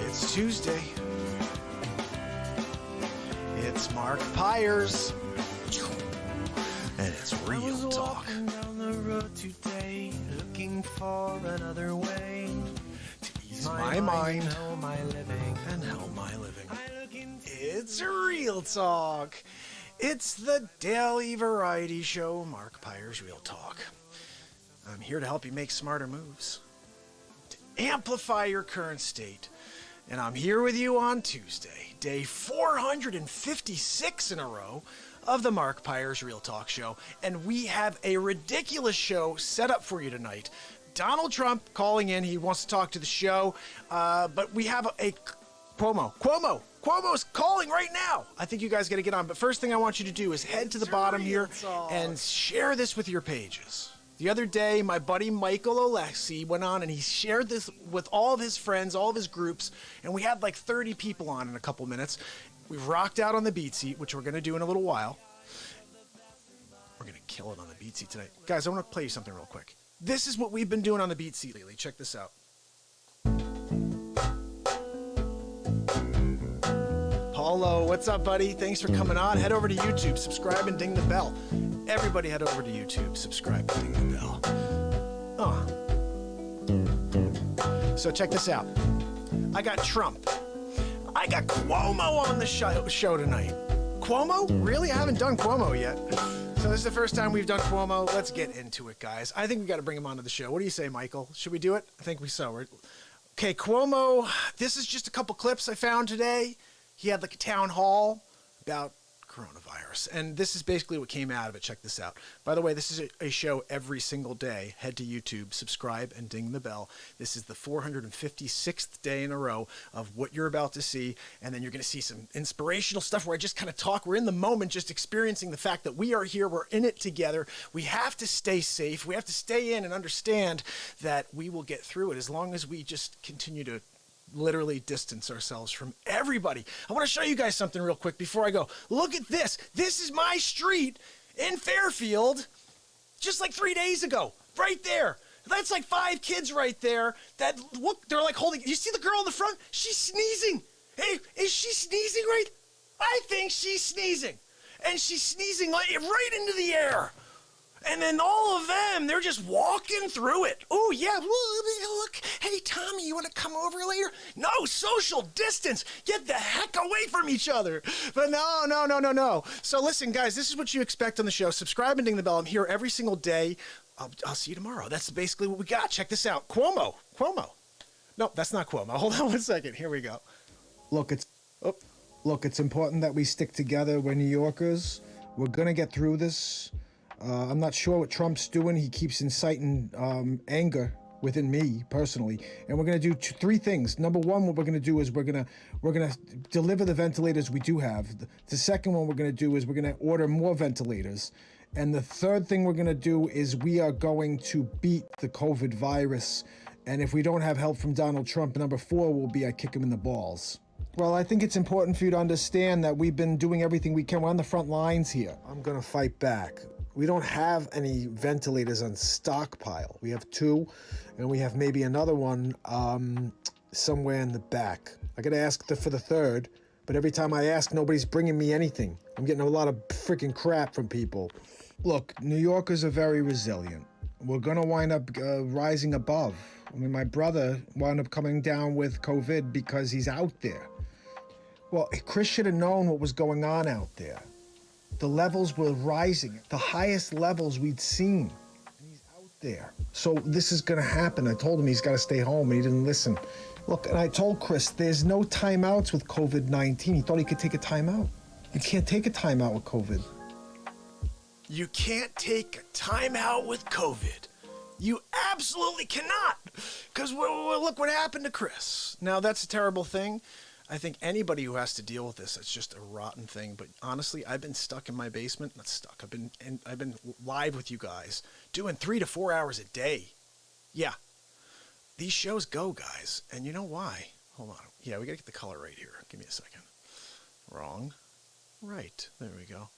It's Tuesday. It's Mark Pyers. And it's Real Talk. Walking down the road today, looking for another way to ease my mind and help my living. It's Real Talk. It's the daily variety show, Mark Pyers Real Talk. I'm here to help you make smarter moves, to amplify your current state. And I'm here with you on Tuesday, day 456 in a row of the Mark Pyers Real Talk show. And we have a ridiculous show set up for you tonight. Donald Trump calling in. He wants to talk to the show. But we have a Cuomo's calling right now. I think you guys got to get on. But first thing I want you to do is head to the bottom here and share this with your pages. The other day, my buddy Michael Alexi went on and he shared this with all of his friends, all of his groups, and we had like 30 people on in a couple minutes. We've rocked out on the BeatSeat, which we're going to do in a little while. We're going to kill it on the BeatSeat tonight. Guys, I want to play you something real quick. This is what we've been doing on the BeatSeat lately. Check this out. Paulo, what's up, buddy? Thanks for coming on. Head over to YouTube, subscribe, and ding the bell. Everybody head over to YouTube, subscribe, and ding the bell. So check this out. I got Trump. I got Cuomo on the show tonight. Cuomo? Really? I haven't done Cuomo yet. So this is the first time we've done Cuomo. Let's get into it, guys. I think we got to bring him onto the show. What do you say, Michael? Should we do it? I think we so. Okay, Cuomo. This is just a couple clips I found today. He had like a town hall about coronavirus. And this is basically what came out of it. Check this out. By the way, this is a show every single day. Head to YouTube, subscribe, and ding the bell. This is the 456th day in a row of what you're about to see. And then you're going to see some inspirational stuff where I just kind of talk. We're in the moment, just experiencing the fact that we are here. We're in it together. We have to stay safe. We have to stay in and understand that we will get through it as long as we just continue to literally distance ourselves from everybody. I want to show you guys something real quick before I go. Look at this. This is my street in Fairfield just like 3 days ago. Right there. That's like 5 kids right there that look, they're like holding. You see the girl in the front? She's sneezing. Hey, is she sneezing right? I think she's sneezing. And she's sneezing like right into the air. And then all of them, they're just walking through it. Oh, yeah, look. Hey, Tommy, you want to come over later? No, social distance. Get the heck away from each other. But no. So listen, guys, this is what you expect on the show. Subscribe and ding the bell. I'm here every single day. I'll see you tomorrow. That's basically what we got. Check this out. Cuomo. No, that's not Cuomo. Hold on one second. Here we go. Look, it's important that we stick together. We're New Yorkers. We're going to get through this. I'm not sure what Trump's doing. He keeps inciting anger within me personally, and we're going to do 3 things. Number one, what we're going to do is we're going to deliver the ventilators we do have. The second one we're going to do is we're going to order more ventilators, and the third thing we're going to do is we are going to beat the COVID virus. And if we don't have help from Donald Trump, number 4 will be I kick him in the balls. Well, I think it's important for you to understand that we've been doing everything we can. We're on the front lines here. I'm going to fight back. We don't have any ventilators on stockpile. We have 2, and we have maybe another one somewhere in the back. I got to ask for the 3rd, but every time I ask, nobody's bringing me anything. I'm getting a lot of freaking crap from people. Look, New Yorkers are very resilient. We're going to wind up rising above. I mean, my brother wound up coming down with COVID because he's out there. Well, Chris should have known what was going on out there. The levels were rising, the highest levels we'd seen. And he's out there. So this is going to happen. I told him he's got to stay home, and he didn't listen. Look, and I told Chris, there's no timeouts with COVID-19. He thought he could take a timeout. You can't take a timeout with COVID. You can't take a timeout with COVID. You absolutely cannot. Because look what happened to Chris. Now, that's a terrible thing. I think anybody who has to deal with this, it's just a rotten thing. But honestly, I've been stuck in my basement. Not stuck. I've been live with you guys, doing 3 to 4 hours a day. Yeah, these shows go, guys, and you know why? Hold on. Yeah, we gotta get the color right here. Give me a second. Wrong. Right. There we go.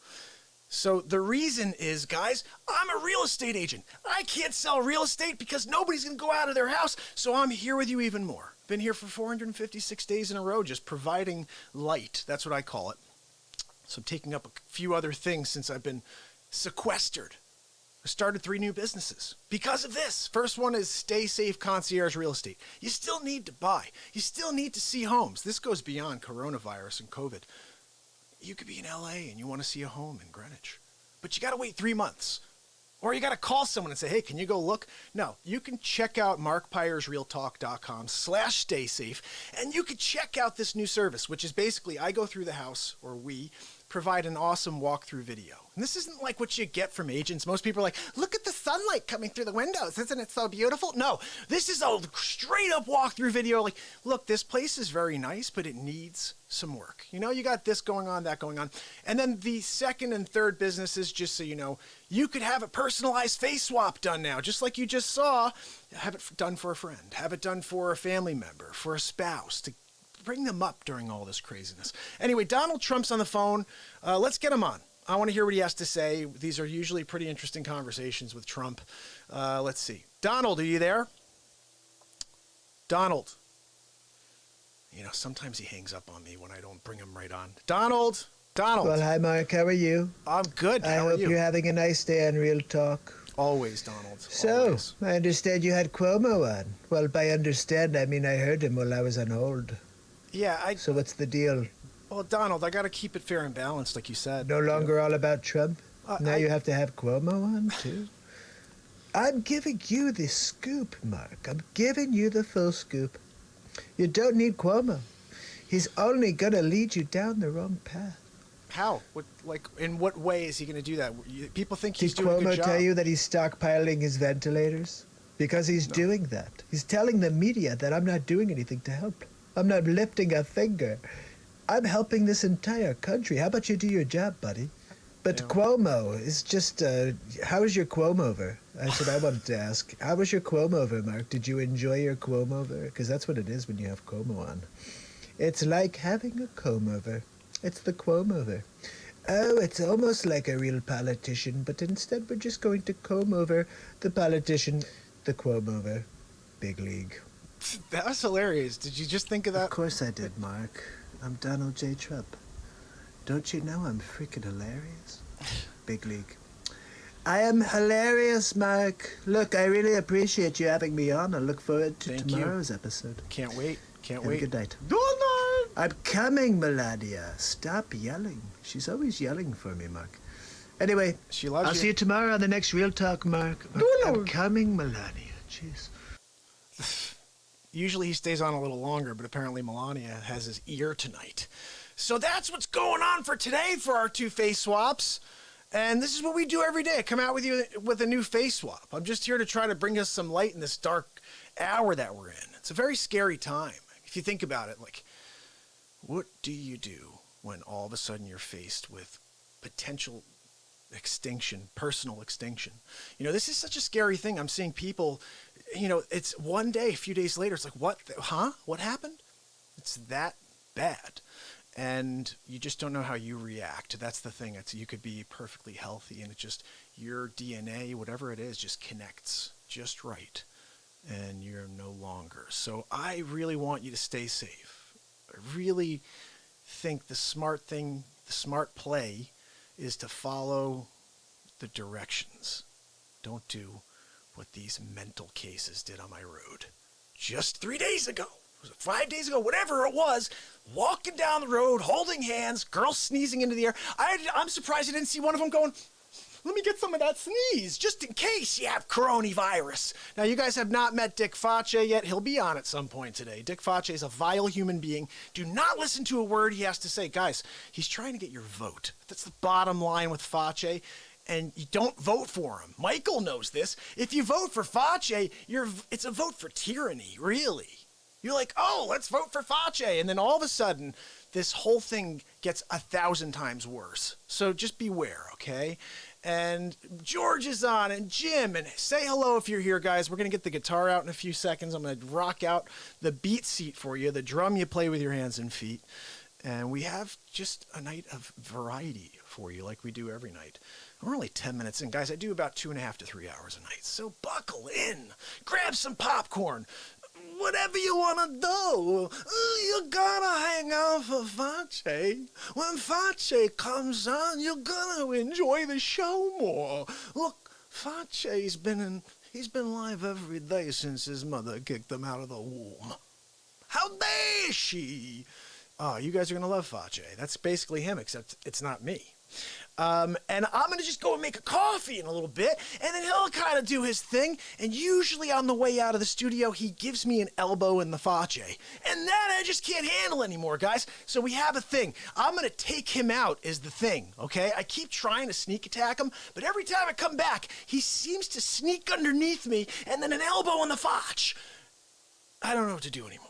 So the reason is, guys, I'm a real estate agent. I can't sell real estate because nobody's going to go out of their house. So I'm here with you even more. Been here for 456 days in a row, just providing light. That's what I call it. So I'm taking up a few other things since I've been sequestered. I started 3 new businesses because of this. First one is Stay Safe Concierge Real Estate. You still need to buy. You still need to see homes. This goes beyond coronavirus and COVID. You could be in LA and you want to see a home in Greenwich, but you got to wait 3 months. Or you got to call someone and say, hey, can you go look? No, you can check out markpyersrealtalk.com/staysafe, and you can check out this new service, which is basically I go through the house, or we provide an awesome walkthrough video. And this isn't like what you get from agents. Most people are like, look at the sunlight coming through the windows. Isn't it so beautiful? No, this is a straight up walkthrough video. Like, look, this place is very nice, but it needs some work. You know, you got this going on, that going on. And then the second and third businesses, just so you know, you could have a personalized face swap done now, just like you just saw. Have it done for a friend, have it done for a family member, for a spouse, to bring them up during all this craziness. Anyway, Donald Trump's on the phone. Let's get him on. I want to hear what he has to say. These are usually pretty interesting conversations with Trump. Let's see. Donald, are you there? Donald. You know, sometimes he hangs up on me when I don't bring him right on. Donald. Well, hi, Mark. How are you? I'm good. I How are hope you? you're having a nice day on Real Talk. Always, Donald. So, Always. I understand you had Cuomo on. Well, by understand, I mean I heard him while I was on hold. Yeah, So what's the deal? Well, Donald, I got to keep it fair and balanced, like you said. No longer all about Trump? Now I- you have to have Cuomo on, too? I'm giving you the scoop, Mark. I'm giving you the full scoop. You don't need Cuomo. He's only going to lead you down the wrong path. How? What? Like, in what way is he going to do that? People think Did he's doing a Cuomo good job. tell you that he's stockpiling his ventilators? Because he's doing that. He's telling the media that I'm not doing anything to help. I'm not lifting a finger. I'm helping this entire country. How about you do your job, buddy? But Yeah. Cuomo is just, how was your Cuomo-over? That's what I wanted to ask. How was your Cuomo-over, Mark? Did you enjoy your Cuomo-over? Because that's what it is when you have Cuomo on. It's like having a comb-over. It's the Cuomo-over. Oh, it's almost like a real politician, but instead we're just going to comb over the politician, the Cuomo-over. Big league. That was hilarious. Did you just think of that? Of course I did, Mark. I'm Donald J. Trump. Don't you know I'm freaking hilarious? Big league. I am hilarious, Mark. Look, I really appreciate you having me on. I look forward to Thank you. tomorrow's episode. Can't wait. Can't Have wait. a good night. Good night. I'm coming, Melania. Stop yelling. She's always yelling for me, Mark. Anyway, She loves I'll you. see you tomorrow on the next Real Talk, Mark. I'm coming, Melania. Jeez. Usually he stays on a little longer, but apparently Melania has his ear tonight. So that's what's going on for today for our 2 face swaps. And this is what we do every day. I come out with you with a new face swap. I'm just here to try to bring us some light in this dark hour that we're in. It's a very scary time. If you think about it, like, what do you do when all of a sudden you're faced with potential extinction, personal extinction? You know, this is such a scary thing. I'm seeing people, you know, it's one day, a few days later, it's like, what, huh? What happened? It's that bad. And you just don't know how you react. That's the thing. It's, you could be perfectly healthy and it just, your DNA, whatever it is, just connects just right. And you're no longer. So I really want you to stay safe. I really think the smart thing, the smart play is to follow the directions. Don't do what these mental cases did on my road. Just 3 days ago, was it 5 days ago, whatever it was, walking down the road, holding hands, girls sneezing into the air. I'm surprised I didn't see one of them going, let me get some of that sneeze, just in case you have coronavirus. Now, you guys have not met Dick Facce yet. He'll be on at some point today. Dick Facce is a vile human being. Do not listen to a word he has to say. Guys, he's trying to get your vote. That's the bottom line with Facce. And you don't vote for him. Michael knows this. If you vote for Facce, it's a vote for tyranny, really. You're like, oh, let's vote for Facce. And then all of a sudden, this whole thing gets 1,000 times worse. So just beware, okay? And George is on, and Jim, and say hello if you're here, guys. We're going to get the guitar out in a few seconds. I'm going to rock out the BeatSeat for you, the drum you play with your hands and feet. And we have just a night of variety for you like we do every night. We're only 10 minutes in. Guys, I do about 2.5 to 3 hours a night. So buckle in. Grab some popcorn. Whatever you want to do, you gotta hang out for Facce. When Facce comes on, you're gonna enjoy the show more. Look, Facce's he's been live every day since his mother kicked him out of the womb. How dare she? Oh, you guys are gonna love Facce. That's basically him, except it's not me. And I'm going to just go and make a coffee in a little bit, and then he'll kind of do his thing, and usually on the way out of the studio, he gives me an elbow in the Facce, and that I just can't handle anymore, guys. So we have a thing. I'm going to take him out is the thing, okay? I keep trying to sneak attack him, but every time I come back, he seems to sneak underneath me, and then an elbow in the Facce. I don't know what to do anymore.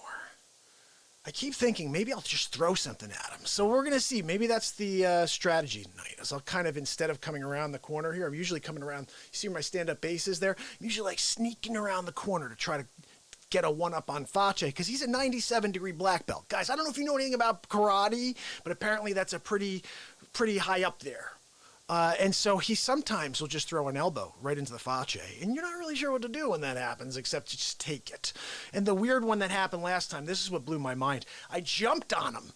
I keep thinking maybe I'll just throw something at him. So we're going to see. Maybe that's the strategy tonight. As I'll kind of, instead of coming around the corner here, I'm usually coming around. You see where my stand-up bass is there? I'm usually like sneaking around the corner to try to get a one-up on Facce because he's a 97-degree black belt. Guys, I don't know if you know anything about karate, but apparently that's a pretty high up there. And so he sometimes will just throw an elbow right into the Facce, and you're not really sure what to do when that happens, except to just take it. And the weird one that happened last time, this is what blew my mind. I jumped on him.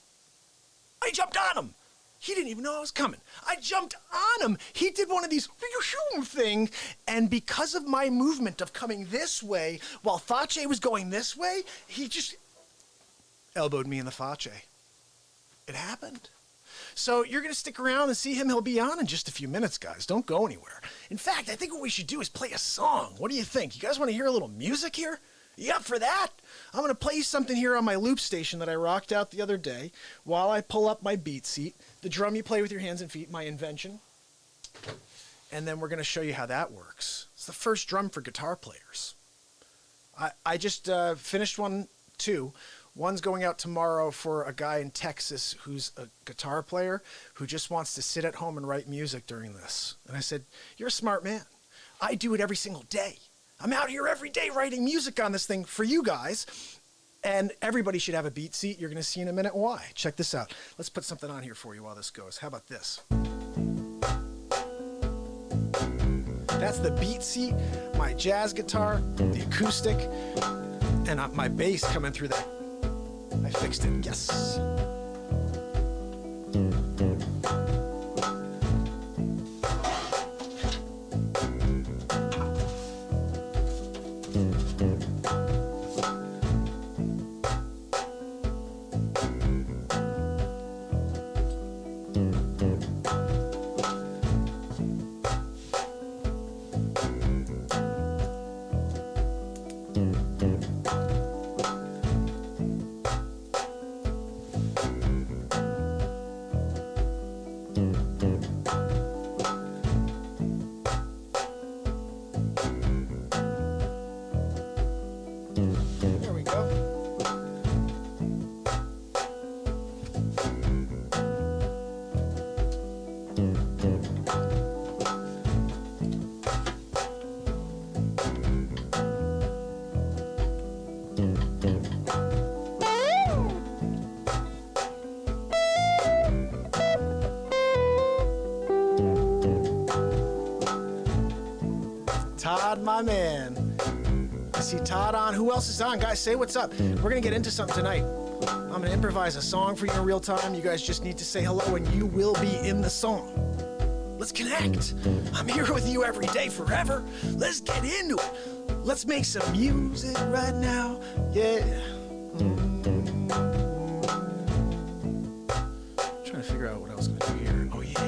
He didn't even know I was coming. I jumped on him. He did one of these thing, and because of my movement of coming this way while Facce was going this way, he just elbowed me in the Facce. It happened. So you're going to stick around and see him. He'll be on in just a few minutes, guys. Don't go anywhere. In fact, I think what we should do is play a song. What do you think? You guys want to hear a little music here? You up for that? I'm going to play you something here on my loop station that I rocked out the other day while I pull up my BeatSeat, the drum you play with your hands and feet, my invention. And then we're going to show you how that works. It's the first drum for guitar players. I just finished one, too. One's going out tomorrow for a guy in Texas who's a guitar player who just wants to sit at home and write music during this. And I said, you're a smart man. I do it every single day. I'm out here every day writing music on this thing for you guys. And everybody should have a BeatSeat. You're going to see in a minute why. Check this out. Let's put something on here for you while this goes. How about this? That's the BeatSeat, my jazz guitar, the acoustic, and my bass coming through that. I fixed it, yes. There we go. Todd, my man. I see Todd on. Who else is on? Guys, say what's up. We're going to get into something tonight. I'm going to improvise a song for you in real time. You guys just need to say hello and you will be in the song. Let's connect. I'm here with you every day forever. Let's get into it. Let's make some music right now. Yeah. Trying to figure out what I was going to do here. Oh, yeah.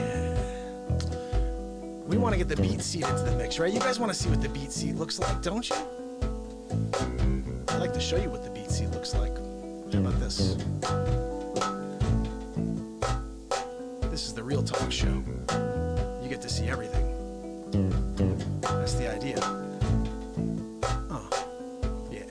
We want to get the BeatSeat into the mix, right? You guys want to see what the BeatSeat looks like, don't you? I'd like to show you what the BeatSeat looks like. How about this? This is the Real Talk show. You get to see everything. That's the idea. Oh, yeah.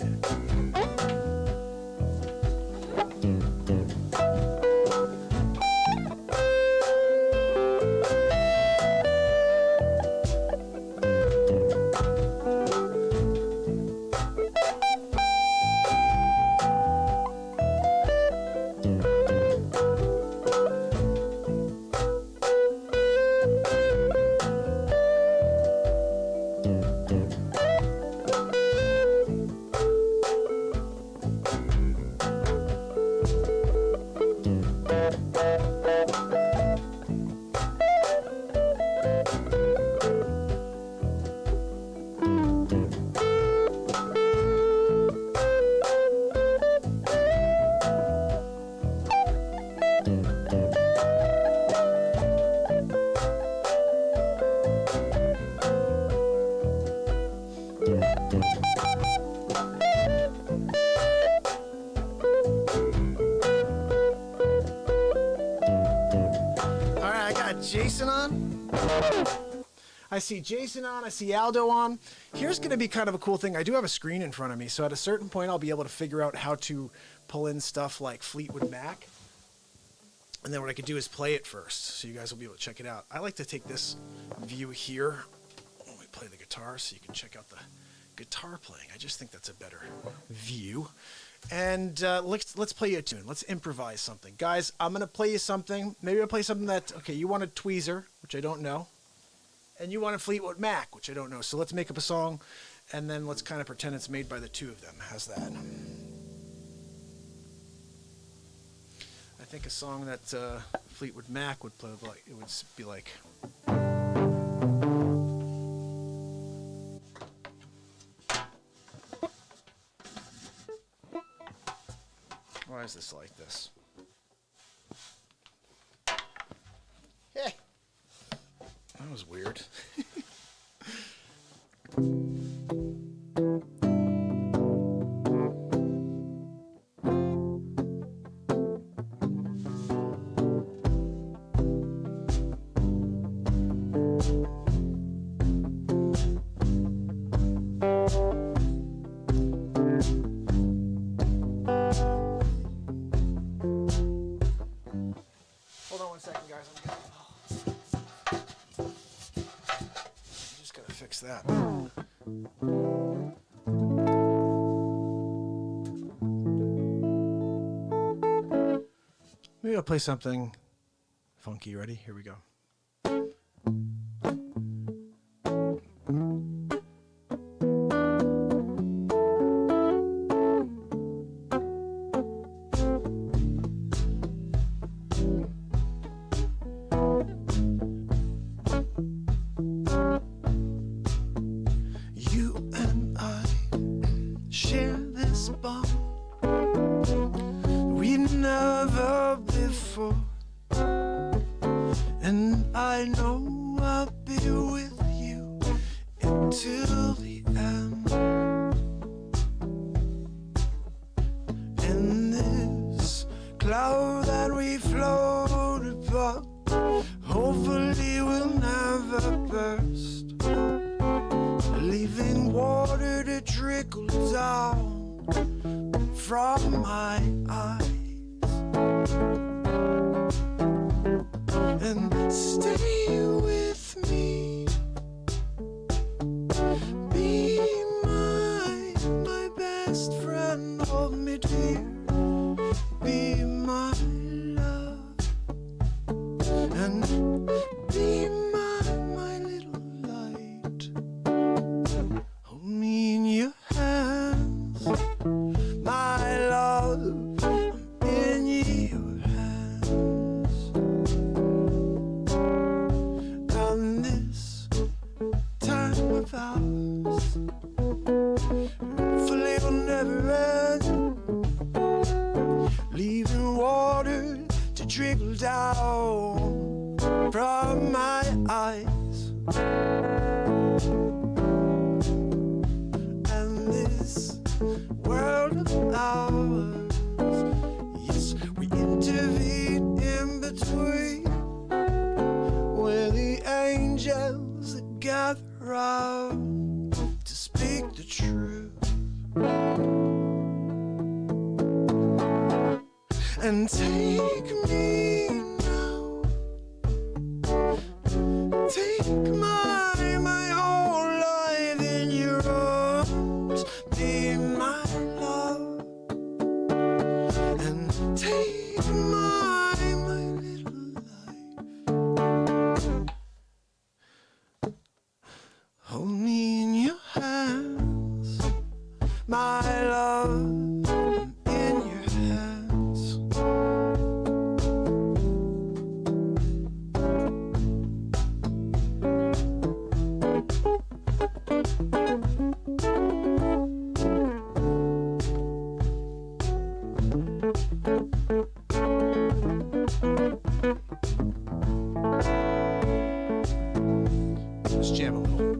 I see Jason on, I see Aldo on. Here's gonna be kind of a cool thing. I do have a screen in front of me, so at a certain point I'll be able to figure out how to pull in stuff like Fleetwood Mac. And then what I could do is play it first, so you guys will be able to check it out. I like to take this view here when we play the guitar, so you can check out the guitar playing. I just think that's a better view. And let's play you a tune. Let's improvise something. Guys, I'm gonna play you something. Maybe I'll play something that, okay, you wanted Tweezer, which I don't know. And you wanted Fleetwood Mac, which I don't know. So let's make up a song, and then let's kind of pretend it's made by the two of them. How's that? I think a song that Fleetwood Mac would play, like, it would be like. Why is this like this? Hey, that was weird. Hold on one second, guys. I'm just gotta fix that. Maybe I'll play something funky. Ready? Here we go. You and I share this bond we never before, and I know I'll be with you until the end. In this cloud that we float above, hopefully we'll never burst, leaving water to trickle down from my eyes. And stay with me, be my best friend, hold me dear, be my love, and be my little light. Hold me in your hands, my love, I'm in your hands. And this time of ours, hopefully will never end, leaving water to trickle down from my eyes. And this world of ours, yes, we intervene in between, where the angels that gather round to speak the truth. And take me now, take my whole life in your arms, be my love, and take my little life. Hold me in your hands, my love, I'm in your hands. Let's jam a little.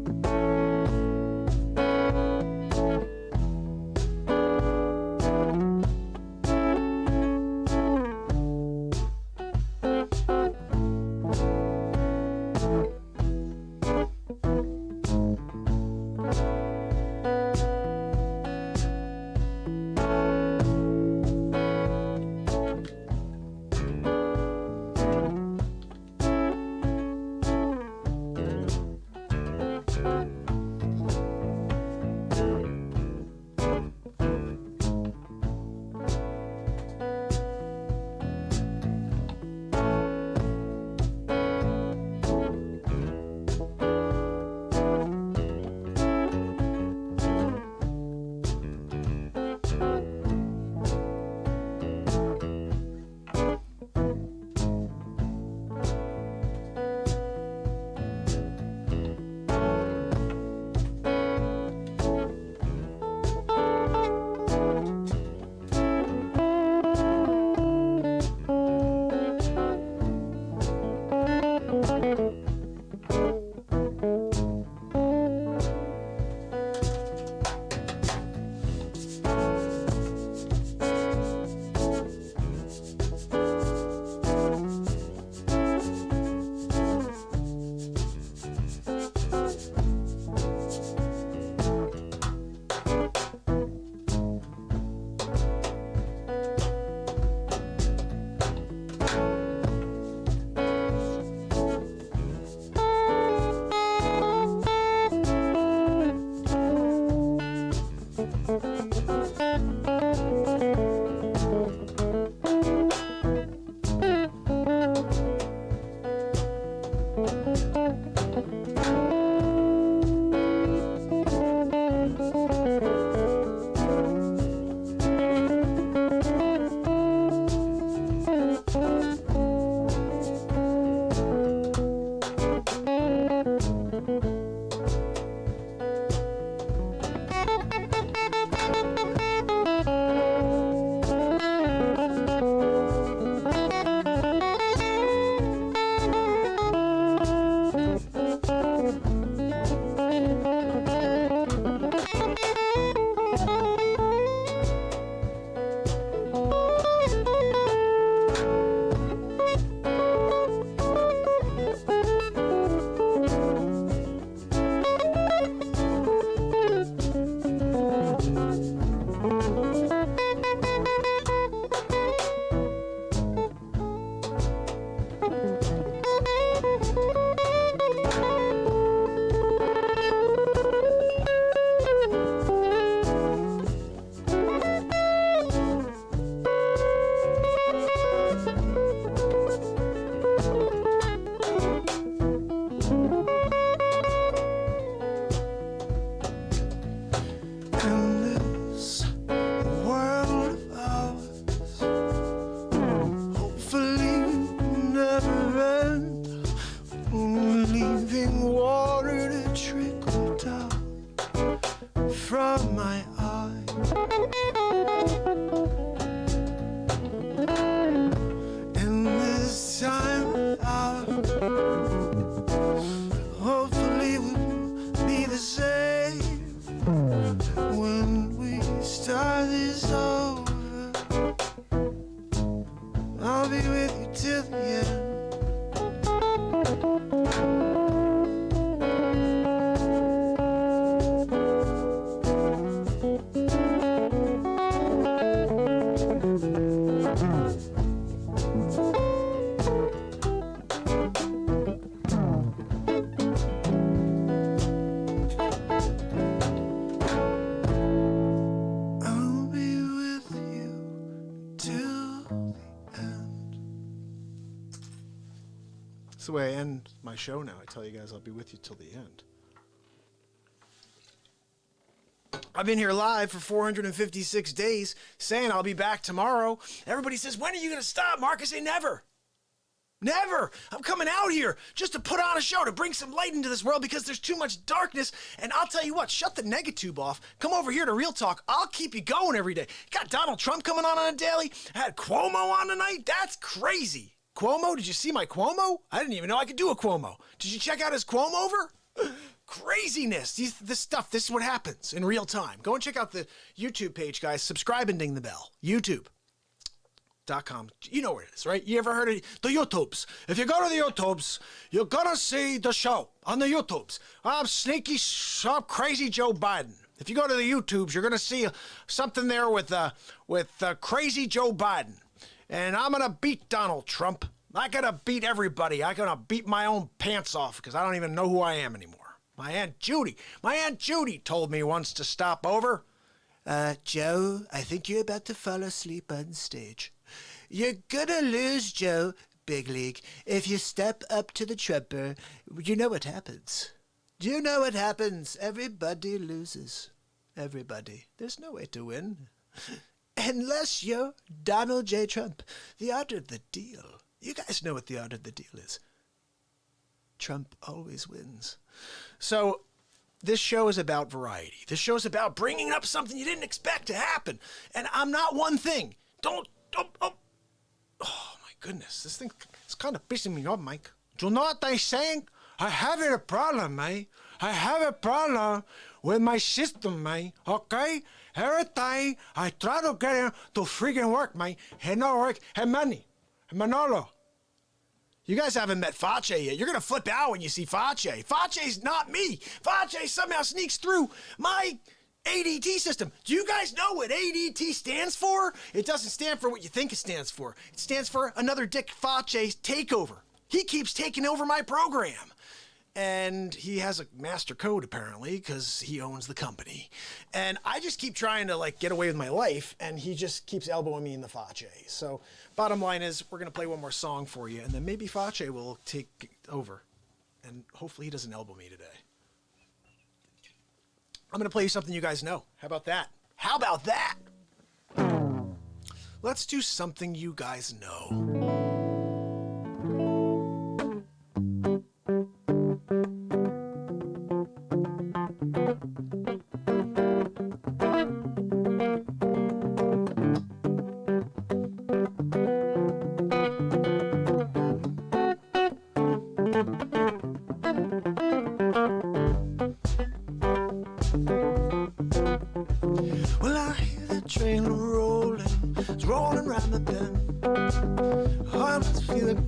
That's the way I end my show now. I tell you guys I'll be with you till the end. I've been here live for 456 days saying I'll be back tomorrow. Everybody says, when are you going to stop, Mark? I say never. Never. I'm coming out here just to put on a show, to bring some light into this world because there's too much darkness. And I'll tell you what, shut the negatube off. Come over here to Real Talk. I'll keep you going every day. You got Donald Trump coming on a daily. I had Cuomo on tonight. That's crazy. Cuomo? Did you see my Cuomo? I didn't even know I could do a Cuomo. Did you check out his Cuomo over? Craziness. This stuff, this is what happens in real time. Go and check out the YouTube page, guys. Subscribe and ding the bell. YouTube.com. You know where it is, right? You ever heard of the YouTubes? If you go to the YouTubes, you're gonna see the show on the YouTubes. I'm sneaky, crazy Joe Biden. If you go to the YouTubes, you're gonna see something there with crazy Joe Biden. And I'm gonna beat Donald Trump. I gotta beat everybody. I gotta beat my own pants off because I don't even know who I am anymore. My Aunt Judy told me once to stop over. Joe, I think you're about to fall asleep on stage. You're gonna lose, Joe, big league, if you step up to the trumper. You know what happens. You know what happens. Everybody loses. Everybody. There's no way to win. Unless you're Donald J. Trump. The art of the deal. You guys know what the art of the deal is. Trump always wins. So this show is about variety. This show is about bringing up something you didn't expect to happen. And I'm not one thing. Oh my goodness. This thing is kind of pissing me off, Mike. Do you know what I'm saying? I have a problem, mate. I have a problem with my system, mate. Okay? Every time I try to get it to freaking work, mate, it not work. Hey, Manny. Hey, Manolo. You guys haven't met Facce yet. You're going to flip out when you see Facce. Facce's not me. Facce somehow sneaks through my ADT system. Do you guys know what ADT stands for? It doesn't stand for what you think it stands for. It stands for another Dick Facce takeover. He keeps taking over my program. And he has a master code, apparently, because he owns the company. And I just keep trying to, get away with my life, and he just keeps elbowing me in the Facce. So, bottom line is, we're going to play one more song for you, and then maybe Facce will take over. And hopefully he doesn't elbow me today. I'm going to play you something you guys know. How about that? How about that? Let's do something you guys know.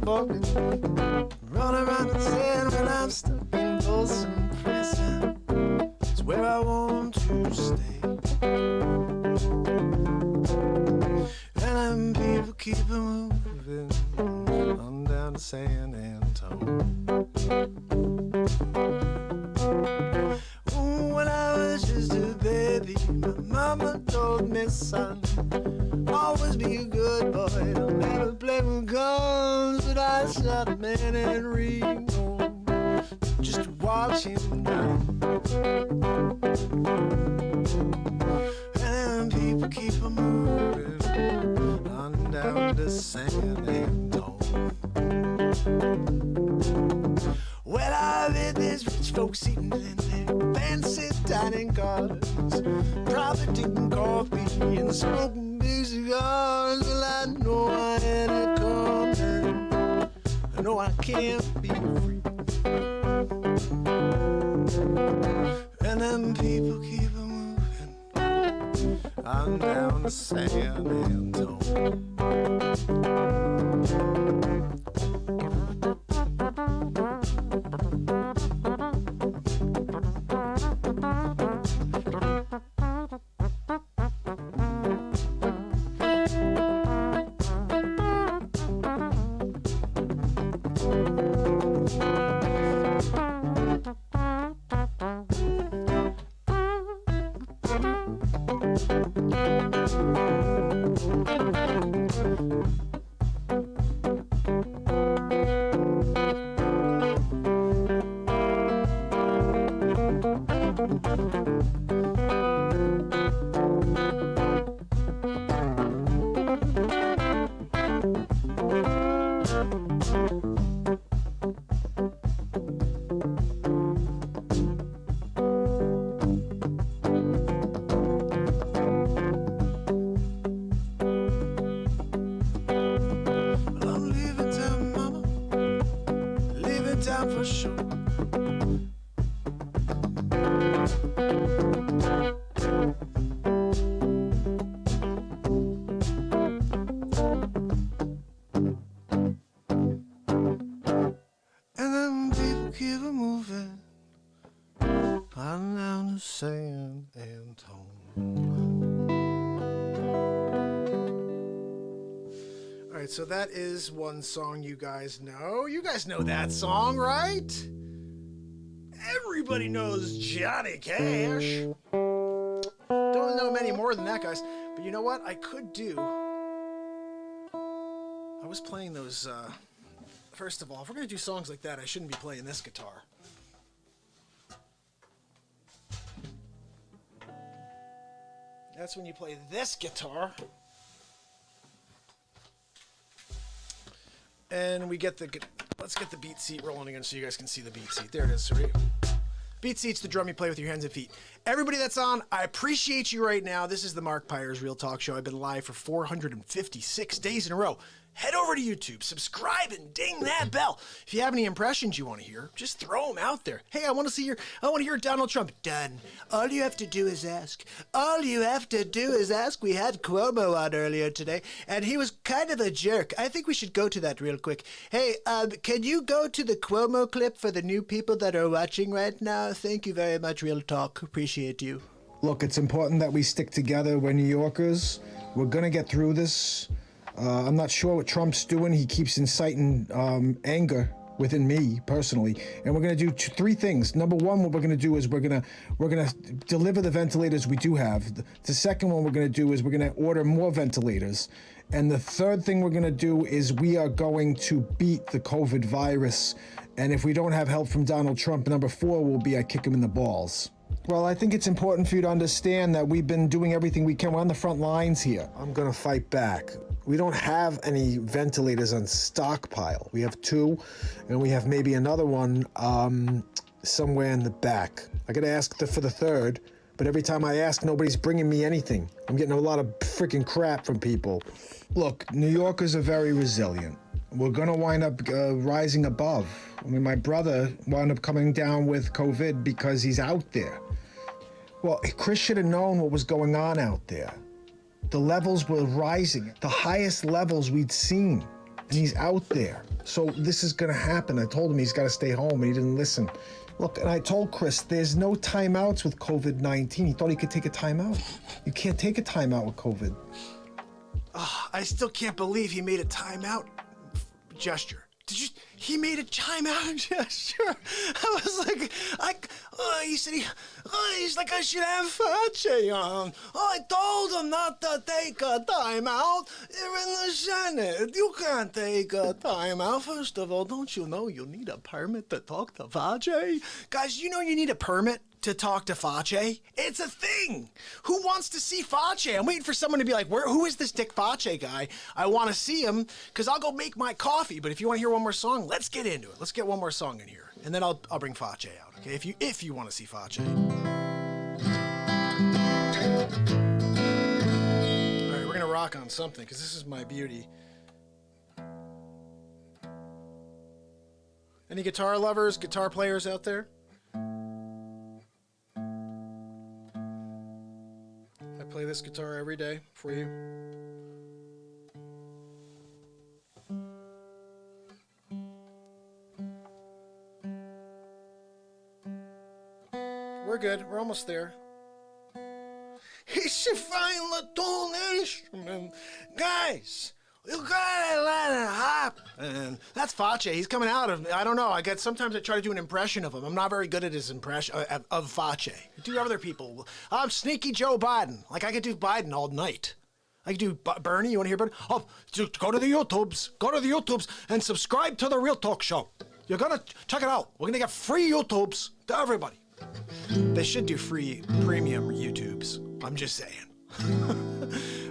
forget. Run around the sand when I'm stuck in Folsom Prison. It's where I want to stay. And then people keep moving on down to San Antonio. When I was just a baby, my mama told me, son, always be a good boy, don't ever play with guns. But I shot a man in Reno just to watch him die. And then people keep on moving on down to San Antonio. Well, I met these rich folks sitting in their fancy dining cars, probably drinking coffee and smoking big cigars. Well, I know I had it coming. I know I can't be free. And then people keep on moving on down to San Antonio. For sure. And then people keep on moving on down to San Antonio. All right, so that is one song you guys know. You guys know that song, right? Everybody knows Johnny Cash. Don't know many more than that, guys. But you know what? I could do. I was playing those. First of all, if we're going to do songs like that, I shouldn't be playing this guitar. That's when you play this guitar. And we get let's get the BeatSeat rolling again so you guys can see the BeatSeat. There it is. Sorry. BeatSeat's the drum you play with your hands and feet. Everybody that's on, I appreciate you right now. This is the Mark Pyers Real Talk Show. I've been live for 456 days in a row. Head over to YouTube, subscribe, and ding that bell. If you have any impressions you want to hear, just throw them out there. Hey, I want to hear Donald Trump. Done. All you have to do is ask. All you have to do is ask. We had Cuomo on earlier today, and he was kind of a jerk. I think we should go to that real quick. Hey, can you go to the Cuomo clip for the new people that are watching right now? Thank you very much, Real Talk. Appreciate you. Look, it's important that we stick together. We're New Yorkers. We're going to get through this. I'm not sure what Trump's doing. He keeps inciting anger within me personally, and we're going to do three things. Number one, what we're going to do is we're going to deliver the ventilators we do have. The second one we're going to do is we're going to order more ventilators, and the third thing we're going to do is we are going to beat the COVID virus. And if we don't have help from Donald Trump, number four will be I kick him in the balls. Well, I think it's important for you to understand that we've been doing everything we can. We're on the front lines here. I'm going to fight back. We don't have any ventilators on stockpile. We have two, and we have maybe another one somewhere in the back. I got to ask for the third, but every time I ask, nobody's bringing me anything. I'm getting a lot of freaking crap from people. Look, New Yorkers are very resilient. We're going to wind up rising above. I mean, my brother wound up coming down with COVID because he's out there. Well, Chris should have known what was going on out there. The levels were rising, the highest levels we'd seen. and he's out there. So this is gonna happen. I told him he's gotta stay home, and he didn't listen. Look, and I told Chris, there's no timeouts with COVID-19. He thought he could take a timeout. You can't take a timeout with COVID. I still can't believe he made a timeout gesture. He made a timeout gesture. I was like, he's like, I should have Fauci on. I told him not to take a timeout. You're in the Senate. You can't take a timeout. First of all, don't you know you need a permit to talk to Fauci? Guys, you know you need a permit to talk to Fauci? It's a thing. Who wants to see Fauci? I'm waiting for someone to be like, who is this Dick Fauci guy? I want to see him because I'll go make my coffee. But if you want to hear one more song, let's get into it. Let's get one more song in here. And then I'll bring Fauci out, okay? If you want to see Fauci. All right, we're going to rock on something because this is my beauty. Any guitar lovers, guitar players out there? I play this guitar every day for you. We're good. We're almost there. He should find the tone instrument. Guys, you gotta let it happen. That's Fauci. He's coming out of, I don't know. Sometimes I try to do an impression of him. I'm not very good at his impression of Fauci. I do other people. I'm Sneaky Joe Biden. Like I could do Biden all night. I could do Bernie. You want to hear Bernie? Oh, go to the YouTubes. Go to the YouTubes and subscribe to the Real Talk Show. You're gonna check it out. We're gonna get free YouTubes to everybody. They should do free premium YouTubes. I'm just saying.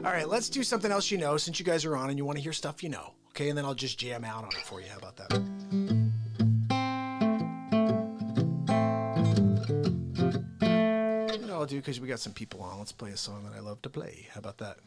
All right, let's do something else you know, since you guys are on and you want to hear stuff you know. Okay, and then I'll just jam out on it for you. How about that? You know, I'll do because we got some people on. Let's play a song that I love to play. How about that?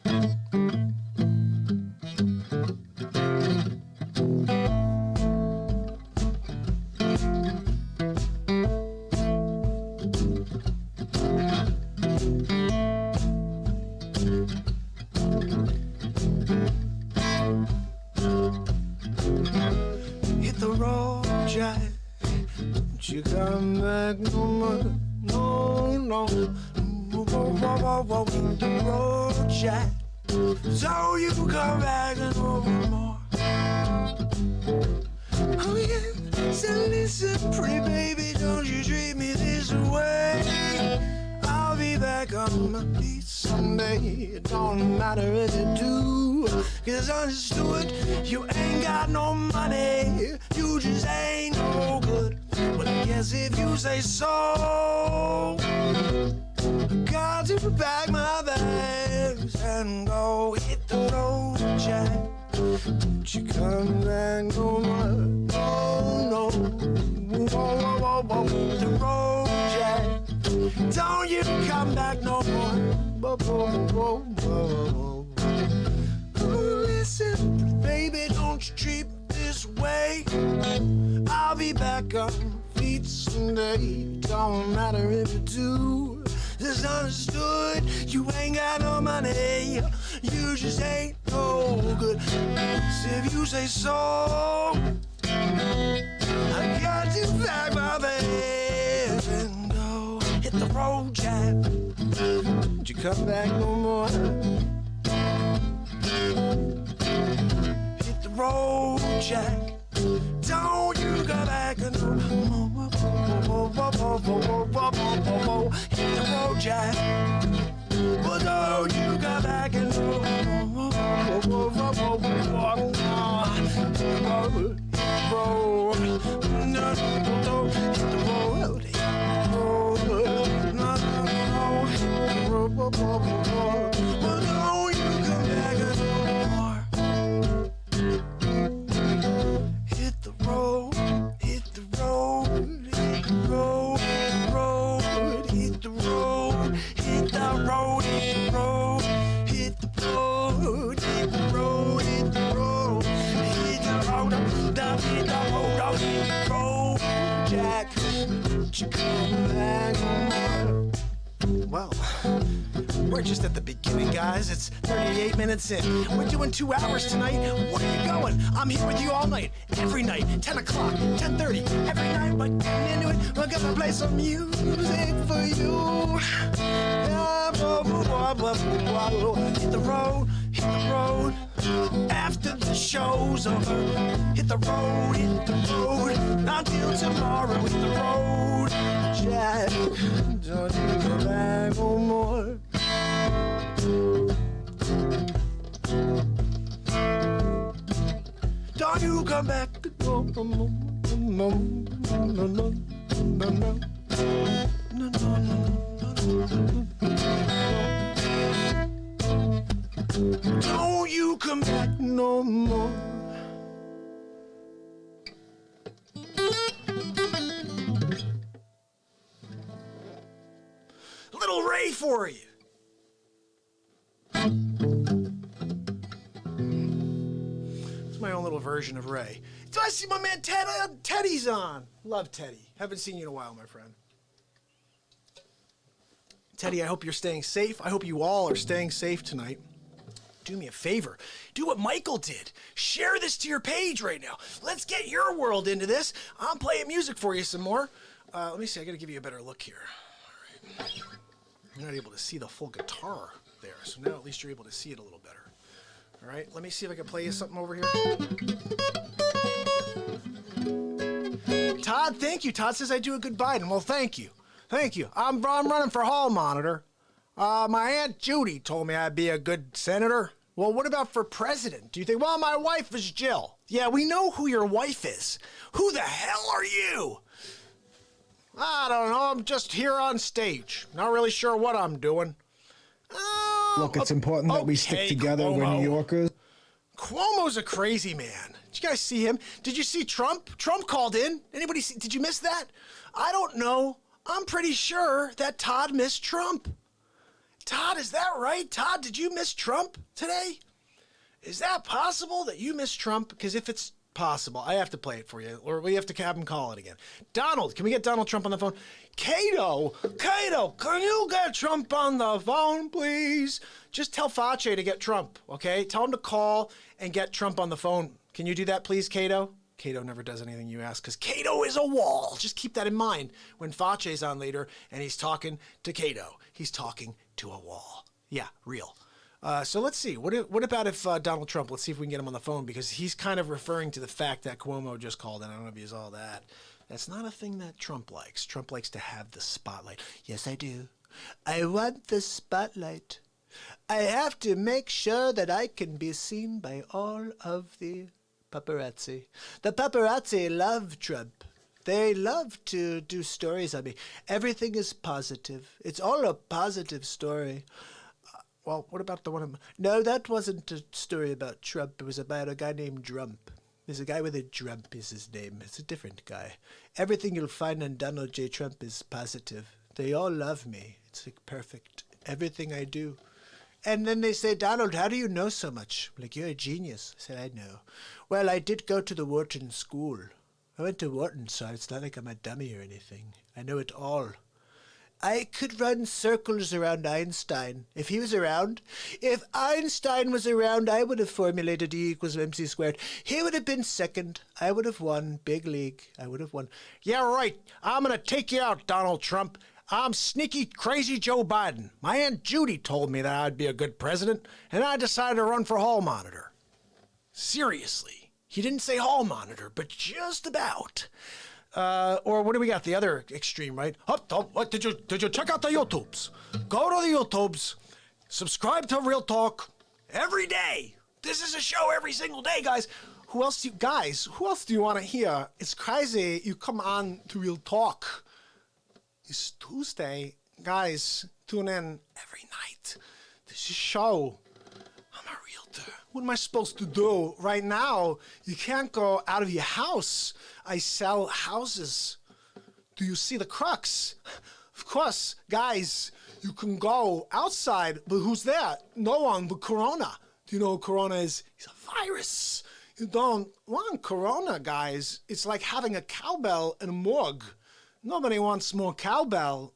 Hit the road, Jack. Don't you come back no more. No, no. Whoa, whoa, whoa. Hit the road, Jack. So you come back no more. Oh yeah. So listen, pretty baby, don't you treat me this way. I'll be back on my feet someday. It don't matter if you do. 'Cause understood, you ain't got no money. You just ain't no good. But I guess if you say so, got to pack my bags and go hit the road, Jack. Don't you come back no more. No, no. Whoa, whoa, whoa, whoa. Hit the road, Jack. Don't you come back no more. Whoa, whoa, whoa, whoa. Oh, listen, baby, don't you treat me this way. I'll be back on my feet someday. Don't matter if you do. Just understood, you ain't got no money. You just ain't no good. So if you say so, I got to pack my bags and go hit the road, Jack. Don't you come back no more. Hit the road, Jack. Don't you go back no more. Hit the road, Jack. Well, don't you go back and hit the road, Jack. You come back. Well, We're just at the beginning, guys. It's 38 minutes in. We're doing 2 hours tonight. Where are you going? I'm here with you all night. Every night. 10 o'clock, 10:30. Every night we're getting into it. We're gonna play some music for you. Hit the road, hit the road. After the show's over, hit the road, until tomorrow. Hit the road, Jack. Don't you go back no more. Don't you come back no more. No, no, no, no, no. No, no, no. Don't you come back no more. Little Ray for you. It's my own little version of Ray. Do I see my man Ted? Teddy's on. Love Teddy. Haven't seen you in a while, my friend. Teddy, I hope you're staying safe. I hope you all are staying safe tonight. Do me a favor. Do what Michael did. Share this to your page right now. Let's get your world into this. I'm playing music for you some more. Let me see. I got to give you a better look here. All right. You're not able to see the full guitar there, so now at least you're able to see it a little better. All right. Let me see if I can play you something over here. Todd, thank you. Todd says I do a good Biden. Well, thank you. Thank you. I'm running for hall monitor. My Aunt Judy told me I'd be a good senator. Well, what about for president? Do you think, well, my wife is Jill. Yeah, we know who your wife is. Who the hell are you? I don't know. I'm just here on stage. Not really sure what I'm doing. Look, it's important that we stick together. Cuomo. We're New Yorkers. Cuomo's a crazy man. Did you guys see him? Did you see Trump? Trump called in. Anybody see? Did you miss that? I don't know. I'm pretty sure that Todd missed Trump. Todd, is that right? Todd, did you miss Trump today? Is that possible that you missed Trump? Because if it's possible, I have to play it for you, or we have to have him call it again. Donald, can we get Donald Trump on the phone? Cato, can you get Trump on the phone, please? Just tell Fauci to get Trump, okay? Tell him to call and get Trump on the phone. Can you do that, please, Cato? Cato never does anything you ask, because Cato is a wall. Just keep that in mind when Fauci's on later and he's talking to Cato. He's talking to a wall. Yeah, real. So let's see. What about if Donald Trump, let's see if we can get him on the phone, because he's kind of referring to the fact that Cuomo just called, and I don't know if he's all that. That's not a thing that Trump likes. Trump likes to have the spotlight. Yes, I do. I want the spotlight. I have to make sure that I can be seen by all of the paparazzi. The paparazzi love Trump. They love to do stories on me. Everything is positive. It's all a positive story. Well, what about the one? No, that wasn't a story about Trump. It was about a guy named Drump. There's a guy with a Drump is his name. It's a different guy. Everything you'll find on Donald J. Trump is positive. They all love me. It's like perfect. Everything I do. And then they say, Donald, how do you know so much? I'm like, you're a genius. I said, I know. Well, I did go to the Wharton School. I went to Wharton, so it's not like I'm a dummy or anything. I know it all. I could run circles around Einstein. If he was around, if Einstein was around, I would have formulated E equals MC squared. He would have been second. I would have won. Big league. I would have won. Yeah, right. I'm going to take you out, Donald Trump. I'm sneaky, crazy Joe Biden. My Aunt Judy told me that I'd be a good president, and I decided to run for hall monitor. Seriously. He didn't say hall monitor, but just about. Or what do we got? The other extreme, right? What did you check out the YouTubes? Go to the YouTubes, subscribe to Real Talk every day. This is a show every single day, guys. Who else do you want to hear? It's crazy. You come on to Real Talk. It's Tuesday. Guys, tune in every night. This is a show. I'm a realtor. What am I supposed to do? Right now, you can't go out of your house. I sell houses. Do you see the crux? Of course, guys, you can go outside, but who's there? No one but Corona. Do you know what Corona is? It's a virus. You don't want Corona, guys. It's like having a cowbell in a morgue. Nobody wants more cowbell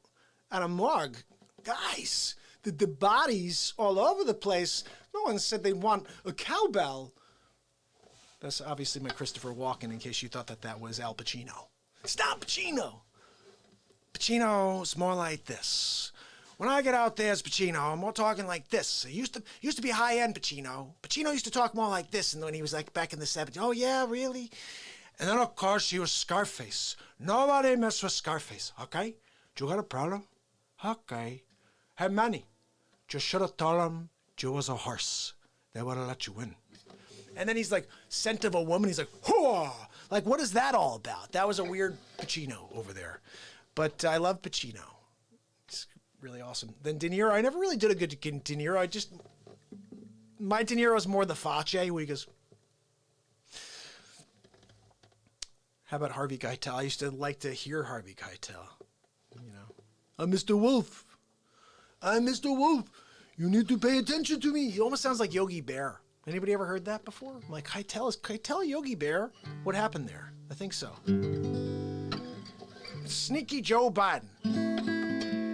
at a morgue. Guys, the bodies all over the place. No one said they want a cowbell. That's obviously my Christopher Walken, in case you thought that was Al Pacino. It's not Pacino. Pacino's more like this. When I get out there as Pacino, I'm more talking like this. It used to be high-end Pacino. Pacino used to talk more like this, and when he was like back in the 70s, oh yeah, really? And then of course he was Scarface. Nobody mess with Scarface, okay? You got a problem? Okay. Hey Manny, you should have told him you was a horse. They would have let you win. And then he's like, scent of a woman. He's like, hooah! Like, what is that all about? That was a weird Pacino over there. But I love Pacino. It's really awesome. Then De Niro, I never really did a good De Niro. My De Niro is more the Face, where he goes, how about Harvey Keitel? I used to like to hear Harvey Keitel. You know, I'm Mr. Wolf. I'm Mr. Wolf. You need to pay attention to me. He almost sounds like Yogi Bear. Anybody ever heard that before? I'm like, is Keitel Yogi Bear? What happened there? I think so. Sneaky Joe Biden.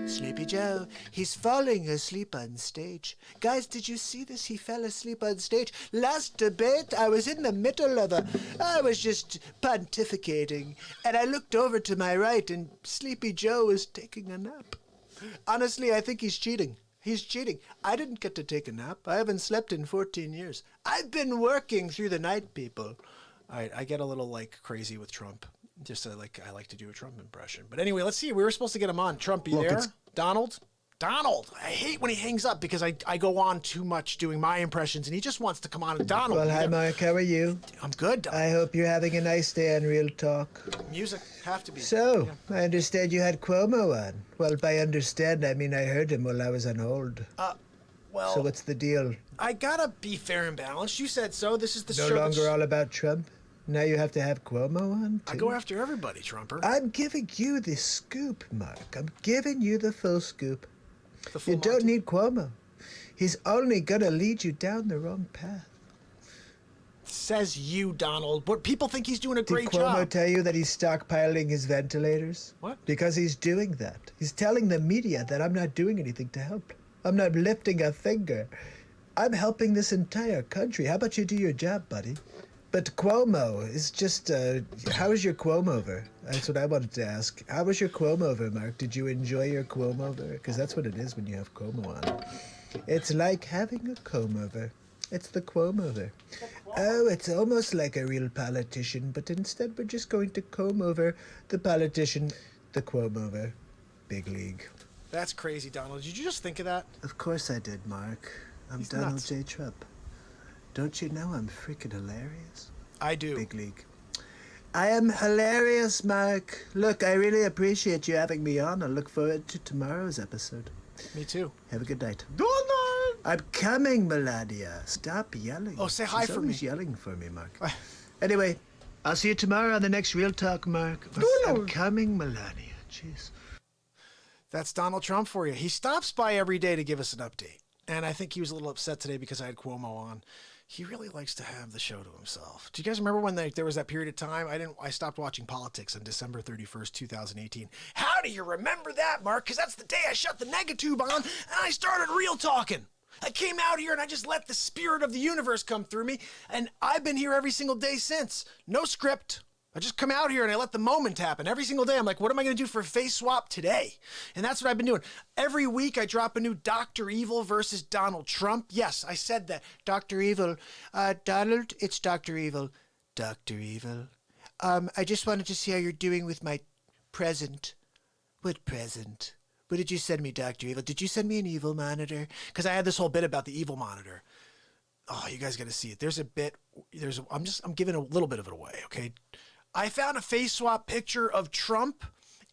Sleepy Joe, he's falling asleep on stage. Guys, did you see this? He fell asleep on stage. Last debate, I was in the middle of I was just pontificating, and I looked over to my right, and Sleepy Joe was taking a nap. Honestly, I think he's cheating. He's cheating. I didn't get to take a nap. I haven't slept in 14 years. I've been working through the night, people. I get a little like crazy with Trump. Just I like to do a Trump impression. But anyway, let's see. We were supposed to get him on. Trump, you there? Donald? Donald. I hate when he hangs up because I go on too much doing my impressions and he just wants to come on. Donald. Well, hi, Mark. How are you? I'm good, Donald. I hope you're having a nice day on Real Talk. Music. Have to be. So, yeah. I understand you had Cuomo on. Well, by understand, I mean I heard him while I was on hold. Well. So what's the deal? I gotta be fair and balanced. You said so. This is the show. No longer all about Trump? Now you have to have Cuomo on, too? I go after everybody, Trumper. I'm giving you the scoop, Mark. I'm giving you the full scoop. The full You don't need Cuomo. He's only gonna lead you down the wrong path. Says you, Donald. What people think he's doing a great Did Cuomo job. tell you that he's stockpiling his ventilators? What? Because he's doing that. He's telling the media that I'm not doing anything to help. I'm not lifting a finger. I'm helping this entire country. How about you do your job, buddy? But Cuomo is just, how was your Cuomo-over? That's what I wanted to ask. How was your Cuomo-over, Mark? Did you enjoy your Cuomo-over? Because that's what it is when you have Cuomo on. It's like having a comb-over. It's the Cuomo-over. Oh, it's almost like a real politician, but instead we're just going to comb over the politician, the Cuomo-over. Big league. That's crazy, Donald. Did you just think of that? Of course I did, Mark. I'm He's Donald nuts. J. Trump. Don't you know I'm freaking hilarious? I do. Big league. I am hilarious, Mark. Look, I really appreciate you having me on. I look forward to tomorrow's episode. Me too. Have a good night. Donald! I'm coming, Melania. Stop yelling. Oh, say hi She's for always me. yelling for me, Mark. Anyway, I'll see you tomorrow on the next Real Talk, Mark. I'm Donald! coming, Melania. Jeez. That's Donald Trump for you. He stops by every day to give us an update. And I think he was a little upset today because I had Cuomo on. He really likes to have the show to himself. Do you guys remember when there was that period of time? I stopped watching politics on December 31st, 2018. How do you remember that, Mark? Because that's the day I shut the negatube on and I started real talking. I came out here and I just let the spirit of the universe come through me. And I've been here every single day since. No script. I just come out here and I let the moment happen. Every single day, I'm like, what am I going to do for a face swap today? And that's what I've been doing. Every week, I drop a new Dr. Evil versus Donald Trump. Yes, I said that. Dr. Evil. Donald, it's Dr. Evil. Dr. Evil. I just wanted to see how you're doing with my present. What present? What did you send me, Dr. Evil? Did you send me an evil monitor? Because I had this whole bit about the evil monitor. Oh, you guys got to see it. There's a bit. I'm giving a little bit of it away, okay? I found a face swap picture of Trump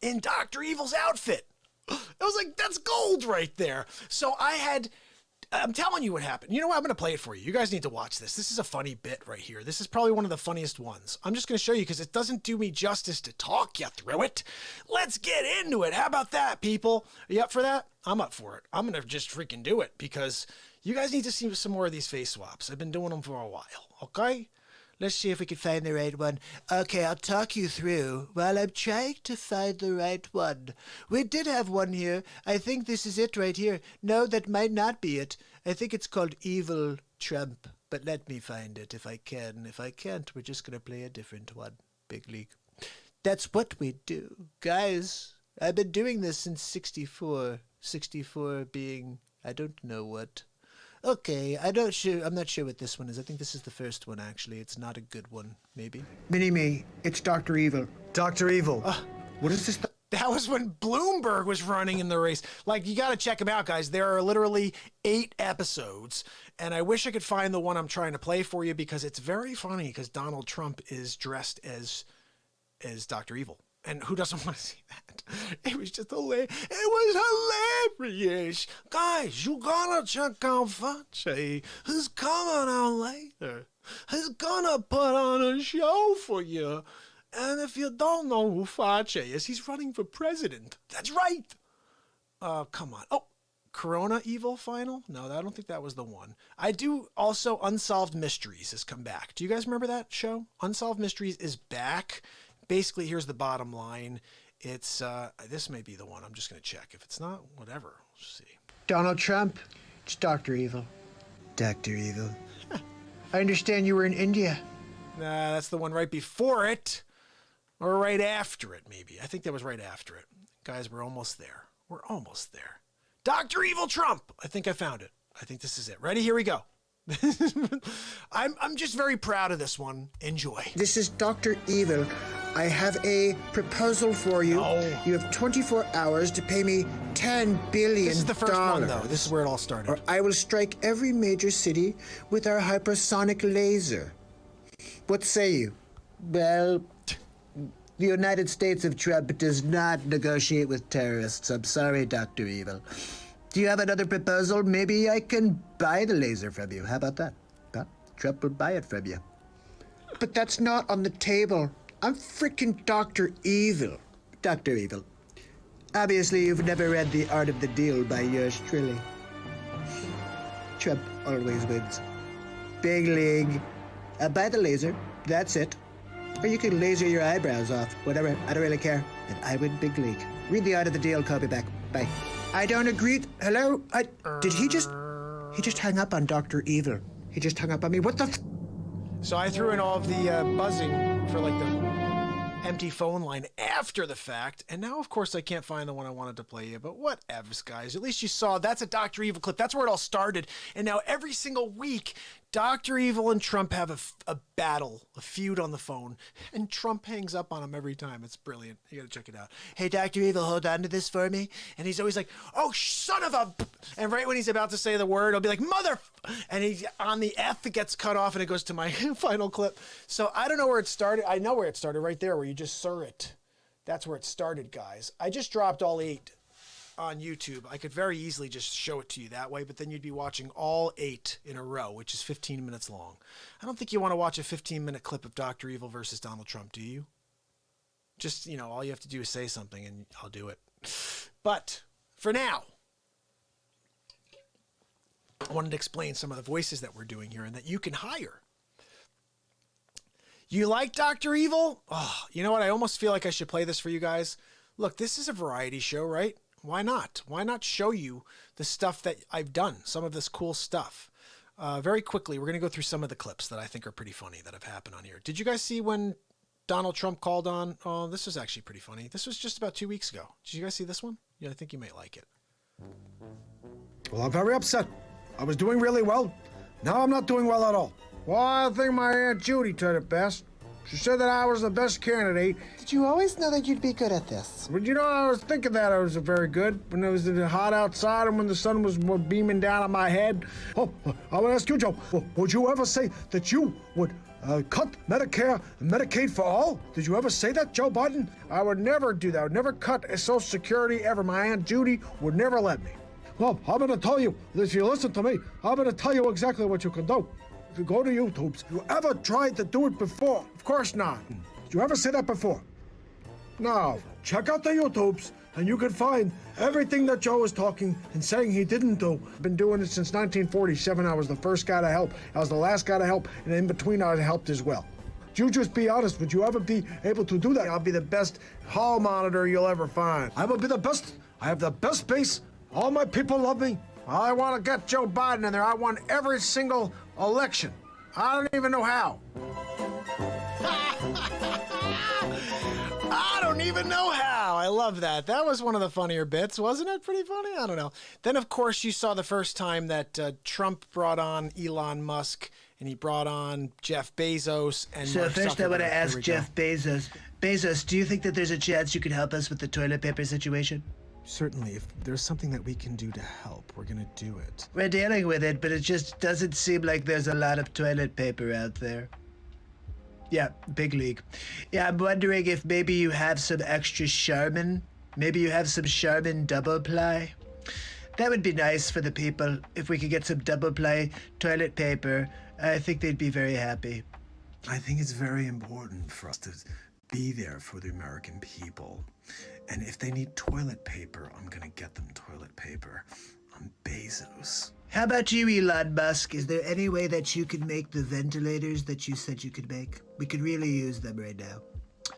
in Dr. Evil's outfit. I was like, that's gold right there. So I'm telling you what happened. You know what? I'm going to play it for you. You guys need to watch this. This is a funny bit right here. This is probably one of the funniest ones. I'm just going to show you because it doesn't do me justice to talk you through it. Let's get into it. How about that, people? Are you up for that? I'm up for it. I'm going to just freaking do it because you guys need to see some more of these face swaps. I've been doing them for a while, okay? Let's see if we can find the right one. Okay, I'll talk you through while I'm trying to find the right one. We did have one here. I think this is it right here. No, that might not be it. I think it's called Evil Trump. But let me find it if I can. If I can't, we're just going to play a different one. Big league. That's what we do. Guys, I've been doing this since 64. 64 being, I don't know what. Okay, I'm not sure what this one is. I think this is the first one, actually. It's not a good one, maybe. Mini-me, it's Dr. Evil. Dr. Evil. What is this? That was when Bloomberg was running in the race. Like, you got to check him out, guys. There are literally 8 episodes. And I wish I could find the one I'm trying to play for you because it's very funny because Donald Trump is dressed as Dr. Evil. And who doesn't want to see that? It was just hilarious. It was hilarious. Guys, you gotta check out Fauci. He's coming out later. He's gonna put on a show for you. And if you don't know who Fauci is, he's running for president. That's right. Come on. Oh, Corona Evil final? No, I don't think that was the one. I do also Unsolved Mysteries has come back. Do you guys remember that show? Unsolved Mysteries is back. Basically, here's the bottom line. It's, this may be the one. I'm just going to check. If it's not, whatever. Let's see. Donald Trump, it's Dr. Evil. Dr. Evil. I understand you were in India. Nah, that's the one right before it. Or right after it, maybe. I think that was right after it. Guys, we're almost there. We're almost there. Dr. Evil Trump. I think I found it. I think this is it. Ready? Here we go. I'm just very proud of this one. Enjoy. This is Dr. Evil. I have a proposal for you. Oh. You have 24 hours to pay me $10 billion. This is the first one, though. This is where it all started. Or I will strike every major city with our hypersonic laser. What say you? Well, the United States of Trump does not negotiate with terrorists. I'm sorry, Dr. Evil. Do you have another proposal? Maybe I can buy the laser from you. How about that? Huh? Trump will buy it from you. But that's not on the table. I'm freaking Dr. Evil. Dr. Evil. Obviously, you've never read The Art of the Deal by yours truly. Trump always wins. Big league. I'll buy the laser. That's it. Or you can laser your eyebrows off. Whatever. I don't really care. And I win big league. Read The Art of the Deal. Call me back. Bye. I don't agree. Hello? Did he just hung up on Dr. Evil. He just hung up on me. What the So I threw in all of the buzzing for like the empty phone line after the fact. And now, of course, I can't find the one I wanted to play you. But whatevs, guys. At least you saw that's a Dr. Evil clip. That's where it all started. And now every single week, Dr. Evil and Trump have a battle, a feud on the phone. And Trump hangs up on him every time. It's brilliant. You got to check it out. Hey, Dr. Evil, hold on to this for me. And he's always like, oh, son of a... And right when he's about to say the word, he'll be like, mother... And he's on the F, it gets cut off, and it goes to my final clip. So I don't know where it started. I know where it started, right there, where you just saw it. That's where it started, guys. I just dropped all 8 on YouTube. I could very easily just show it to you that way, but then you'd be watching all 8 in a row, which is 15 minutes long. I don't think you want to watch a 15-minute clip of Dr. Evil versus Donald Trump, do you? Just, you know, all you have to do is say something, and I'll do it. But for now, I wanted to explain some of the voices that we're doing here and that you can hire. You like Dr. Evil? Oh, you know what? I almost feel like I should play this for you guys. Look, this is a variety show, right? Why not? Why not show you the stuff that I've done, some of this cool stuff? Very quickly, we're going to go through some of the clips that I think are pretty funny that have happened on here. Did you guys see when Donald Trump called on? Oh, this was actually pretty funny. This was just about 2 weeks ago. Did you guys see this one? Yeah, I think you might like it. Well, I'm very upset. I was doing really well. Now I'm not doing well at all. Well, I think my Aunt Judy did it best. She said that I was the best candidate. Did you always know that you'd be good at this? But you know, I was thinking that I was very good when it was hot outside and when the sun was beaming down on my head. Oh, I would ask you, Joe, would you ever say that you would cut Medicare and Medicaid for all? Did you ever say that, Joe Biden? I would never do that. I would never cut Social Security ever. My Aunt Judy would never let me. Well, I'm going to tell you, if you listen to me, I'm going to tell you exactly what you can do. If you go to YouTube, you ever tried to do it before? Of course not. Did you ever say that before? No. Check out the YouTubes. and you could find everything that Joe was talking and saying he didn't do. I've been doing it since 1947. I was the first guy to help. I was the last guy to help, and in between I helped as well. You just be honest. Would you ever be able to do that? I'll be the best hall monitor you'll ever find. I will be the best. I have the best base. All my people love me. I want to get Joe Biden in there. I won every single election. I don't even know how. I don't even know how. I love that. That was one of the funnier bits, wasn't it? Pretty funny? I don't know. Then, of course, you saw the first time that Trump brought on Elon Musk, and he brought on Jeff Bezos. And So Mark first I want to Zuckerberg. ask Here we Jeff go. Bezos. Bezos, do you think that there's a chance you could help us with the toilet paper situation? Certainly, if there's something that we can do to help, we're gonna do it. We're dealing with it, but it just doesn't seem like there's a lot of toilet paper out there. Yeah, big league. Yeah, I'm wondering if maybe you have some extra Charmin. Maybe you have some Charmin double ply. That would be nice for the people if we could get some double ply toilet paper. I think they'd be very happy. I think it's very important for us to be there for the American people. And if they need toilet paper, I'm gonna get them toilet paper. I'm Bezos. How about you, Elon Musk? Is there any way that you could make the ventilators that you said you could make? We could really use them right now.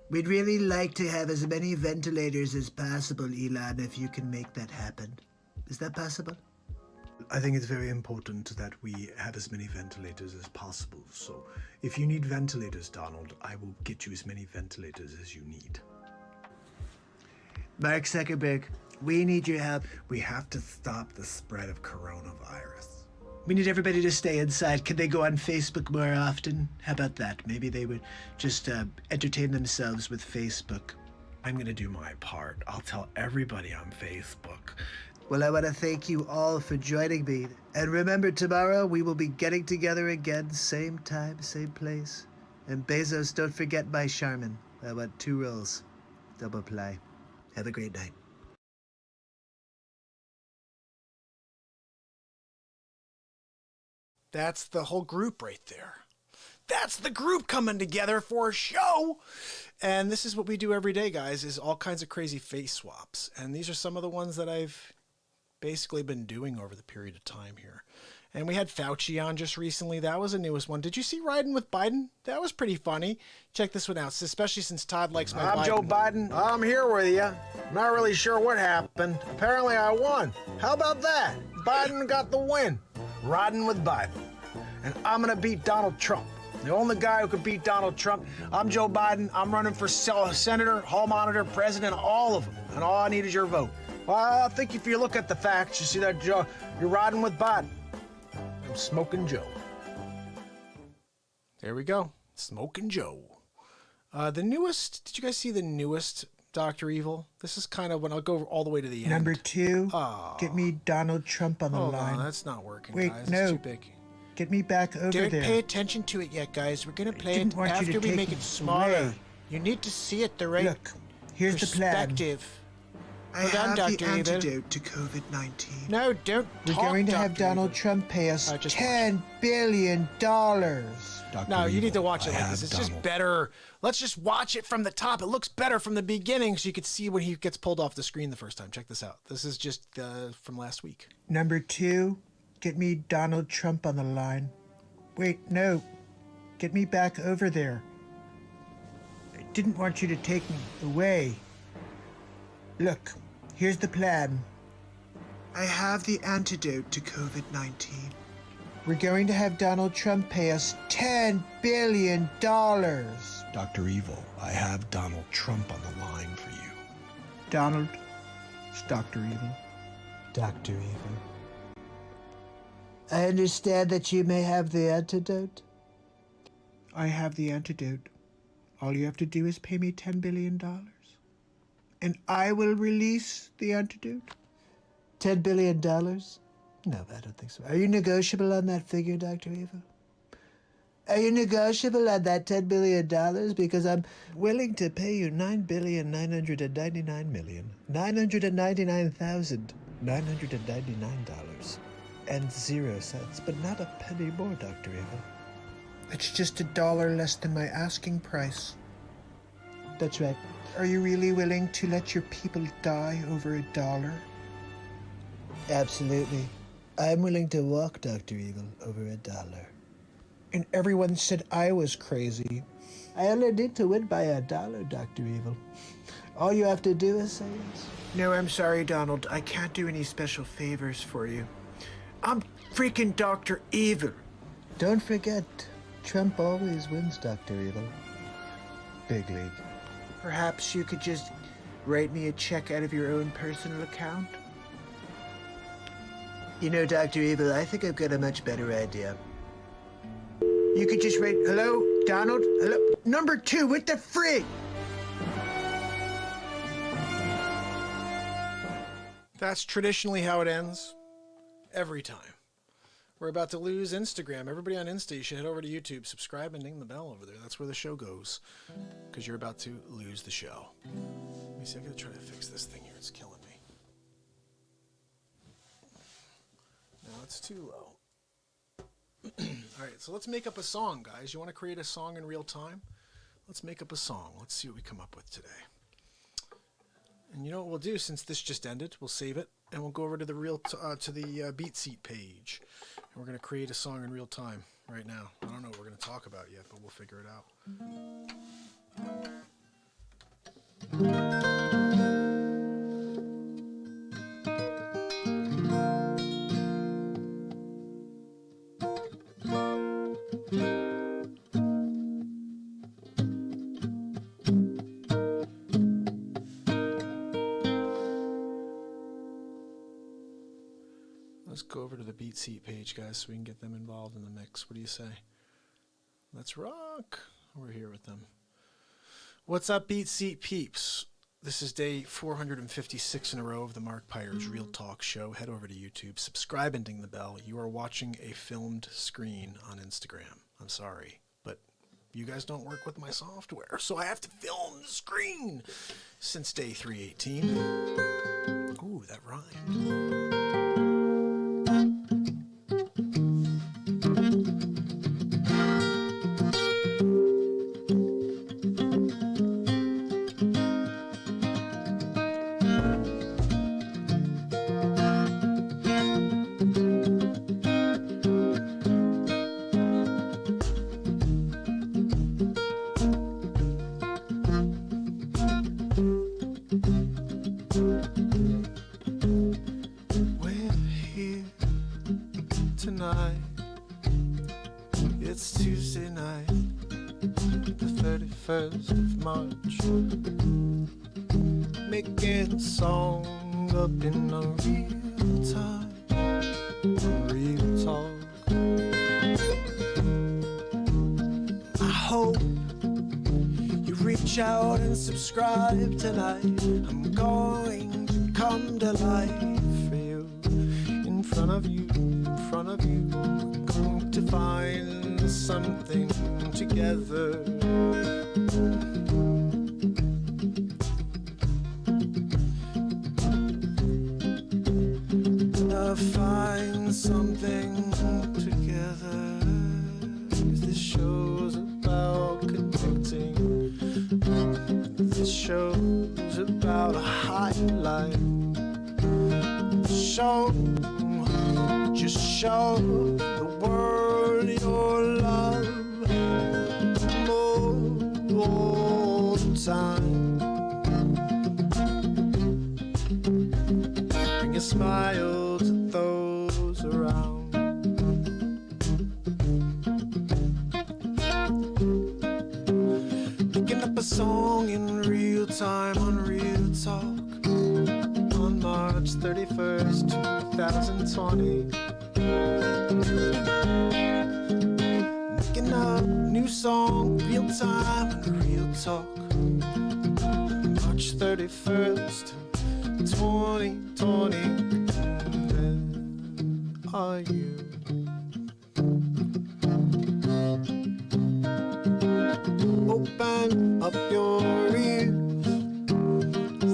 We'd really like to have as many ventilators as possible, Elon, if you can make that happen. Is that possible? I think it's very important that we have as many ventilators as possible. So if you need ventilators, Donald, I will get you as many ventilators as you need. Mark Zuckerberg, we need your help. We have to stop the spread of coronavirus. We need everybody to stay inside. Can they go on Facebook more often? How about that? Maybe they would just entertain themselves with Facebook. I'm gonna do my part. I'll tell everybody on Facebook. Well, I want to thank you all for joining me. And remember, tomorrow we will be getting together again, same time, same place. And Bezos, don't forget my Charmin. I want 2 rolls. Double ply. Have a great night. That's the whole group right there. That's the group coming together for a show. And this is what we do every day, guys, is all kinds of crazy face swaps. And these are some of the ones that I've basically been doing over the period of time here. And we had Fauci on just recently. That was the newest one. Did you see Riding with Biden? That was pretty funny. Check this one out, especially since Todd likes my I'm Joe Biden. I'm here with you. Not really sure what happened. Apparently I won. How about that? Biden got the win. Riding with Biden. And I'm gonna beat Donald Trump. The only guy who could beat Donald Trump. I'm Joe Biden. I'm running for senator, hall monitor, president, all of them. And all I need is your vote. Well, I think if you look at the facts, you see that Joe, you're riding with Biden. I'm Smoking Joe. There we go. Smoking Joe. The newest, did you guys see the newest Dr. Evil? This is kind of when I'll go all the way to the end. Number 2, get me Donald Trump on the Hold line. on, that's not working, Wait, guys. no. It's too big. Get me back over Don't there. pay attention to it yet, guys. We're going to play didn't it want you to after we take make me it smaller. away. You need to see it the right Look, here's the plan. perspective. I Hold on, have the Dr. Evil. antidote to COVID-19. No, don't We're talk, going to have Dr. Donald Evil. Trump pay us Just $10 billion. No, you need to watch it like I this. have It's just Donald. better. Let's just watch it from the top. It looks better from the beginning so you could see when he gets pulled off the screen the first time. Check this out. This is just from last week. Number 2, get me Donald Trump on the line. Wait, no. Get me back over there. I didn't want you to take me away. Look, here's the plan. I have the antidote to COVID-19. We're going to have Donald Trump pay us $10 billion. Dr. Evil, I have Donald Trump on the line for you. Donald, it's Dr. Evil. Dr. Evil. I understand that you may have the antidote. I have the antidote. All you have to do is pay me $10 billion. And I will release the antidote. $10 billion? No, I don't think so. Are you negotiable on that figure, Dr. Eva? Are you negotiable on that $10 billion? Because I'm willing to pay you $9,999,999,999 and 0 cents, but not a penny more, Dr. Eva. It's just $1 less than my asking price. That's right. Are you really willing to let your people die over $1? Absolutely. I'm willing to walk Dr. Evil over $1. And everyone said I was crazy. I only need to win by $1, Dr. Evil. All you have to do is say yes. No, I'm sorry, Donald. I can't do any special favors for you. I'm freaking Dr. Evil. Don't forget, Trump always wins, Dr. Evil. Big league. Perhaps you could just write me a check out of your own personal account? You know, Dr. Evil, I think I've got a much better idea. You could just write, hello, Donald? Hello? Number 2, what the frig? That's traditionally how it ends. Every time. We're about to lose Instagram. Everybody on Insta, you should head over to YouTube, subscribe, and ding the bell over there. That's where the show goes. Because you're about to lose the show. Let me see, I'm going to try to fix this thing here. It's killing me. No, it's too low. All right, so let's make up a song, guys. You want to create a song in real time? Let's make up a song. Let's see what we come up with today. And you know what we'll do, since this just ended, we'll save it, and we'll go over to the BeatSeat page. And we're going to create a song in real time right now. I don't know what we're going to talk about yet, but we'll figure it out. Let's go over to the BeatSeat page, guys, so we can get them involved in the mix. What do you say? Let's rock. We're here with them. What's up, BeatSeat peeps? This is day 456 in a row of the Mark Pyers Real Talk Show. Head over to YouTube, subscribe, and ding the bell. You are watching a filmed screen on Instagram. I'm sorry, but you guys don't work with my software, so I have to film the screen since day 318. Ooh, that rhymed. Tonight, it's Tuesday night, the 31st of March, making a song up in a real time, real talk. I hope you reach out and subscribe tonight. I'm going to come to life for you, in front of you. We're going to find something together. Find something together. This show's about connecting. This show's about a highlight. This show, just show the world your love more time. Bring a smile to those around. Picking up a song in real time on Real Talk on March 31st, 2020. Making a new song, real time and Real Talk. March 31st, 2020. Where are you? Open up your ears.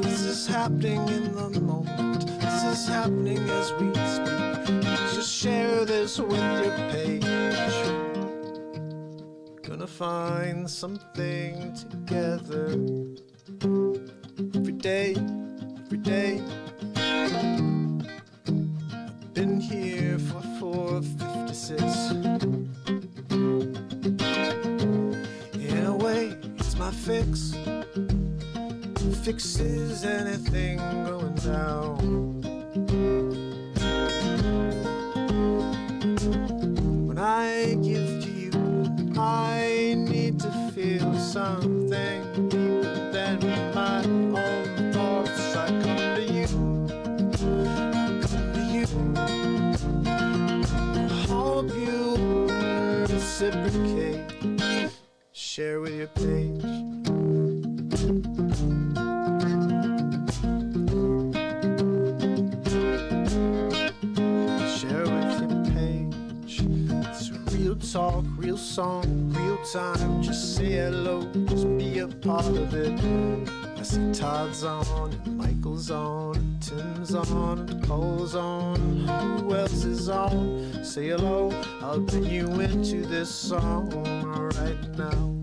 This is happening in the moment. This is happening as we speak. Just share this with your page. Gonna to find something together. Every day, every day. I've been here for 4:56. In a way, it's my fix. Fixes anything going down. When I give to you, I need to feel something deeper than my own thoughts. I come to you, I come to you. I hope you reciprocate, share with your page. Talk, real song, real time. Just say hello, just be a part of it. I see Todd's on, and Michael's on, and Tim's on, and Nicole's on. Who else is on? Say hello, I'll bring you into this song right now.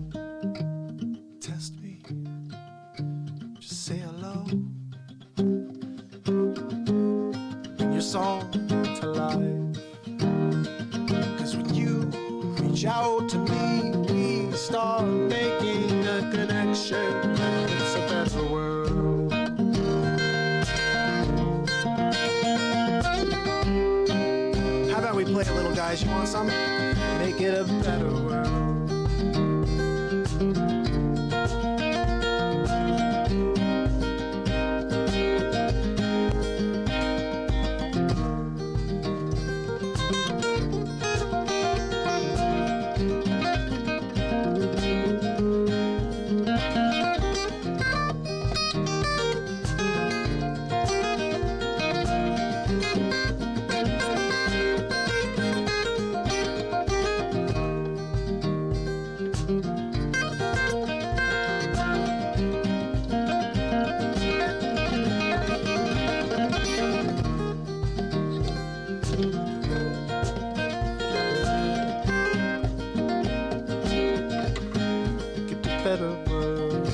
Test me, just say hello. Bring your song to life. 'Cause when you reach out to me, we start making a connection. It's a better world. How about we play a little, guys? You want some? Make it a better world. Better world.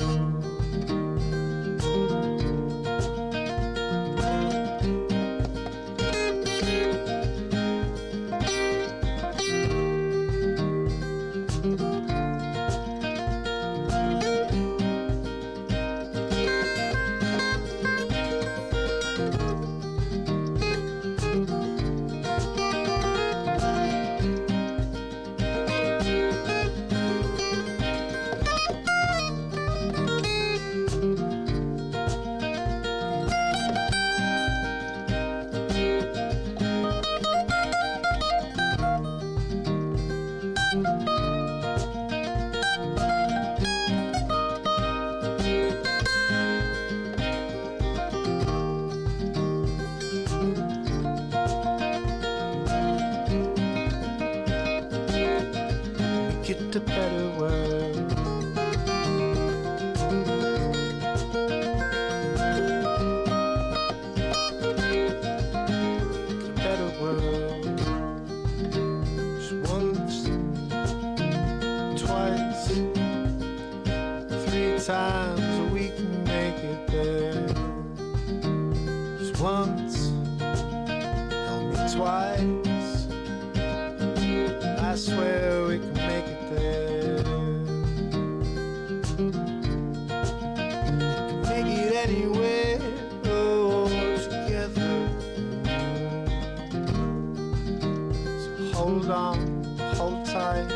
Get a better world. Get a better world. Just once, twice, 3 times we can make it there. Just once, help me twice. I swear we can make it there. Can make it anywhere, oh, together. So hold on, hold tight.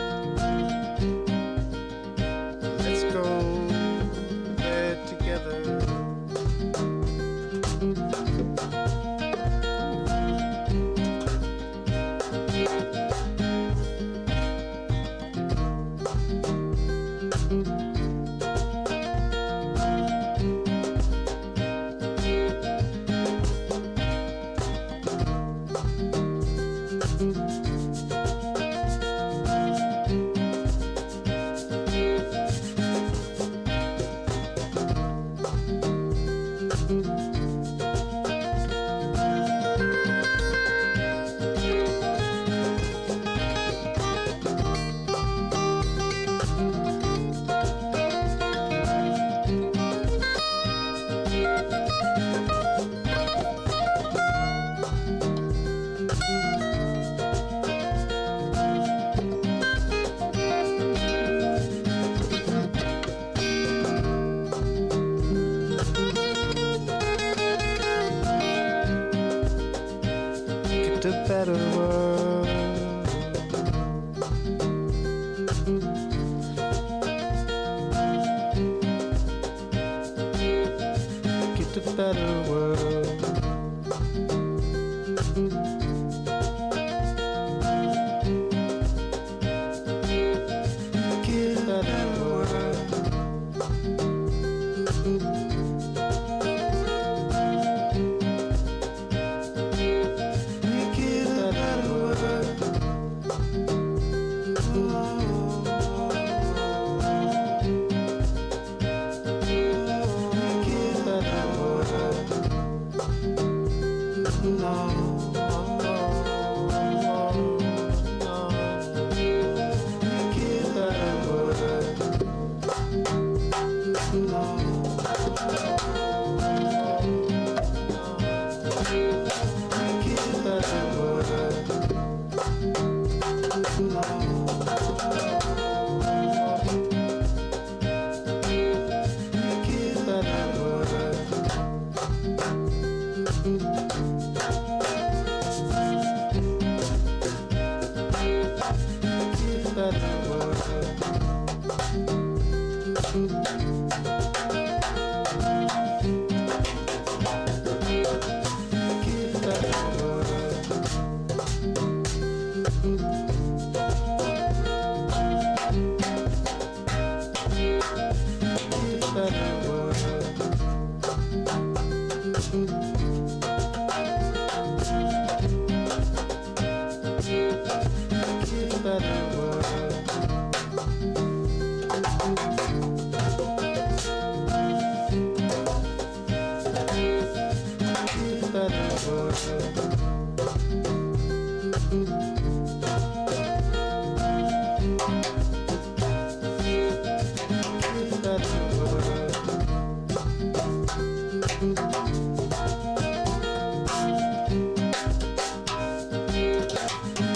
Let's go there together. a better world. Get a better world. Get a better world. Make it a better world. Make it a better world. No, no. Make it a better world. No. Make it a better world. Make it a better world. Make it a better world. Make it a better world. Make it a better world. Make it a better world. Make it a better world. Make it a better world. Make it a better world. Make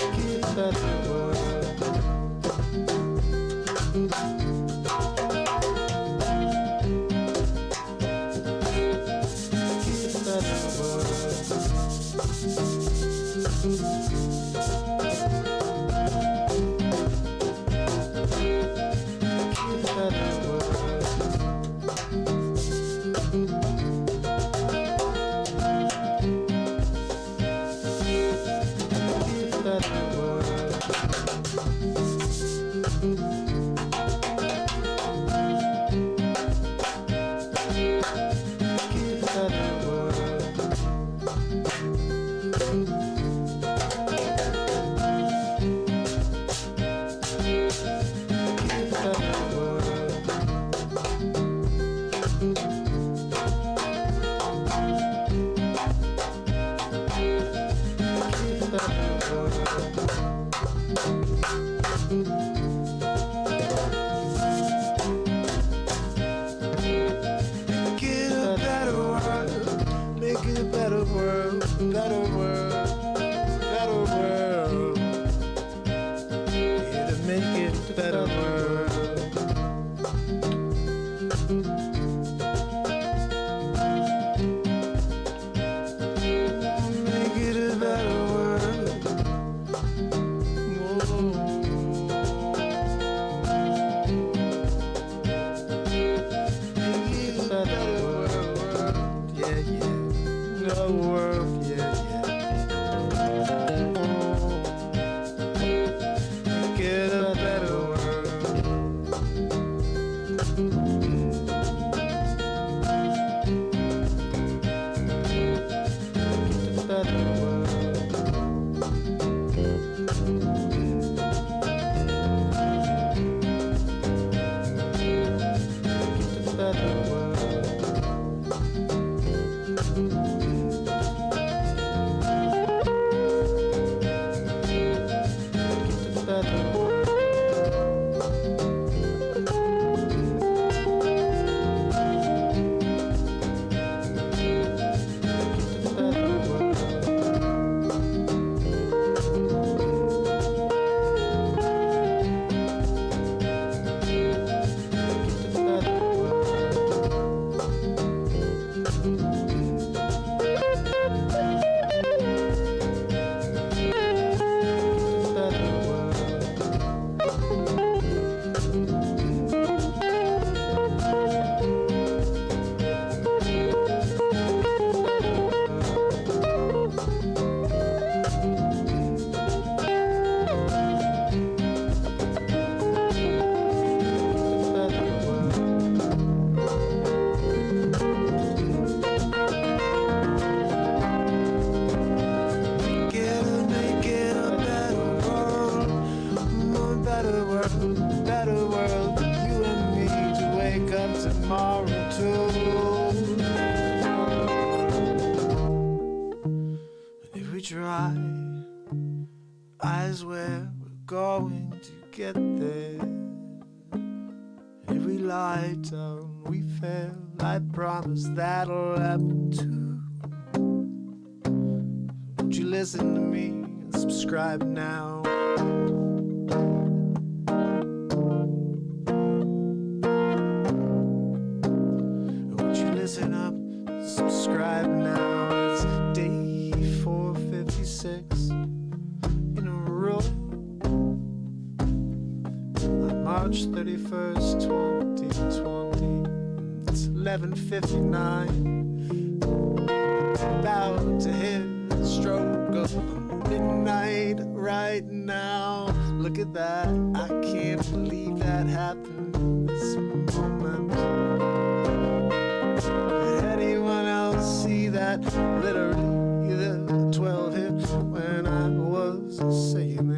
it a better world. Make it a better world. Make it a better world. Make it a better world. Make it a better world. Make it a better world. Make it a better world. Make it a better world. Better world. Better world. Yeah, to make it a better world. Make it a better world. Make it a better world. Yeah, yeah. No world. Yeah, yeah. try. Eyes where we're going to get there. If we lie down, we fail. I promise that'll happen too. Won't you listen to me and subscribe now? Won't you listen up, subscribe now? It's day 456 in a row. On March 31st, 2020. It's 11:59. About to hit the stroke of midnight right now. Look at that, I can't believe that happened in this moment. Did anyone else see that? Literally the 12 hit when I was saying it.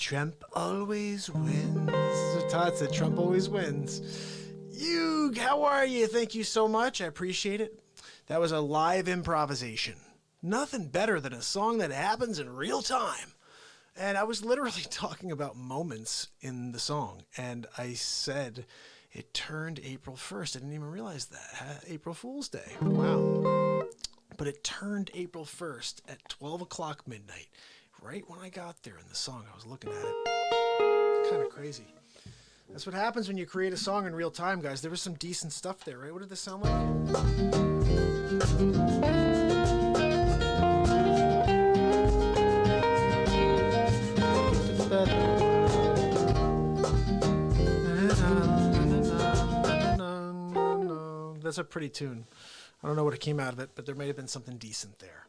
Trump always wins. So Todd said Trump always wins. How are you? Thank you so much. I appreciate it. That was a live improvisation. Nothing better than a song that happens in real time. And I was literally talking about moments in the song. And I said it turned April 1st. I didn't even realize that. April Fool's Day. Wow. But it turned April 1st at 12 o'clock midnight. Right when I got there in the song, I was looking at it. Kind of crazy. That's what happens when you create a song in real time, guys. There was some decent stuff there, right? What did this sound like? That's a pretty tune. I don't know what came out of it, but there may have been something decent there.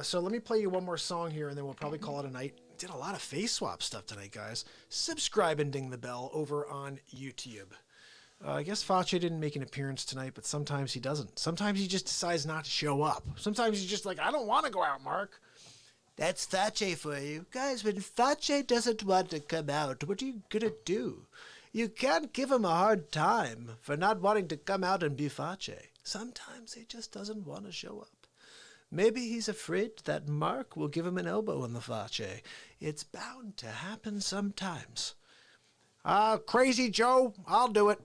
So let me play you one more song here, and then we'll probably call it a night. Did a lot of face swap stuff tonight, guys. Subscribe and ding the bell over on YouTube. I guess Facce didn't make an appearance tonight, but sometimes he doesn't. Sometimes he just decides not to show up. Sometimes he's just like, I don't want to go out, Mark. That's Facce for you. Guys, when Facce doesn't want to come out, what are you going to do? You can't give him a hard time for not wanting to come out and be Facce. Sometimes he just doesn't want to show up. Maybe he's afraid that Mark will give him an elbow in the Facce. It's bound to happen sometimes. Crazy Joe, I'll do it.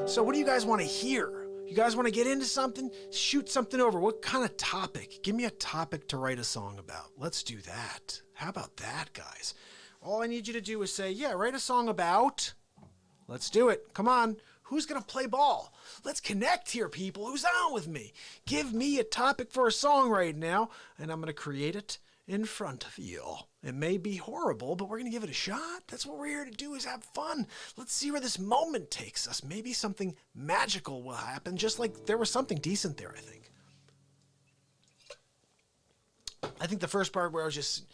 So what do you guys want to hear? You guys want to get into something? Shoot something over. What kind of topic? Give me a topic to write a song about. Let's do that. How about that, guys? All I need you to do is say, yeah, write a song about. Let's do it. Come on. Who's going to play ball? Let's connect here, people. Who's on with me? Give me a topic for a song right now, and I'm going to create it in front of you. It may be horrible, but we're going to give it a shot. That's what we're here to do, is have fun. Let's see where this moment takes us. Maybe something magical will happen, just like there was something decent there, I think. I think the first part where I was just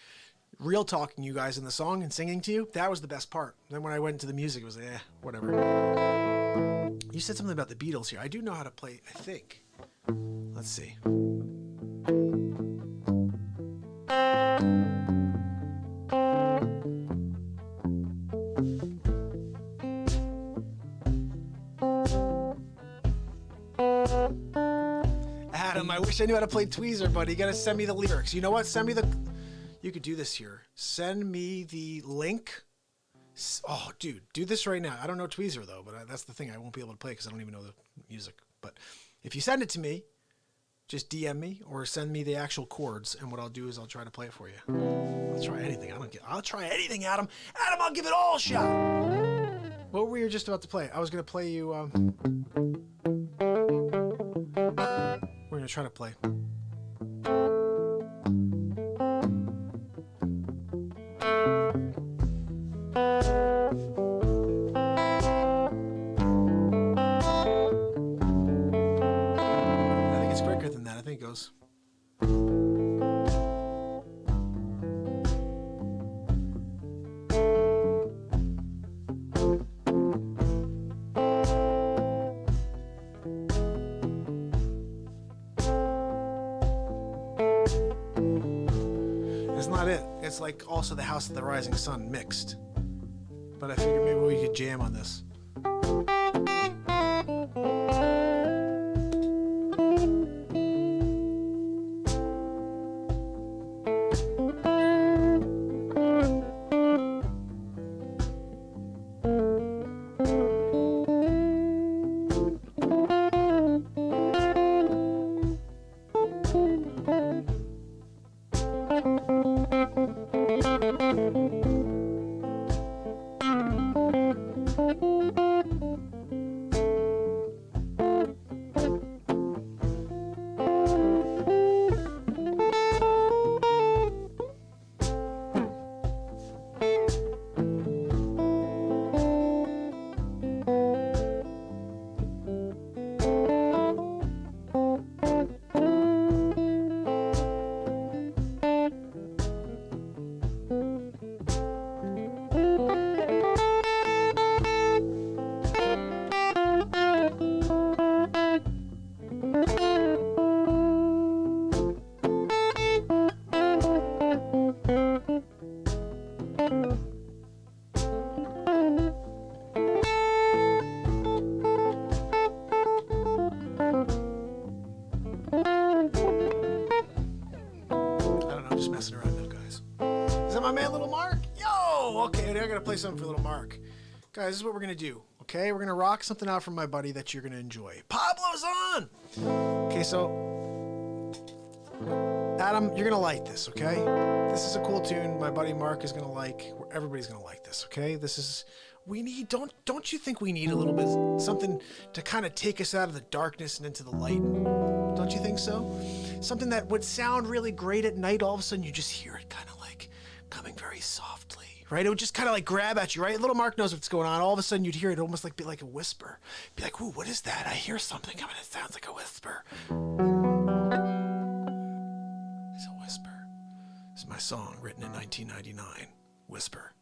real talking you guys in the song and singing to you, that was the best part. Then when I went into the music, it was like, whatever. You said something about the Beatles here. I do know how to play, I think. Let's see. Adam, I wish I knew how to play Tweezer, buddy. You gotta send me the lyrics. You know what? You could do this here. Send me the link. Oh, dude, do this right now. I don't know Tweezer, though, but that's the thing. I won't be able to play because I don't even know the music. But if you send it to me, just DM me or send me the actual chords, and what I'll do is I'll try to play it for you. I'll try anything. I'll try anything, Adam. Adam, I'll give it all a shot. What were you just about to play? I was going to play you... gonna try to play. I think it's quicker than that. I think it goes. It's not it. It's like also the House of the Rising Sun mixed. But I figured maybe we could jam on this. Just messing around though, guys. Is that my man, Little Mark? Yo! Okay, I gotta play something for Little Mark. Guys, this is what we're gonna do, okay? We're gonna rock something out from my buddy that you're gonna enjoy. Pablo's on! Okay, so... Adam, you're gonna like this, okay? This is a cool tune my buddy Mark is gonna like. Everybody's gonna like this, okay? This is... We need... Don't you think we need a little bit... Something to kind of take us out of the darkness and into the light? Don't you think so? Something that would sound really great at night, all of a sudden you just hear it kind of like coming very softly, right? It would just kind of like grab at you, right? Little Mark knows what's going on. All of a sudden you'd hear it almost like be like a whisper. Be like, ooh, what is that? I hear something coming. It sounds like a whisper. It's a whisper. This is my song written in 1999, Whisper.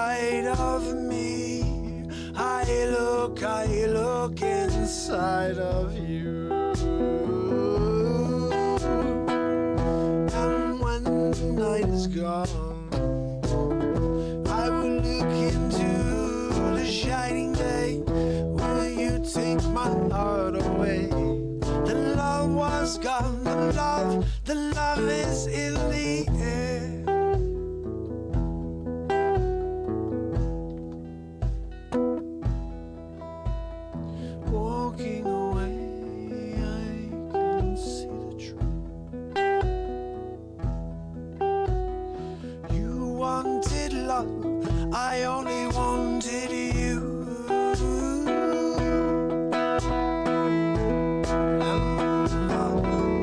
inside of me. I look inside of you. And when the night is gone, I will look into the shining day. Will you take my heart away? The love was gone, the love is in the air. Walking away, I can see the truth. You wanted love, I only wanted you.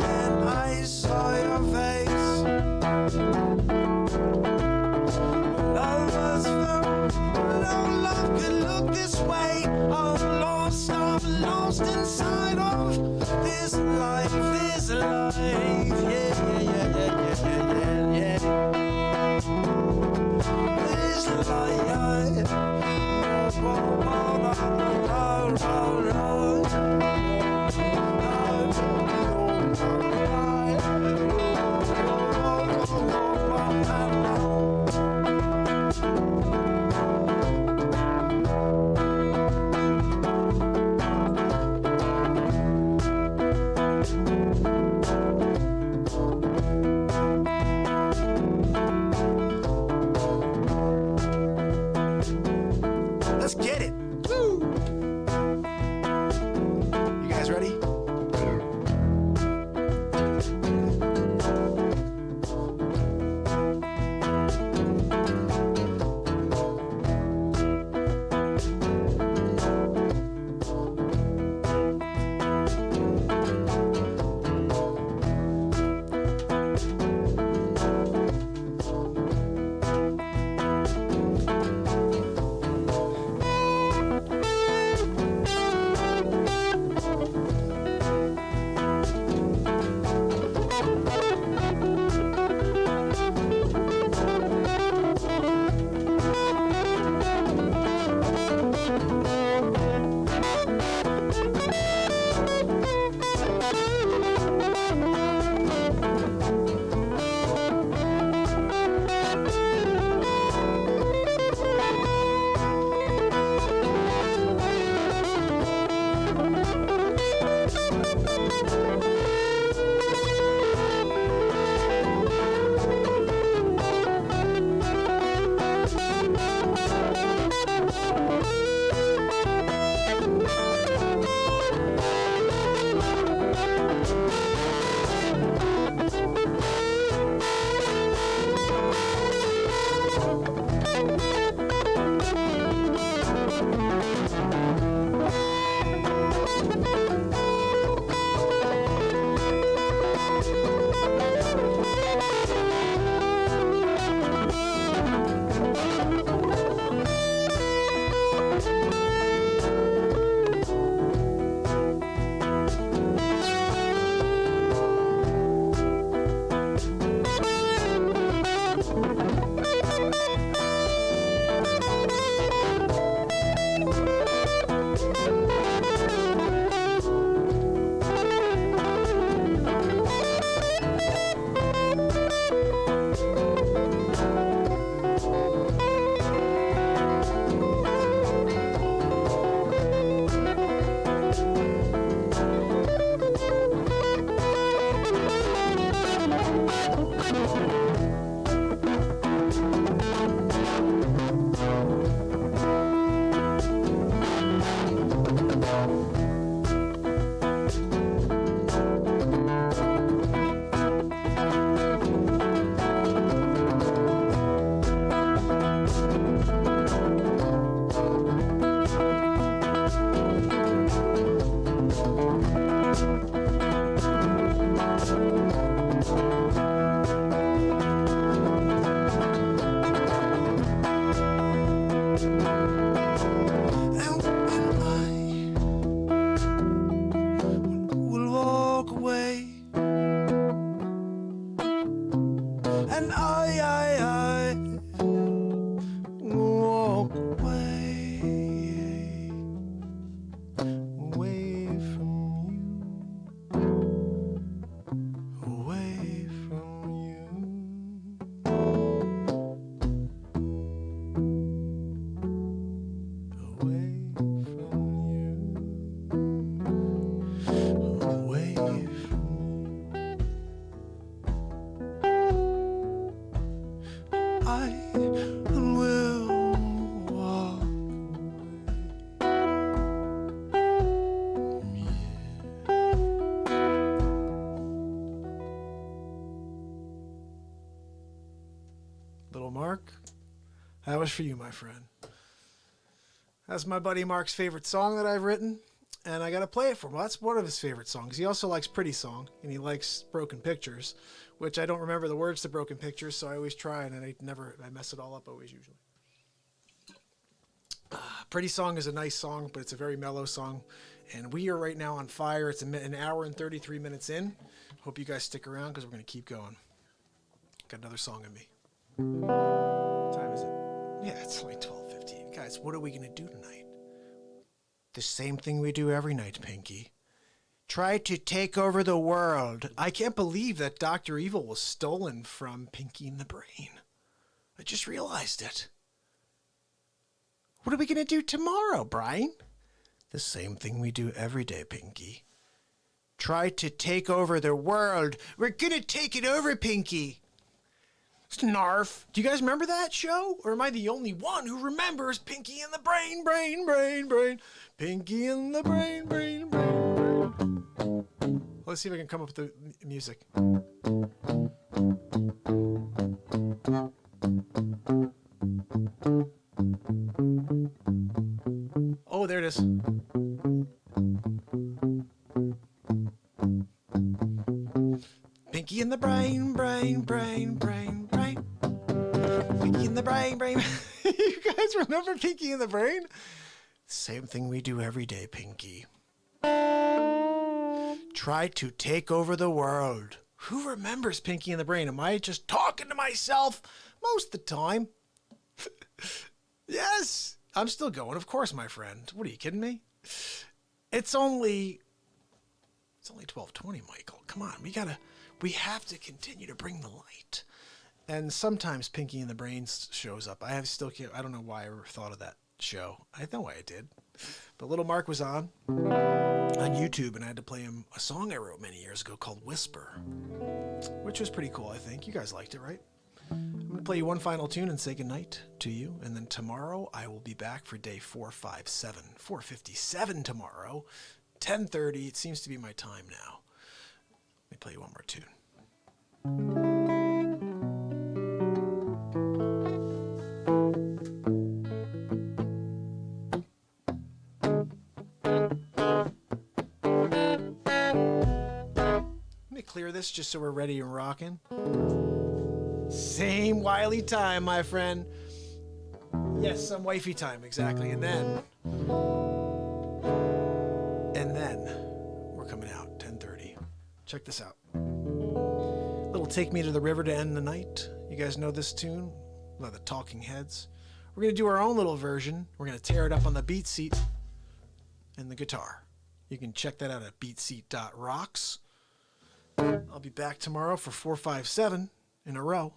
And I saw your face. Love was found, no love could look this way. I'm lost inside of this life, yeah, yeah, yeah, yeah, yeah, yeah, yeah. This life, oh, oh, oh, oh, oh, let's get it. Woo! You guys ready? That was for you, my friend. That's my buddy Mark's favorite song that I've written, and I got to play it for him. Well, that's one of his favorite songs. He also likes Pretty Song, and he likes Broken Pictures, which I don't remember the words to Broken Pictures, so I always try, and I mess it all up always usually. Pretty Song is a nice song, but it's a very mellow song, and we are right now on fire. It's an hour and 33 minutes in. Hope you guys stick around because we're going to keep going. Got another song in me. What time is it? Yeah, it's only 12:15. Guys, what are we going to do tonight? The same thing we do every night, Pinky. Try to take over the world. I can't believe that Dr. Evil was stolen from Pinky and the Brain. I just realized it. What are we going to do tomorrow, Brian? The same thing we do every day, Pinky. Try to take over the world. We're going to take it over, Pinky. Snarf. Do you guys remember that show? Or am I the only one who remembers Pinky and the Brain, Brain, Brain, Brain? Pinky and the Brain, Brain, Brain, Brain. Let's see if I can come up with the music. Oh, there it is. Pinky and the Brain, Brain, Brain, Brain, Brain. Pinky and the Brain, Brain. You guys remember Pinky and the Brain? Same thing we do every day, Pinky. Try to take over the world. Who remembers Pinky and the Brain? Am I just talking to myself most of the time? Yes, I'm still going. Of course, my friend. What are you kidding me? It's only 12:20, Michael. Come on, we have to continue to bring the light. And sometimes Pinky and the Brain shows up. I don't know why I ever thought of that show. I know why I did. But little Mark was on YouTube, and I had to play him a song I wrote many years ago called Whisper, which was pretty cool, I think. You guys liked it, right? I'm going to play you one final tune and say goodnight to you. And then tomorrow I will be back for day 457. 457 tomorrow. 10:30. It seems to be my time now. Let me play you one more tune. Let me clear this just so we're ready and rocking. Same wily time, my friend. Yes, some wifey time, exactly. And then we're coming out, 10:30. Check this out. Little Take Me to the River to End the Night. You guys know this tune? Well, the Talking Heads. We're going to do our own little version. We're going to tear it up on the BeatSeat and the guitar. You can check that out at beatseat.rocks. I'll be back tomorrow for 457 in a row.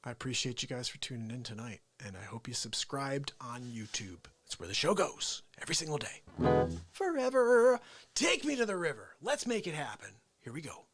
I appreciate you guys for tuning in tonight, and I hope you subscribed on YouTube. It's where the show goes every single day. Forever. Take me to the river. Let's make it happen. Here we go.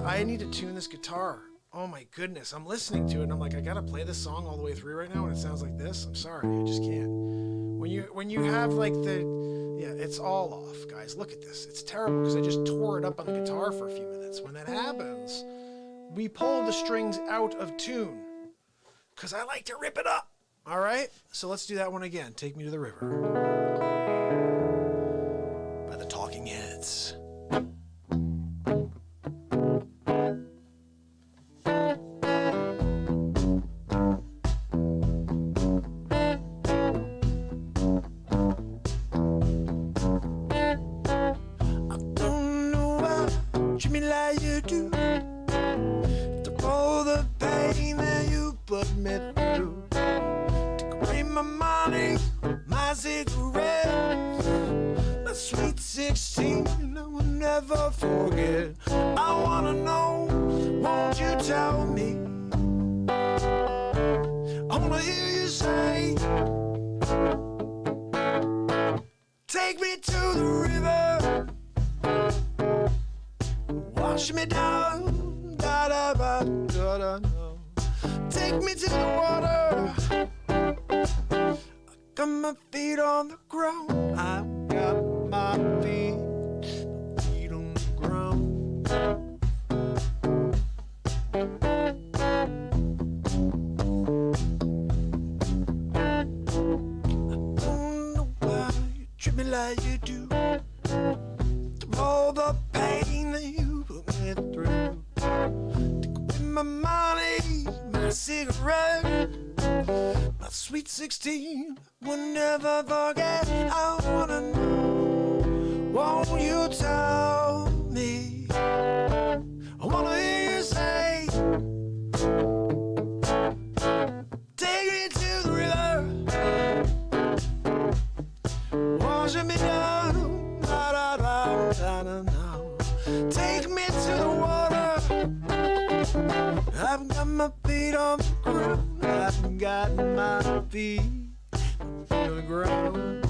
I need to tune this guitar. Oh my goodness, I'm listening to it and I'm like, I gotta play this song all the way through right now and it sounds like this. I'm sorry, I just can't. When you have like it's all off, guys. Look at this. It's terrible because I just tore it up on the guitar for a few minutes. When that happens, we pull the strings out of tune because I like to rip it up. All right, so let's do that one again. Take Me to the River by the Talking Heads. Forget. I wanna know, won't you tell me? I wanna hear you say river. Wash me down, da da da da da. Take me to the water. I got my feet on the ground. I got my feet on the ground. I don't know why you treat me like you do. Through all the pain that you put me through. Take away my money, my cigarette, my sweet 16, will never forget. I wanna know, won't you tell me? I wanna hear you say, take me to the river, washing me down, da da da da da da. Take me to the water. I've got my feet on the ground. I've got my feet on the ground.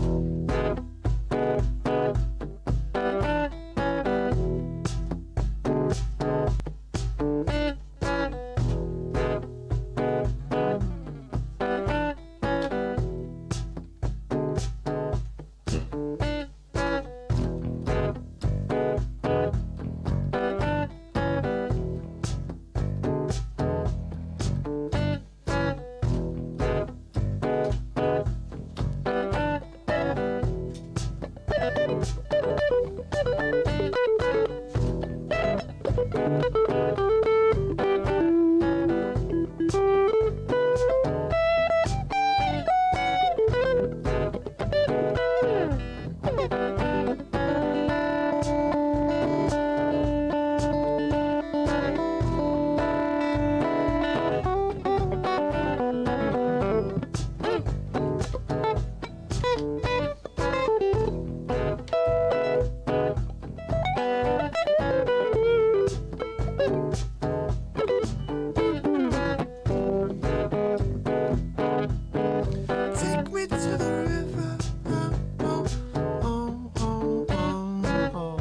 Take me to the river. Oh, oh, oh, oh, oh.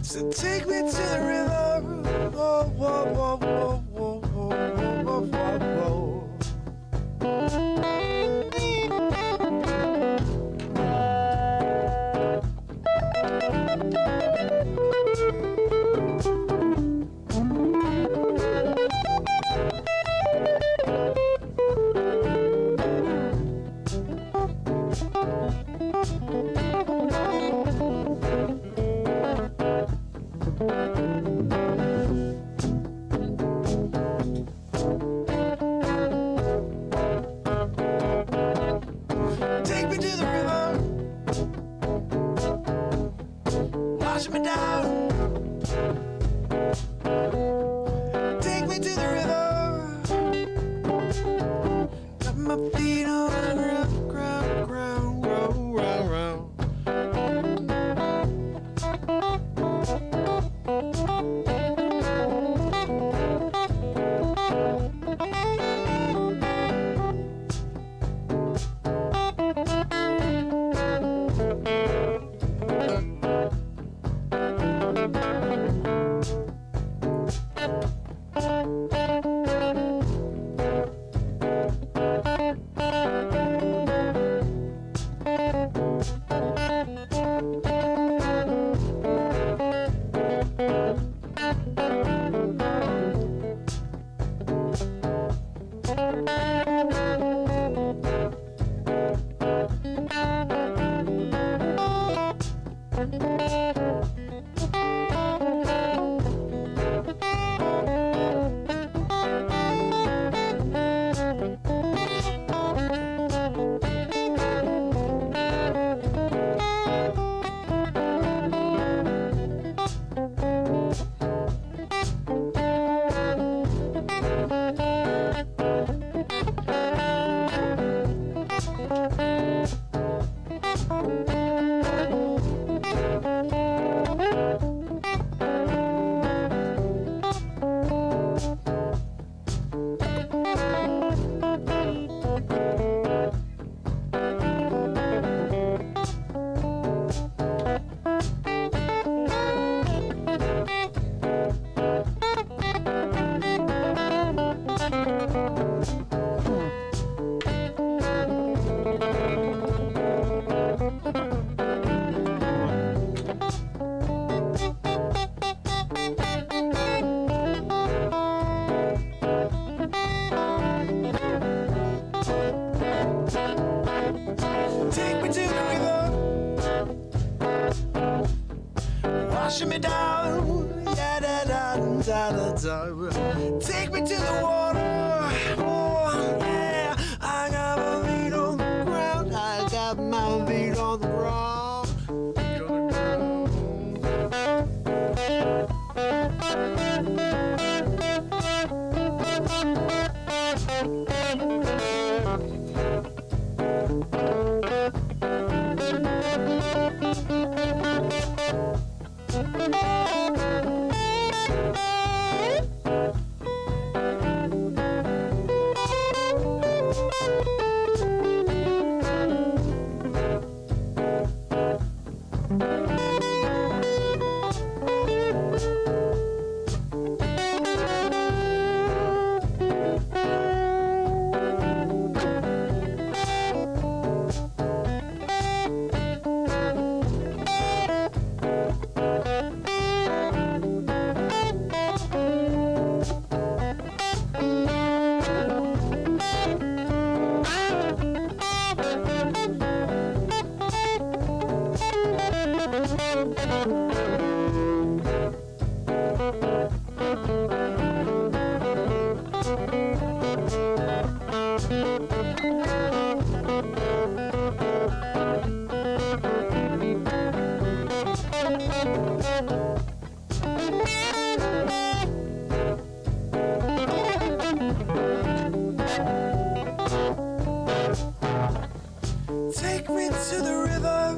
So take me to the river. Whoa, whoa, whoa, whoa, whoa, whoa, whoa, whoa, take me to the river, wash me down. Take me to the river, got my feet on the ground, ground, ground, round, round, round. Take me to the river, washing me down, yeah, da, da, da, da, da. Take me to the water, oh, yeah. I got my feet on the ground, I got my feet on the ground. Feet on the Take me to the river.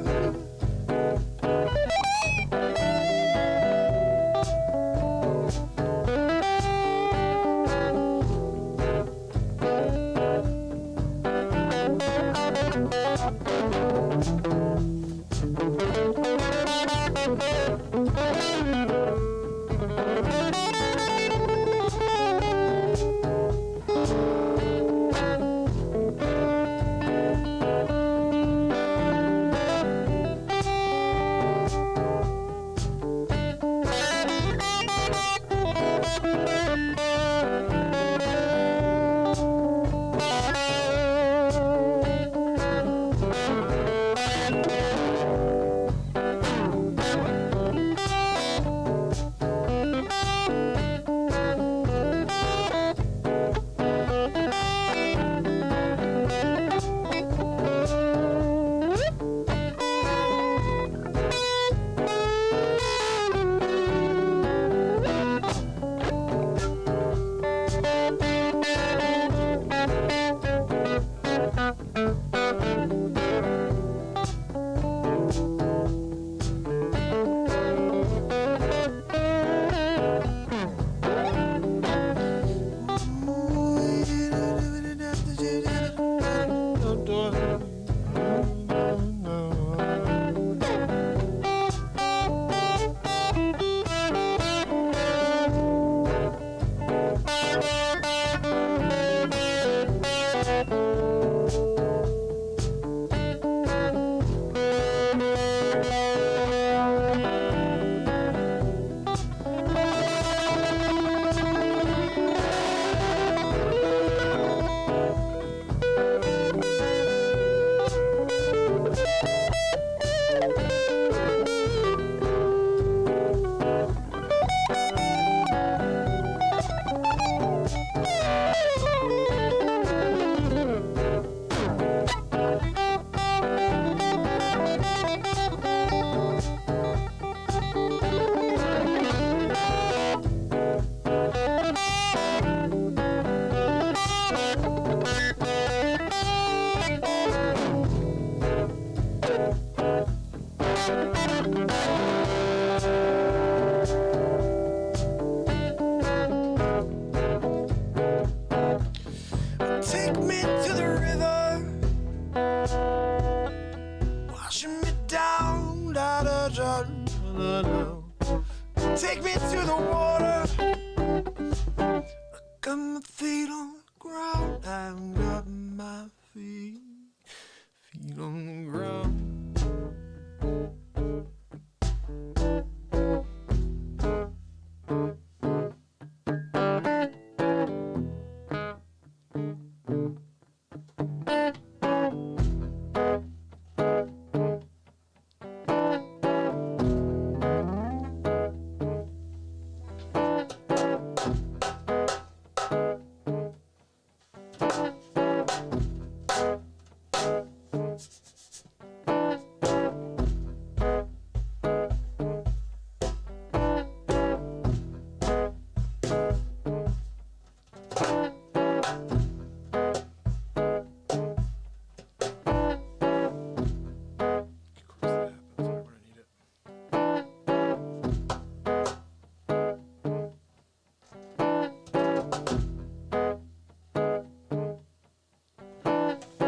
Take me to the water. I got my feet on the ground. I've got my feet on the ground.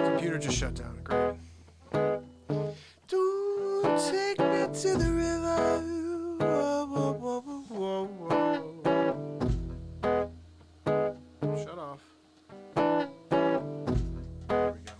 Computer just shut down. Great. Don't take me to the river. Whoa, whoa, whoa, whoa, whoa. Shut off. There we go.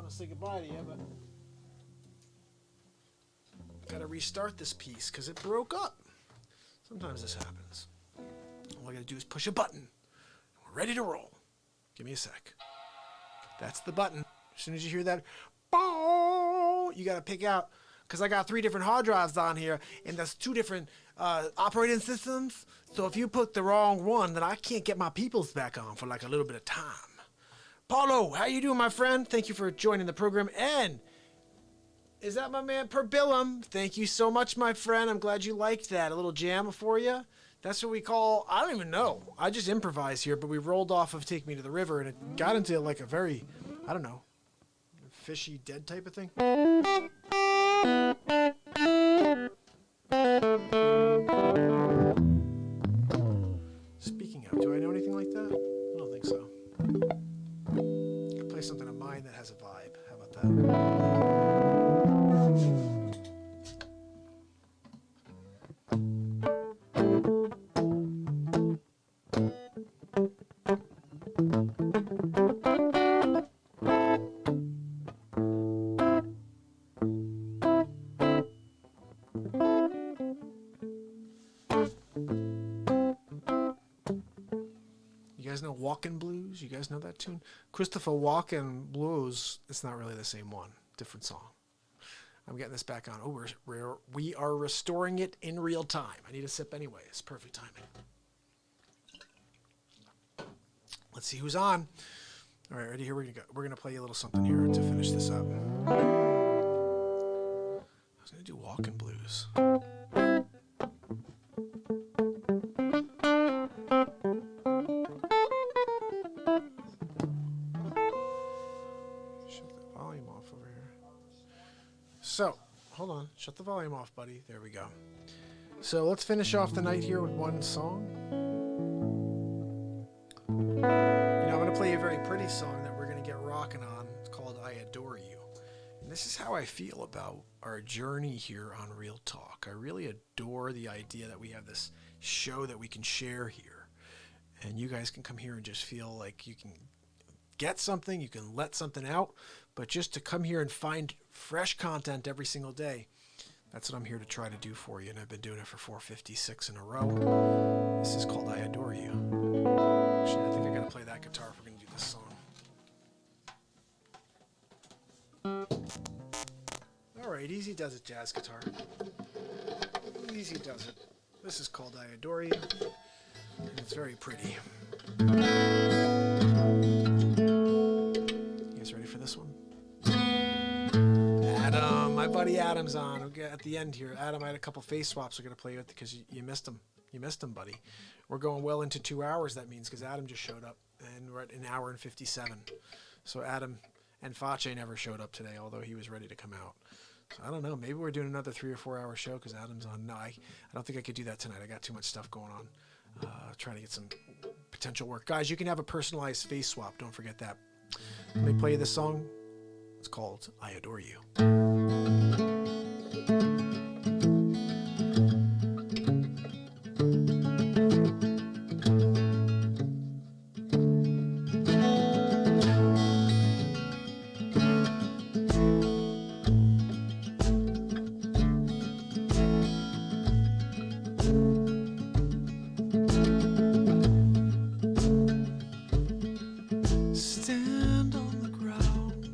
Say goodbye to you, but gotta restart this piece because it broke up. Sometimes this happens. All I gotta do is push a button. We're ready to roll. Give me a sec. That's the button. As soon as you hear that, you gotta pick out, because I got 3 different hard drives on here, and there's 2 different operating systems. So if you put the wrong one, then I can't get my peoples back on for like a little bit of time. Paulo, how you doing, my friend? Thank you for joining the program. And is that my man Perbilum? Thank you so much, my friend. I'm glad you liked that. A little jam for you. That's what we call, I don't even know. I just improvise here, but we rolled off of Take Me to the River, and it got into like a very, I don't know, fishy, dead type of thing. Speaking of, do I know anything like that? I don't think so. Play something of mine that has a vibe. How about that? You guys know Walkin' Blues? You guys know that tune? Christopher Walken Blues. It's not really the same one. Different song. I'm getting this back on. Oh, we are restoring it in real time. I need a sip anyway. It's perfect timing. Let's see who's on. All right, ready? Here we go. We're gonna play you a little something here to finish this up. I was gonna do Walking Blues. Shut the volume off over here. So, hold on. Shut the volume off, buddy. There we go. So let's finish off the night here with one song. I'm going to play a very pretty song that we're going to get rocking on. It's called I Adore You. And this is how I feel about our journey here on Real Talk. I really adore the idea that we have this show that we can share here. And you guys can come here and just feel like you can get something, you can let something out, but just to come here and find fresh content every single day, that's what I'm here to try to do for you. And I've been doing it for 456 in a row. This is called I Adore You. Actually, I think I gotta play that guitar if we're gonna do this song. All right, easy does it, jazz guitar. Easy does it. This is called I Adore You. And it's very pretty. You guys ready for this one? Adam, my buddy Adam's on. We'll get at the end here. Adam, I had a couple face swaps we're gonna play with because you missed them. You missed them, buddy. We're going well into 2 hours, that means, because Adam just showed up, and we're at an hour and 57. So Adam and Fache never showed up today, although he was ready to come out. So I don't know. Maybe we're doing another 3 or 4 hour show because Adam's on. No, I don't think I could do that tonight. I got too much stuff going on. Trying to get some potential work. Guys, you can have a personalized face swap. Don't forget that. Let me play you this song. It's called I Adore You. Stand on the ground,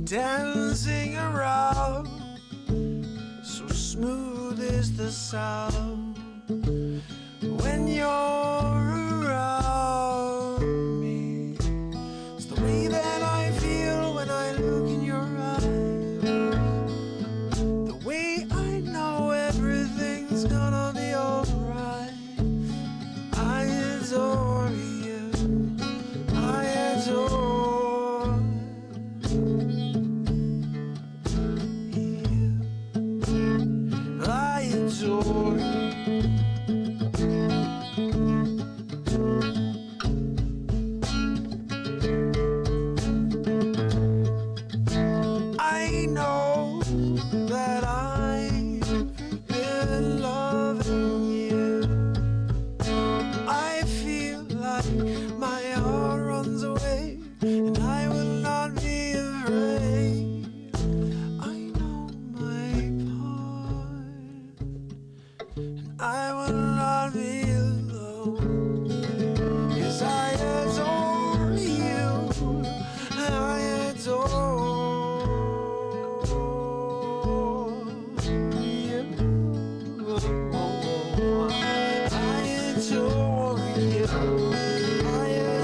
dancing around, so smooth is the sound when you're around me. It's the way that I feel when I look in your eyes, the way I know everything's gonna be alright. I adore you. I adore you. I adore you. I know that I've been loving you. I feel like my heart runs away, and I will not be afraid. I know my part, and I will not be alone, 'cause I adore you. I adore you. I adore you. I adore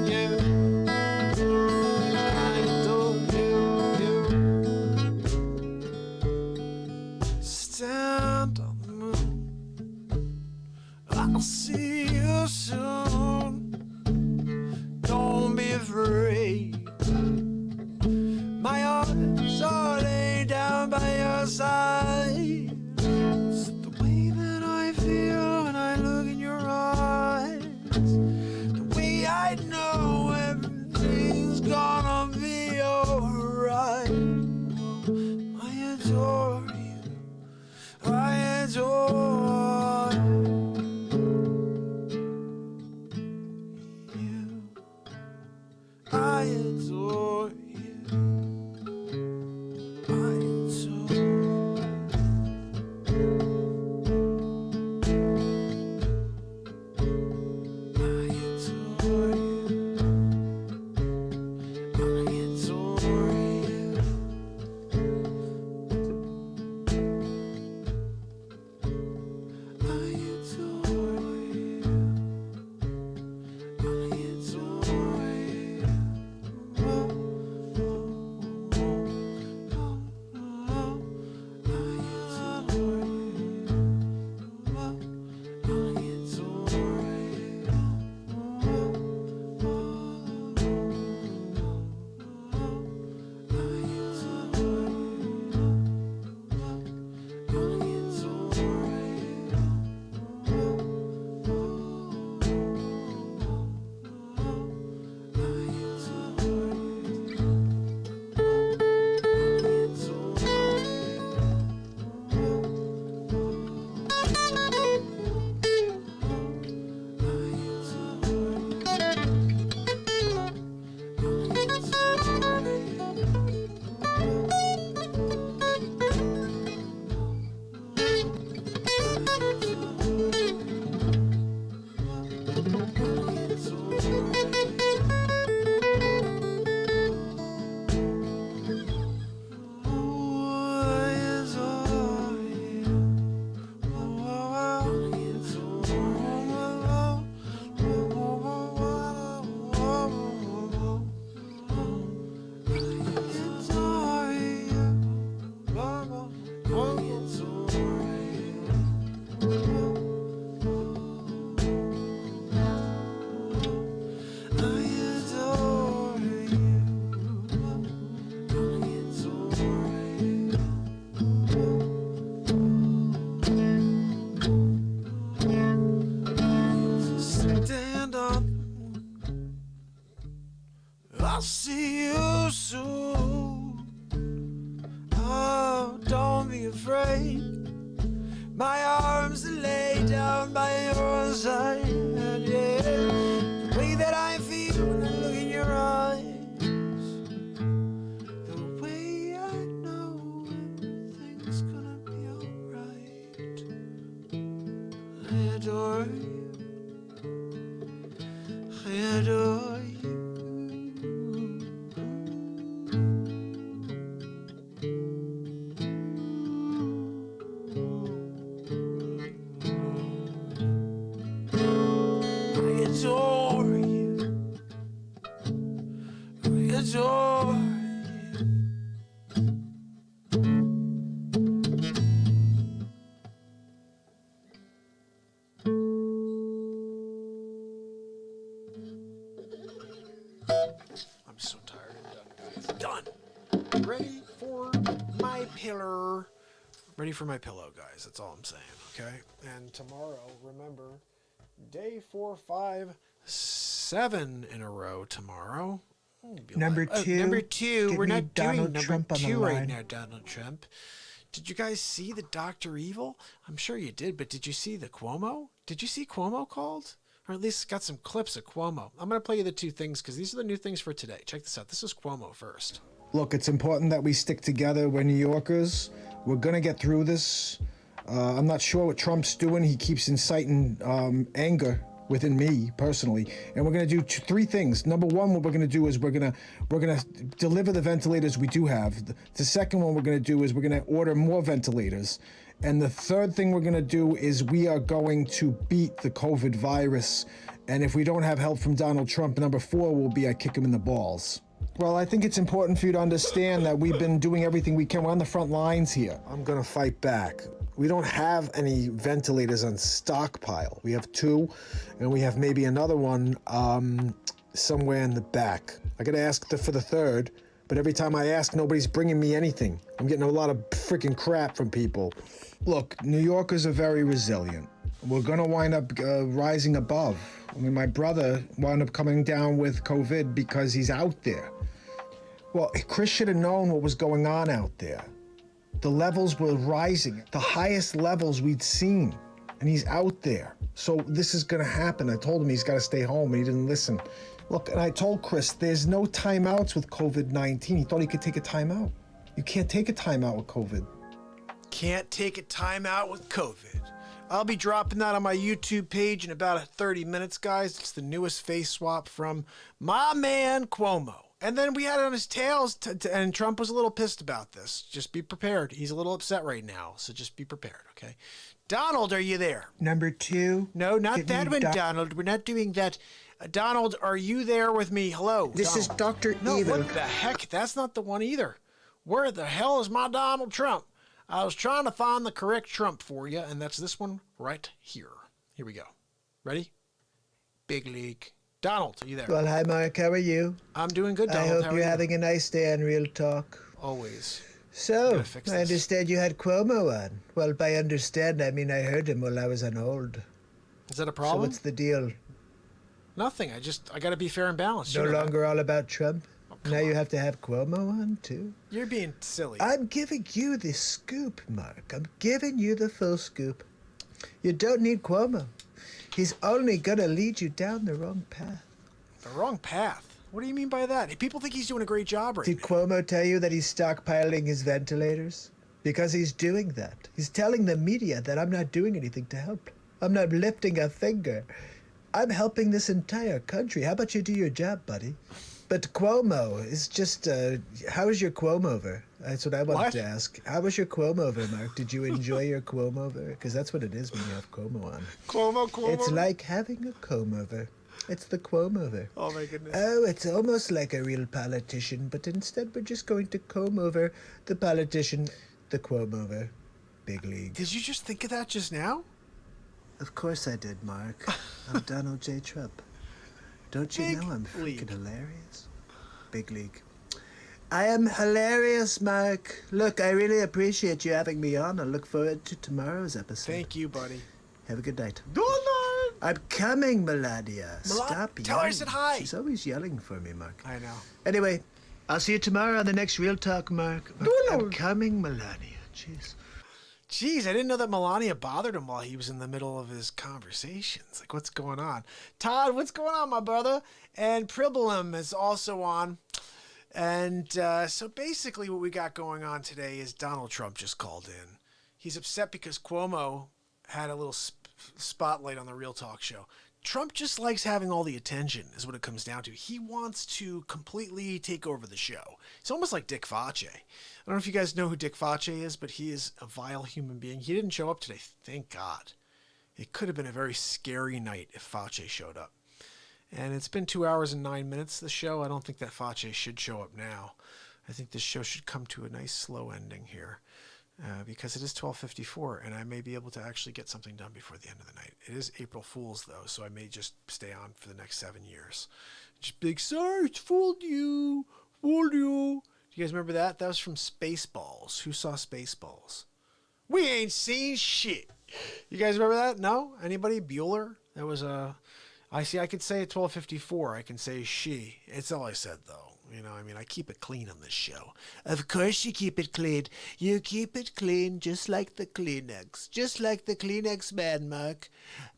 you. I adore you. Stand on the moon. I'll see you soon. Don't be afraid. My arms are laid down by your side. It's the way that I feel when I look in your eyes, the way I know everything's gonna be alright. I adore you. I adore you. Stand up, I'll see you soon. Oh, don't be afraid. My arms are laid down by your side. And yeah, the way that I feel when I look in your eyes, the way I know everything's gonna be alright. I adore you. I adore you. I adore you. I adore you. I'm so tired and done, guys. Done. Ready for my pillar. Ready for my pillow, guys. That's all I'm saying, okay? And tomorrow, remember, day 4, 5, 7 in a row tomorrow. Number two. Number 2. Give We're me not Donald doing number Trump on the 2 right line. now, Donald Trump. Did you guys see the Dr. Evil? I'm sure you did, but did you see the Cuomo? Did you see Cuomo called? Or at least got some clips of Cuomo. I'm going to play you the 2 things because these are the new things for today. Check this out. This is Cuomo first. Look, it's important that we stick together. We're New Yorkers. We're going to get through this. I'm not sure what Trump's doing. He keeps inciting anger within me personally. And we're going to do 3 things. Number 1, what we're going to do is we're going to deliver the ventilators we do have. The second one we're going to do is we're going to order more ventilators. And the third thing we're going to do is we are going to beat the COVID virus. And if we don't have help from Donald Trump, number 4 will be I kick him in the balls. Well, I think it's important for you to understand that we've been doing everything we can. We're on the front lines here. I'm going to fight back. We don't have any ventilators on stockpile. We have 2, and we have maybe another one somewhere in the back. I got to ask for the third, but every time I ask, nobody's bringing me anything. I'm getting a lot of freaking crap from people. Look, New Yorkers are very resilient. We're going to wind up rising above. I mean, my brother wound up coming down with COVID because he's out there. Well, Chris should have known what was going on out there. The levels were rising, the highest levels we'd seen, and he's out there. So this is going to happen. I told him he's got to stay home, and he didn't listen. Look, and I told Chris, there's no timeouts with COVID-19. He thought he could take a timeout. You can't take a timeout with COVID. Can't take a time out with COVID. I'll be dropping that on my YouTube page in about 30 minutes, guys. It's the newest face swap from my man Cuomo. And then we had it on his tails, and Trump was a little pissed about this. Just be prepared. He's a little upset right now, so just be prepared, okay? Donald, are you there? Number 2. No, not Give that me one, Donald. We're not doing that. Donald, are you there with me? Hello, This is Donald. Dr. No, Evil. what the heck? That's not the one either. Where the hell is my Donald Trump? I was trying to find the correct Trump for you, and that's this one right here. Here we go. Ready? Big league. Donald, are you there? Well, hi, Mark. How are you? I'm doing good, Donald. I How hope are you're you? having a nice day on Real Talk. Always. So, Gotta fix I this. understand you had Cuomo on. Well, by understand, I mean I heard him while I was on hold. Is that a So problem? what's the deal? Nothing. I got to be fair and balanced. No You know that. longer all about Trump? come Now you on. have to have Cuomo on, too? You're being silly. I'm giving you the scoop, Mark. I'm giving you the full scoop. You don't need Cuomo. He's only gonna lead you down the wrong path. The wrong path. What do you mean by that? People think he's doing a great job right Did now. Cuomo tell you that he's stockpiling his ventilators? Because he's doing that. He's telling the media that I'm not doing anything to help. I'm not lifting a finger. I'm helping this entire country. How about you do your job, buddy? But Cuomo is just, how was your Cuomo-over? That's what I wanted What? to ask. How was your Cuomo-over, Mark? Did you enjoy your Cuomo-over? Because that's what it is when you have Cuomo on. Cuomo. It's like having a comb-over. It's the Cuomo-over. Oh my goodness. Oh, it's almost like a real politician, but instead we're just going to comb over the politician, the Cuomo-over. Big league. Did you just think of that just now? Of course I did, Mark. I'm Donald J. Trump. Don't you Big know I'm league. freaking hilarious? Big league. I am hilarious, Mark. Look, I really appreciate you having me on. I look forward to tomorrow's episode. Thank you, buddy. Have a good night. Good night. I'm coming, Melania. Stop tell her I yelling. said hi. She's always yelling for me, Mark. I know. Anyway, I'll see you tomorrow on the next Real Talk, Mark. I'm coming, Melania. Jeez. Jeez, I didn't know that Melania bothered him while he was in the middle of his conversations. Like, what's going on? Todd, what's going on, my brother? And Pribilum is also on. And so basically what we got going on today is Donald Trump just called in. He's upset because Cuomo had a little spotlight on the Real Talk show. Trump just likes having all the attention, is what it comes down to. He wants to completely take over the show. He's almost like Dick Facce. I don't know if you guys know who Dick Facce is, but he is a vile human being. He didn't show up today, thank God. It could have been a very scary night if Facce showed up. And it's been 2 hours and 9 minutes, the show. I don't think that Facce should show up now. I think this show should come to a nice slow ending here. Because it is 12:54, and I may be able to actually get something done before the end of the night. It is April Fool's, though, so I may just stay on for the next 7 years. Just big, sorry, it's fooled you. Do you guys remember that? That was from Spaceballs. Who saw Spaceballs? We ain't seen shit. You guys remember that? No? Anybody? Bueller? That was I see. I could say at 12:54. I can say she. It's all I said, though. You know, I mean, I keep it clean on this show. Of course you keep it clean. You keep it clean just like the Kleenex. Just like the Kleenex man, Mark.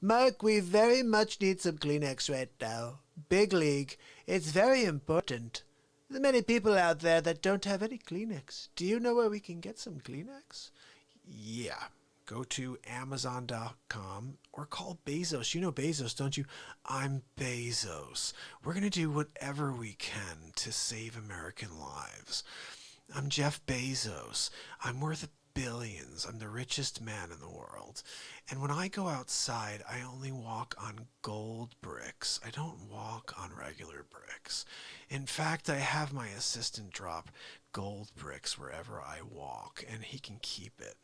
Mark, we very much need some Kleenex right now. Big league. It's very important. There are many people out there that don't have any Kleenex. Do you know where we can get some Kleenex? Yeah. Go to Amazon.com or call Bezos. You know Bezos, don't you? I'm Bezos. We're going to do whatever we can to save American lives. I'm Jeff Bezos. I'm worth billions. I'm the richest man in the world. And when I go outside, I only walk on gold bricks. I don't walk on regular bricks. In fact, I have my assistant drop gold bricks wherever I walk, and he can keep it.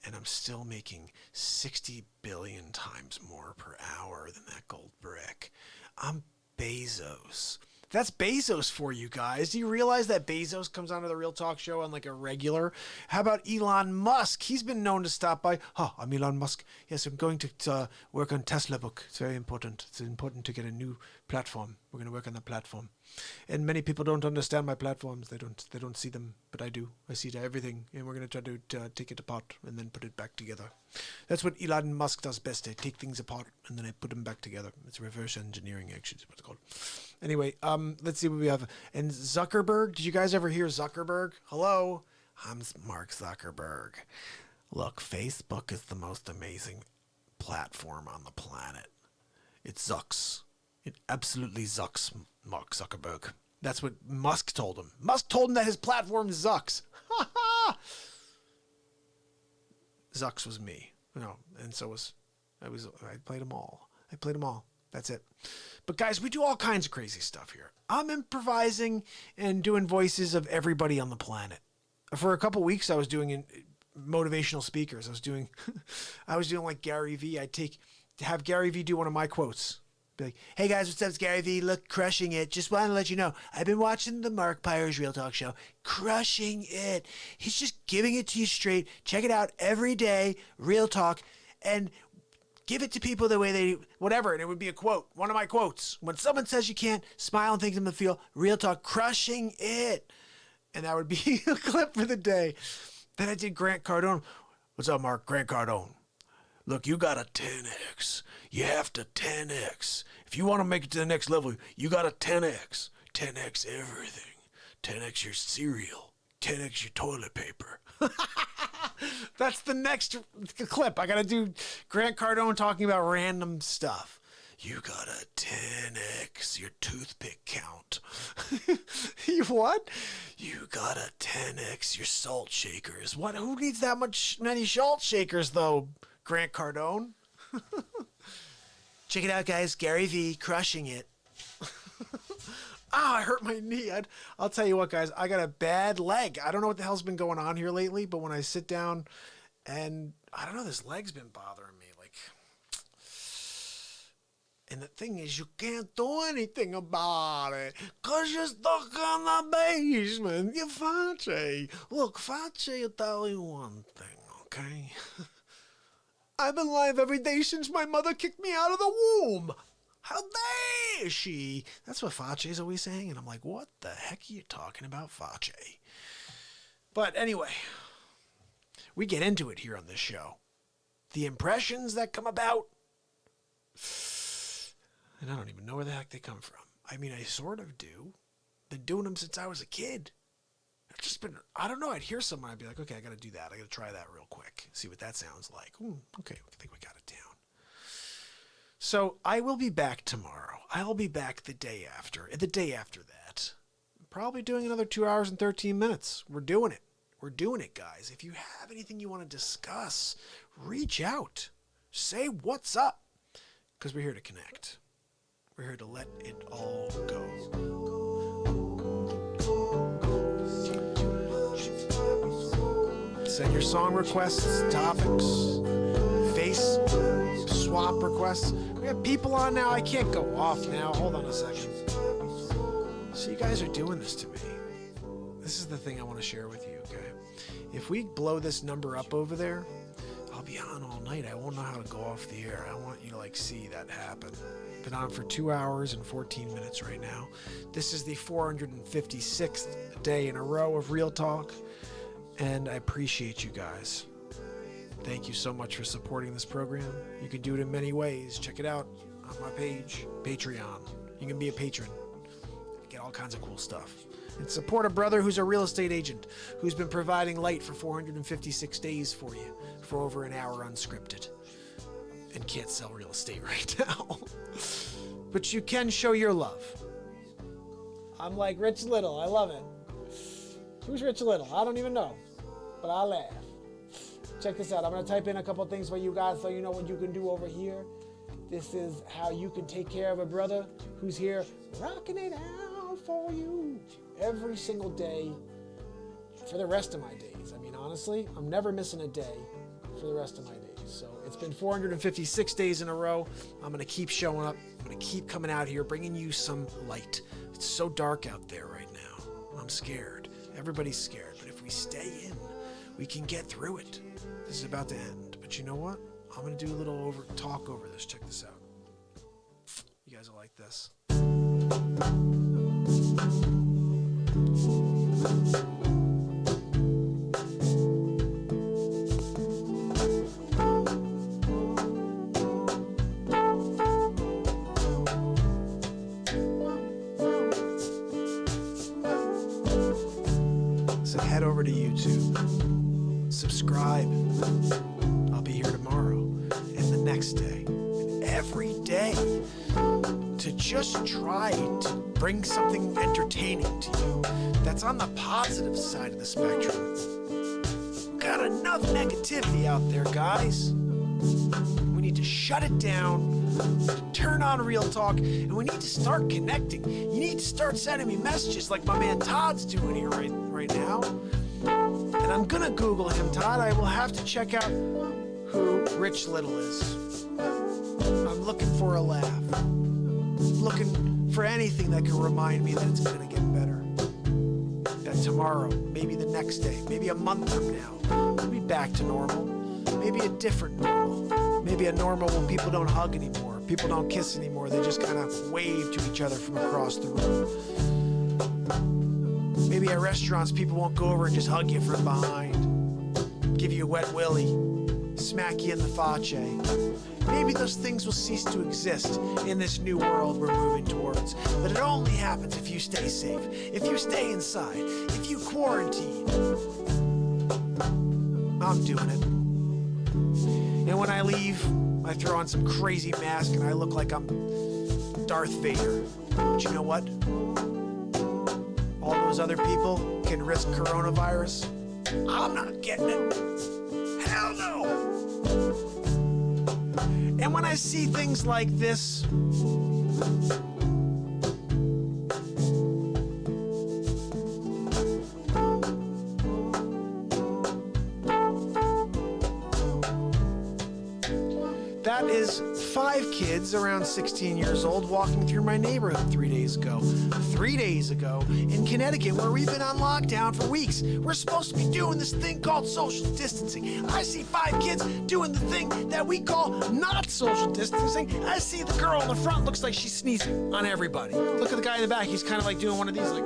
And I'm still making 60 billion times more per hour than that gold brick. I'm Bezos. That's Bezos for you guys. Do you realize that Bezos comes onto the Real Talk show on like a regular? How about Elon Musk? He's been known to stop by. Oh, I'm Elon Musk. Yes, I'm going to work on Tesla book. It's very important. It's important to get a new platform. We're going to work on the platform. And many people don't understand my platforms. They don't see them, but I do. I see everything, and we're going to try to take it apart and then put it back together. That's what Elon Musk does best. I take things apart and then I put them back together. It's reverse engineering, actually, is what it's called. Anyway, let's see what we have. And Zuckerberg, did you guys ever hear Zuckerberg? Hello, I'm Mark Zuckerberg. Look, Facebook is the most amazing platform on the planet. It zucks. It absolutely zucks, Mark Zuckerberg. That's what Musk told him. Musk told him that his platform zucks. Ha ha! Zucks was me. No, and so was I played them all. I played them all. That's it. But guys, we do all kinds of crazy stuff here. I'm improvising and doing voices of everybody on the planet. For a couple weeks, I was doing motivational speakers. I was doing like Gary Vee. I'd have Gary Vee do one of my quotes. Be like, hey guys, what's up? It's Gary Vee. Look, crushing it. Just want to let you know, I've been watching the Mark Pyers Real Talk show. Crushing it. He's just giving it to you straight. Check it out every day. Real Talk. And give it to people the way they, whatever. And it would be a quote. One of my quotes. When someone says you can't, smile and think them to feel. Real Talk. Crushing it. And that would be a clip for the day. Then I did Grant Cardone. What's up, Mark? Grant Cardone. Look, you got a 10X. You have to 10X. If you want to make it to the next level, you got a 10X. 10X everything. 10X your cereal. 10X your toilet paper. That's the next clip. I got to do Grant Cardone talking about random stuff. You gotta 10x your toothpick count. You what? You gotta 10x your salt shakers. What? Who needs that many salt shakers, though, Grant Cardone? Check it out, guys. Gary V crushing it. I hurt my knee. I'll tell you what, guys. I got a bad leg. I don't know what the hell's been going on here lately, but when I sit down and I don't know, this leg's been bothering me. And the thing is, you can't do anything about it because you're stuck in the basement. You're Facci. Look, Facci, I'll tell you one thing, okay? I've been live every day since my mother kicked me out of the womb. How dare she? That's what Facci's always saying. And I'm like, what the heck are you talking about, Facci? But anyway, we get into it here on this show. The impressions that come about. And I don't even know where the heck they come from. I mean, I sort of do. Been doing them since I was a kid. I've just been, I don't know, I'd hear someone, I'd be like, okay, I got to do that. I got to try that real quick. See what that sounds like. Okay, I think we got it down. So I will be back tomorrow. I'll be back the day after that. Probably doing another 2 hours and 13 minutes. We're doing it. We're doing it, guys. If you have anything you want to discuss, reach out. Say what's up. Because we're here to connect. We're here to let it all go. Send your song requests, topics, face swap requests. We have people on now. I can't go off now. Hold on a second. So you guys are doing this to me. This is the thing I want to share with you, okay? If we blow this number up over there, I'll be on all night. I won't know how to go off the air. I want you to see that happen. Been on for 2 hours and 14 minutes right now. This is the 456th day in a row of Real Talk, and I appreciate you guys. Thank you so much for supporting this program. You can do it in many ways. Check it out on my page, Patreon. You can be a patron. Get all kinds of cool stuff. And support a brother who's a real estate agent who's been providing light for 456 days for you for over an hour unscripted. And can't sell real estate right now. But you can show your love. I'm like Rich Little. I love it. Who's Rich Little? I don't even know. But I laugh. Check this out. I'm going to type in a couple things for you guys so you know what you can do over here. This is how you can take care of a brother who's here rocking it out for you every single day for the rest of my days. I mean, honestly, I'm never missing a day for the rest of my days. So it's been 456 days in a row. I'm going to keep showing up. I'm going to keep coming out here, bringing you some light. It's so dark out there right now. I'm scared. Everybody's scared. But if we stay in, we can get through it. This is about to end. But you know what? I'm going to do a little talk over this. Check this out. You guys will like this. So head over to YouTube, subscribe. I'll be here tomorrow and the next day and every day to just try to bring something entertaining to you that's on the positive side of the spectrum. We've got enough negativity out there, guys. We need to shut it down, turn on Real Talk, and we need to start connecting. You need to start sending me messages like my man Todd's doing here right now. And I'm gonna Google him, Todd. I will have to check out who Rich Little is. I'm looking for a laugh. Looking for anything that can remind me that it's gonna get better. That tomorrow, maybe the next day, maybe a month from now, we'll be back to normal. Maybe a different normal. Maybe a normal when people don't hug anymore. People don't kiss anymore. They just kind of wave to each other from across the room. Maybe at restaurants, people won't go over and just hug you from behind. Give you a wet willy. Smack you in the face. Maybe those things will cease to exist in this new world we're moving towards. But it only happens if you stay safe. If you stay inside. If you quarantine. I'm doing it. And when I leave, I throw on some crazy mask and I look like I'm Darth Vader. But you know what? All those other people can risk coronavirus. I'm not getting it. Hell no! And when I see things like this, that is 5 kids around 16 years old walking through my neighborhood 3 days ago. 3 days ago in Connecticut, where we've been on lockdown for weeks. We're supposed to be doing this thing called social distancing. I see 5 kids doing the thing that we call not social distancing. I see the girl in the front looks like she's sneezing on everybody. Look at the guy in the back. He's kind of like doing one of these, like,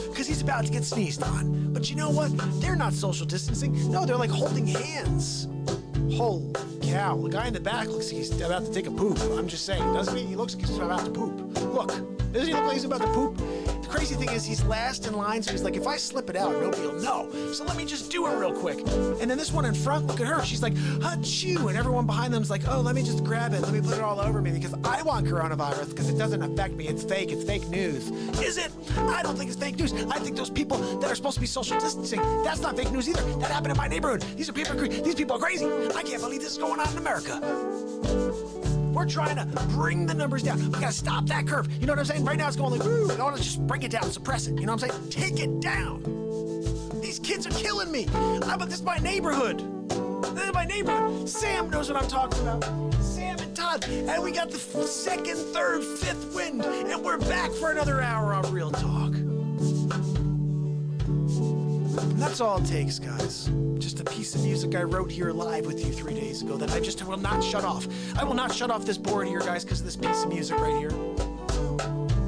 because he's about to get sneezed on. But you know what? They're not social distancing. No, they're like holding hands. Holy cow. The guy in the back looks like he's about to take a poop. I'm just saying, doesn't he? He looks like he's about to poop. Look, doesn't he look like he's about to poop? The crazy thing is he's last in line, so he's like, if I slip it out, nobody will know. So let me just do it real quick. And then this one in front, look at her. She's like, achoo. And everyone behind them's like, oh, let me just grab it. Let me put it all over me because I want coronavirus because it doesn't affect me. It's fake. It's fake news. Is it? I don't think it's fake news. I think those people that are supposed to be social distancing, that's not fake news either. That happened in my neighborhood. These people are crazy. I can't believe this is going on in America. We're trying to bring the numbers down. We gotta stop that curve. You know what I'm saying? Right now it's going like, woo. I want to just bring it down, suppress it. You know what I'm saying? Take it down. These kids are killing me. But this is my neighborhood. This is my neighborhood. Sam knows what I'm talking about. Sam and Todd. And we got the second, third, fifth wind. And we're back for another hour on Real Talk. And that's all it takes, guys. Just a piece of music I wrote here live with you 3 days ago that I just will not shut off. I will not shut off this board here, guys, because of this piece of music right here.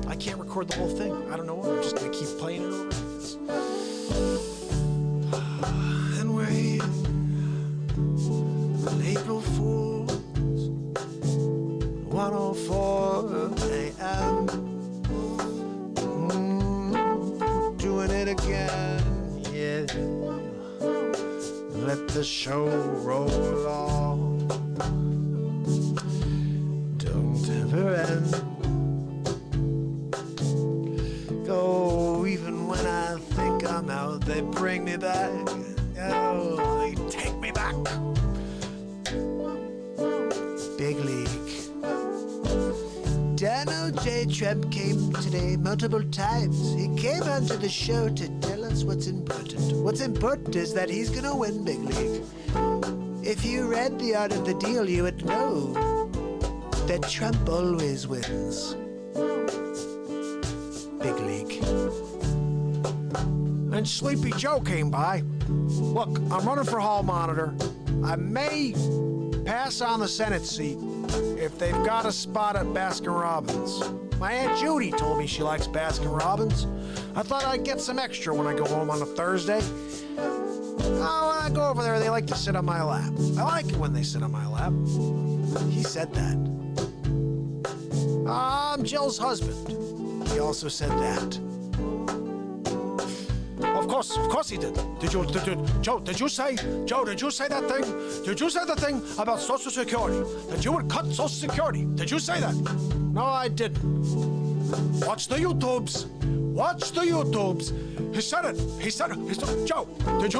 I can't record the whole thing. I don't know why. I'm just going to keep playing it over like this. And wait on April Fool's 1:04 a.m. Doing it again. Yeah. Let the show roll on. Don't ever end. Go even when I think I'm out, they bring me back. Oh, they take me back. Big League. Donald J. Trump came today multiple times. He came onto the show to tell us what's important. What's important is that he's gonna win Big League. If you read The Art of the Deal, you would know that Trump always wins. Big League. And Sleepy Joe came by. Look, I'm running for hall monitor. I may pass on the Senate seat if they've got a spot at Baskin-Robbins. My Aunt Judy told me she likes Baskin-Robbins. I thought I'd get some extra when I go home on a Thursday. When I go over there, they like to sit on my lap. I like it when they sit on my lap. He said that. I'm Jill's husband. He also said that. Of course he did. Joe, did you say that thing? Did you say the thing about Social Security? That you would cut Social Security? Did you say that? No, I didn't. Watch the YouTubes. Watch the YouTubes. He said it. Joe, did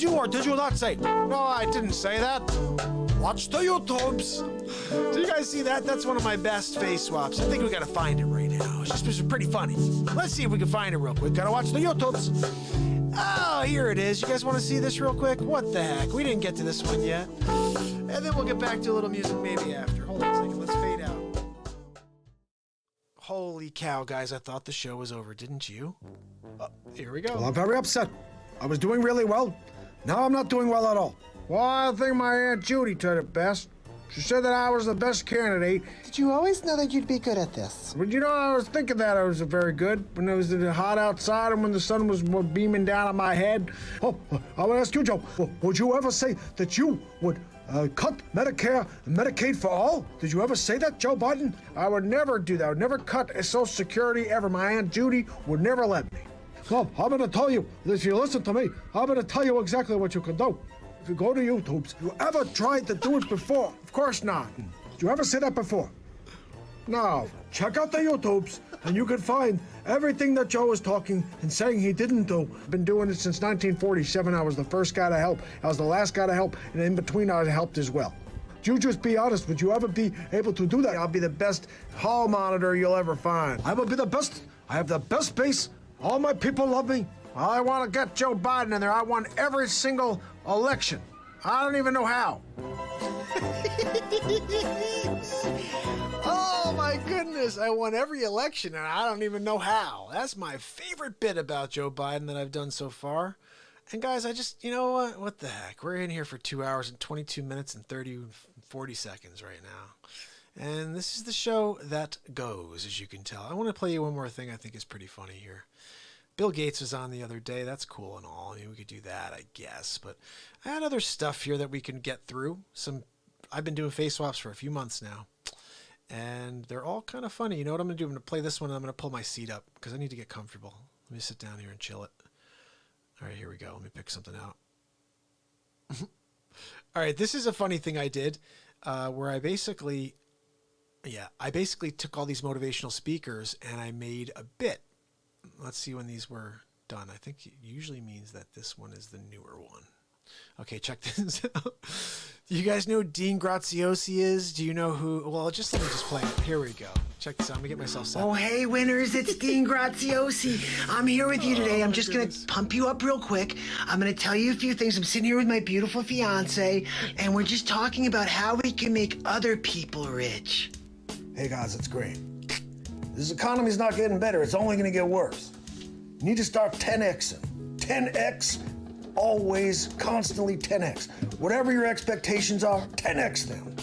you or did you not say? No, I didn't say that. Watch the YouTubes. Do you guys see that? That's one of my best face swaps. I think we gotta find it right now. It's just pretty funny. Let's see if we can find it real quick. Gotta watch the YouTubes. Oh, here it is. You guys want to see this real quick? What the heck? We didn't get to this one yet. And then we'll get back to a little music maybe after. Hold on a second. Let's fade out. Holy cow, guys. I thought the show was over, didn't you? Here we go. Well, I'm very upset. I was doing really well. Now I'm not doing well at all. Well, I think my Aunt Judy did it best. She said that I was the best candidate. Did you always know that you'd be good at this? But you know, I was thinking that I was very good when it was hot outside and when the sun was beaming down on my head. Oh, I want to ask you, Joe, would you ever say that you would cut Medicare and Medicaid for all? Did you ever say that, Joe Biden? I would never do that. I would never cut Social Security ever. My Aunt Judy would never let me. Well, I'm going to tell you, if you listen to me, I'm going to tell you exactly what you can do. If you go to YouTube, you ever tried to do it before? Of course not. Did you ever say that before? No. Check out the YouTubes, and you can find everything that Joe is talking and saying he didn't do. I've been doing it since 1947. I was the first guy to help. I was the last guy to help, and in between I helped as well. You just be honest. Would you ever be able to do that? I'll be the best hall monitor you'll ever find. I will be the best. I have the best base. All my people love me. I want to get Joe Biden in there. I won every single election. I don't even know how. Oh my goodness, I won every election and I don't even know how. That's my favorite bit about Joe Biden that I've done so far. And guys, you know what the heck? We're in here for 2 hours and 22 minutes and 40 seconds right now. And this is the show that goes, as you can tell. I want to play you one more thing I think is pretty funny here. Bill Gates was on the other day. That's cool and all. I mean, we could do that, I guess. But I had other stuff here that we can get through. I've been doing face swaps for a few months now. And they're all kind of funny. You know what I'm going to do? I'm going to play this one and I'm going to pull my seat up because I need to get comfortable. Let me sit down here and chill it. All right, here we go. Let me pick something out. All right, this is a funny thing I did where I basically took all these motivational speakers and I made a bit. Let's see when these were done. I think it usually means that this one is the newer one. Okay, check this out. You guys know who Dean Graziosi is? Do you know who? Well, let me just play it. Here we go. Check this out. I'm gonna get myself set. Oh, hey, winners, it's Dean Graziosi. I'm here with you today. I'm just going to pump you up real quick. I'm going to tell you a few things. I'm sitting here with my beautiful fiance, and we're just talking about how we can make other people rich. Hey guys, it's great. This economy's not getting better. It's only going to get worse. You need to start 10xing. 10x, always, constantly 10x. Whatever your expectations are, 10x them.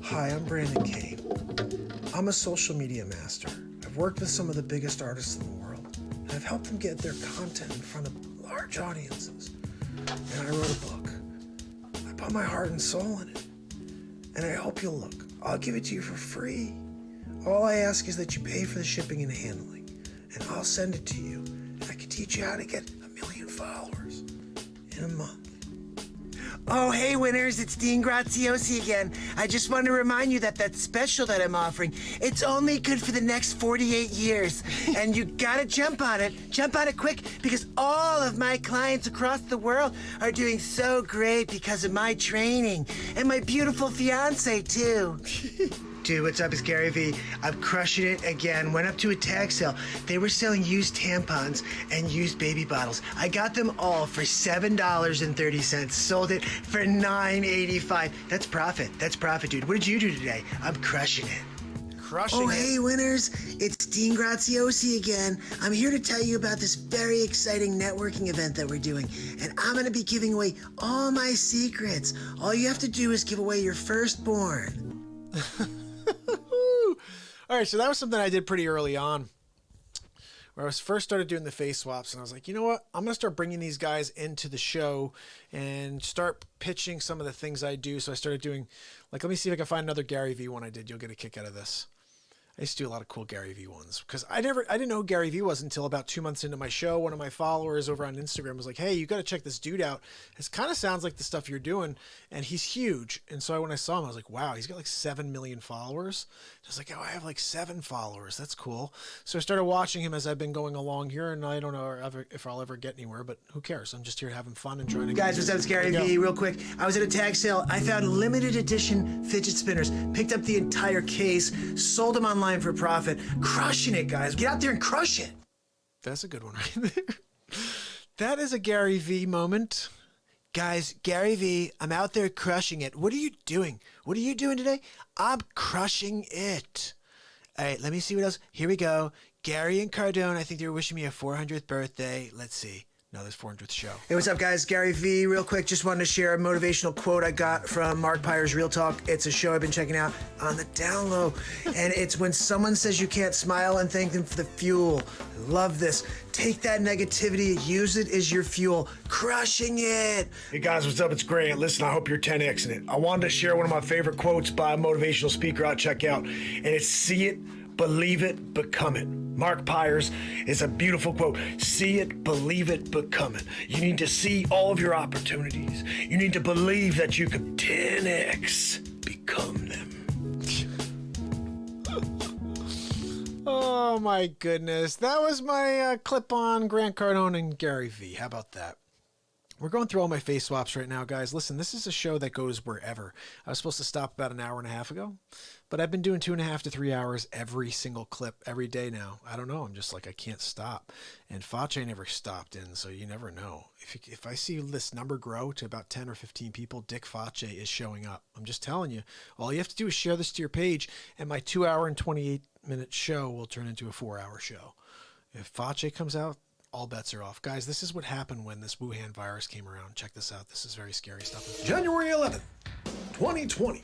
Hi, I'm Brandon Kane. I'm a social media master. I've worked with some of the biggest artists in the world, and I've helped them get their content in front of large audiences. And I wrote a book. I put my heart and soul in it. And I hope you'll look. I'll give it to you for free. All I ask is that you pay for the shipping and handling, and I'll send it to you, and I can teach you how to get 1 million followers in a month. Oh, hey, winners, it's Dean Graziosi again. I just wanted to remind you that special that I'm offering, it's only good for the next 48 years. And you gotta jump on it quick, because all of my clients across the world are doing so great because of my training. And my beautiful fiance, too. Dude, what's up? It's Gary V. I'm crushing it again. Went up to a tag sale. They were selling used tampons and used baby bottles. I got them all for $7.30. Sold it for $9.85. That's profit, dude. What did you do today? I'm crushing it. Crushing it. Hey, winners. It's Dean Graziosi again. I'm here to tell you about this very exciting networking event that we're doing. And I'm going to be giving away all my secrets. All you have to do is give away your firstborn. All right, so that was something I did pretty early on, where I was first started doing the face swaps, and I was like, you know what? I'm going to start bringing these guys into the show and start pitching some of the things I do. So I started doing, let me see if I can find another Gary V one I did. You'll get a kick out of this. I used to do a lot of cool Gary V ones because I didn't know who Gary V was until about 2 months into my show. One of my followers over on Instagram was like, hey, you got to check this dude out. It kind of sounds like the stuff you're doing, and he's huge. And so when I saw him, I was like, wow, he's got like 7 million followers. I was like, oh, I have like 7 followers. That's cool. So I started watching him as I've been going along here, and I don't know if I'll ever get anywhere, but who cares? I'm just here having fun and trying to Guys, what's up? It's Gary V. Real quick, I was at a tag sale. I found limited edition fidget spinners, picked up the entire case, sold them online for profit. Crushing it, guys. Get out there and crush it. That's a good one right there. That is a Gary V moment. Guys, Gary V, I'm out there crushing it. What are you doing? What are you doing today? I'm crushing it. All right, let me see what else. Here we go. Gary and Cardone, I think they were wishing me a 400th birthday. Let's see. No, this 400th show. Hey, what's up, guys? Gary V. Real quick, just wanted to share a motivational quote I got from Mark Pyre's Real Talk. It's a show I've been checking out on the down low. And it's when someone says you can't smile and thank them for the fuel. I love this. Take that negativity, use it as your fuel. Crushing it. Hey guys, what's up? It's Grant. Listen, I hope you're 10xing it. I wanted to share one of my favorite quotes by a motivational speaker I check out, and it's "See it, believe it, become it. Mark Pyers is a beautiful quote. See it, believe it, become it. You need to see all of your opportunities. You need to believe that you could 10x become them. Oh my goodness. That was my clip on Grant Cardone and Gary Vee. How about that? We're going through all my face swaps right now, guys. Listen, this is a show that goes wherever. I was supposed to stop about an hour and a half ago, but I've been doing 2.5 to 3 hours every single clip every day now. I don't know. I'm just like, I can't stop. And Facce never stopped in, so you never know. If I see this number grow to about 10 or 15 people, Dick Facce is showing up. I'm just telling you. All you have to do is share this to your page, and my 2 hour and 28-minute show will turn into a 4-hour show. If Facce comes out, all bets are off. Guys, this is what happened when this Wuhan virus came around. Check this out. This is very scary stuff. January 11th, 2020.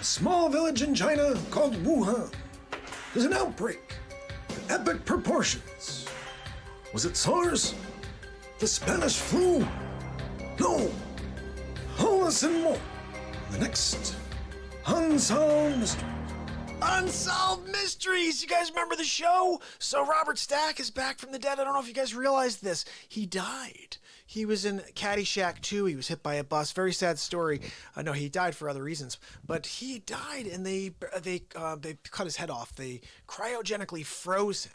A small village in China called Wuhan. There's an outbreak of epic proportions. Was it SARS? The Spanish flu? No. All this and more. The next Unsolved Mystery. Unsolved Mysteries. You guys remember the show? So Robert Stack is back from the dead. I don't know if you guys realized this. He died. He was in Caddyshack 2. He was hit by a bus. Very sad story. No, he died for other reasons. But he died, and they cut his head off. They cryogenically froze him.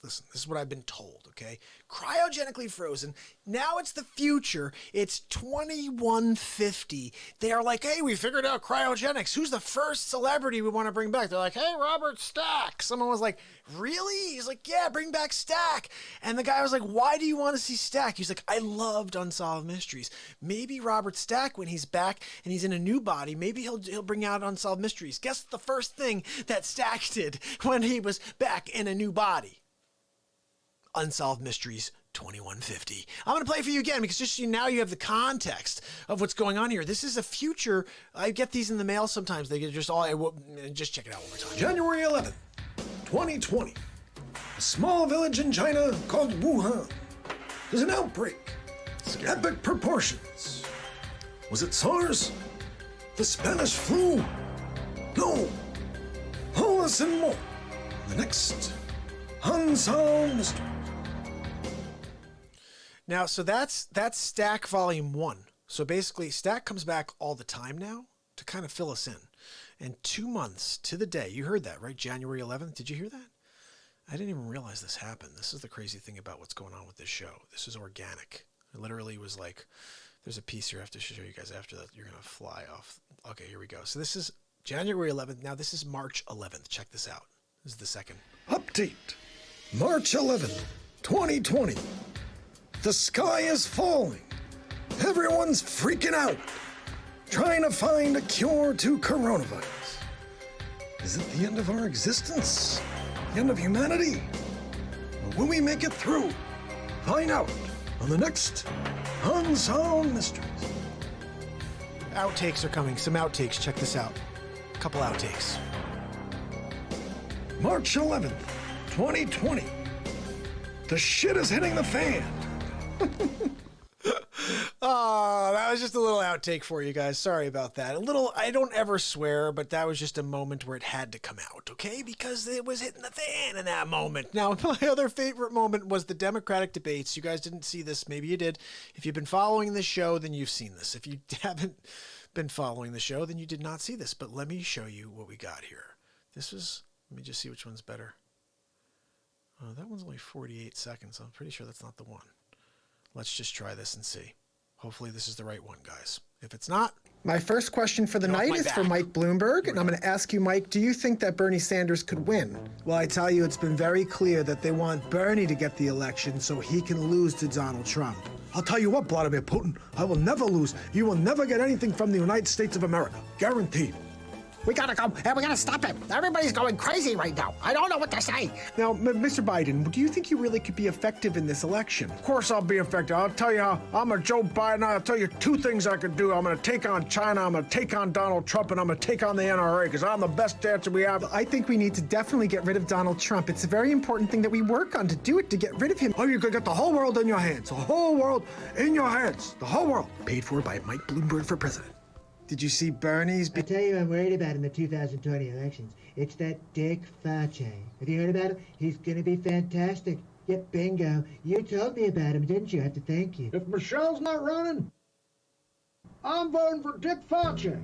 Listen, this is what I've been told, okay? Cryogenically frozen. Now it's the future. It's 2150. They are like, hey, we figured out cryogenics. Who's the first celebrity we want to bring back? They're like, hey, Robert Stack. Someone was like, really? He's like, yeah, bring back Stack. And the guy was like, why do you want to see Stack? He's like, I loved Unsolved Mysteries. Maybe Robert Stack, when he's back and he's in a new body, maybe he'll bring out Unsolved Mysteries. Guess the first thing that Stack did when he was back in a new body? Unsolved Mysteries 2150. I'm going to play it for you again because just now you have the context of what's going on here. This is a future. I get these in the mail sometimes. They get just just check it out one more time. January 11th, 2020. A small village in China called Wuhan. There's an outbreak. Epic proportions. Was it SARS? The Spanish flu? No. All this and more. The next Unsolved Mystery. Now, so that's Stack Volume 1. So basically, Stack comes back all the time now to kind of fill us in. And 2 months to the day, you heard that, right? January 11th. Did you hear that? I didn't even realize this happened. This is the crazy thing about what's going on with this show. This is organic. It literally was like, there's a piece here I have to show you guys after that. You're going to fly off. Okay, here we go. So this is January 11th. Now this is March 11th. Check this out. This is the second. Update. March 11th, 2020. The sky is falling. Everyone's freaking out, trying to find a cure to coronavirus. Is it the end of our existence? The end of humanity? Or will we make it through? Find out on the next Unsolved Mysteries. Outtakes are coming. Some outtakes. Check this out. A couple outtakes. March 11th, 2020. The shit is hitting the fan. Oh, that was just a little outtake for you guys. Sorry about that. A little, I don't ever swear, but that was just a moment where it had to come out, okay? Because it was hitting the fan in that moment. Now, my other favorite moment was the Democratic debates. You guys didn't see this. Maybe you did. If you've been following the show, then you've seen this. If you haven't been following the show, then you did not see this. But let me show you what we got here. This was, let me just see which one's better. Oh, that one's only 48 seconds. I'm pretty sure that's not the one. Let's just try this and see. Hopefully this is the right one, guys. If it's not, My first question for the night is for Mike Bloomberg, and I'm going to ask you, Mike, do you think that Bernie Sanders could win? Well, I tell you, it's been very clear that they want Bernie to get the election so he can lose to Donald Trump. I'll tell you what, Vladimir Putin, I will never lose. You will never get anything from the United States of America. Guaranteed. We gotta go, and we gotta stop him. Everybody's going crazy right now. I don't know what to say. Now, Mr. Biden, do you think you really could be effective in this election? Of course I'll be effective. I'll tell you how, I'm a Joe Biden. I'll tell you two things I could do. I'm going to take on China, I'm going to take on Donald Trump, and I'm going to take on the NRA, because I'm the best dancer we have. I think we need to definitely get rid of Donald Trump. It's a very important thing that we work on to do it, to get rid of him. Oh, you could get the whole world in your hands. The whole world in your hands. The whole world. Paid for by Mike Bloomberg for president. Did you see Bernie's? I tell you, I'm worried about in the 2020 elections. It's that Dick Fauci. Have you heard about him? He's gonna be fantastic. Yep, bingo. You told me about him, didn't you? I have to thank you. If Michelle's not running, I'm voting for Dick Fauci.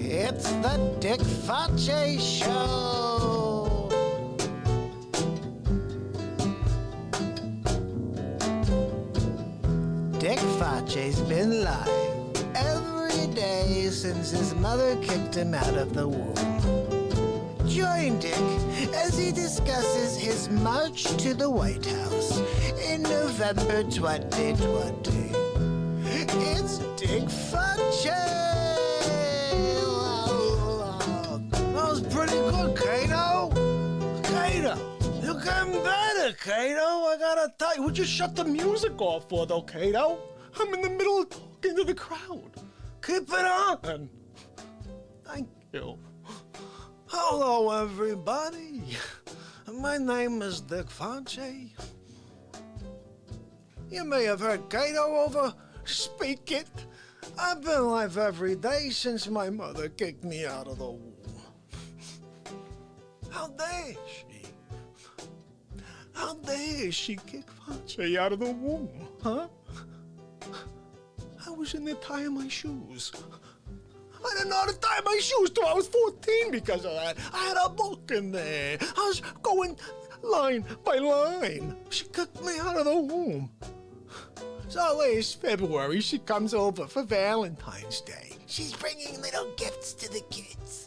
It's the Dick Fauci Show. Dick Fauci's been live every day since his mother kicked him out of the womb. Join Dick as he discusses his march to the White House in November 2020. It's Dick Fauci. That was pretty good, Kato. Kato, you getting better, Kato. I gotta tell you, would you shut the music off for though, Kato? I'm in the middle of talking to the crowd. Keep it on. Thank you. Hello, everybody. My name is Dick Fauci. You may have heard Kato over Speak It. I've been live every day since my mother kicked me out of the womb. How dare she? How dare she kick Fauci out of the womb, huh? I was in there tying my shoes. I didn't know how to tie my shoes till I was 14 because of that. I had a book in there. I was going line by line. She kicked me out of the womb. So last February, she comes over for Valentine's Day. She's bringing little gifts to the kids.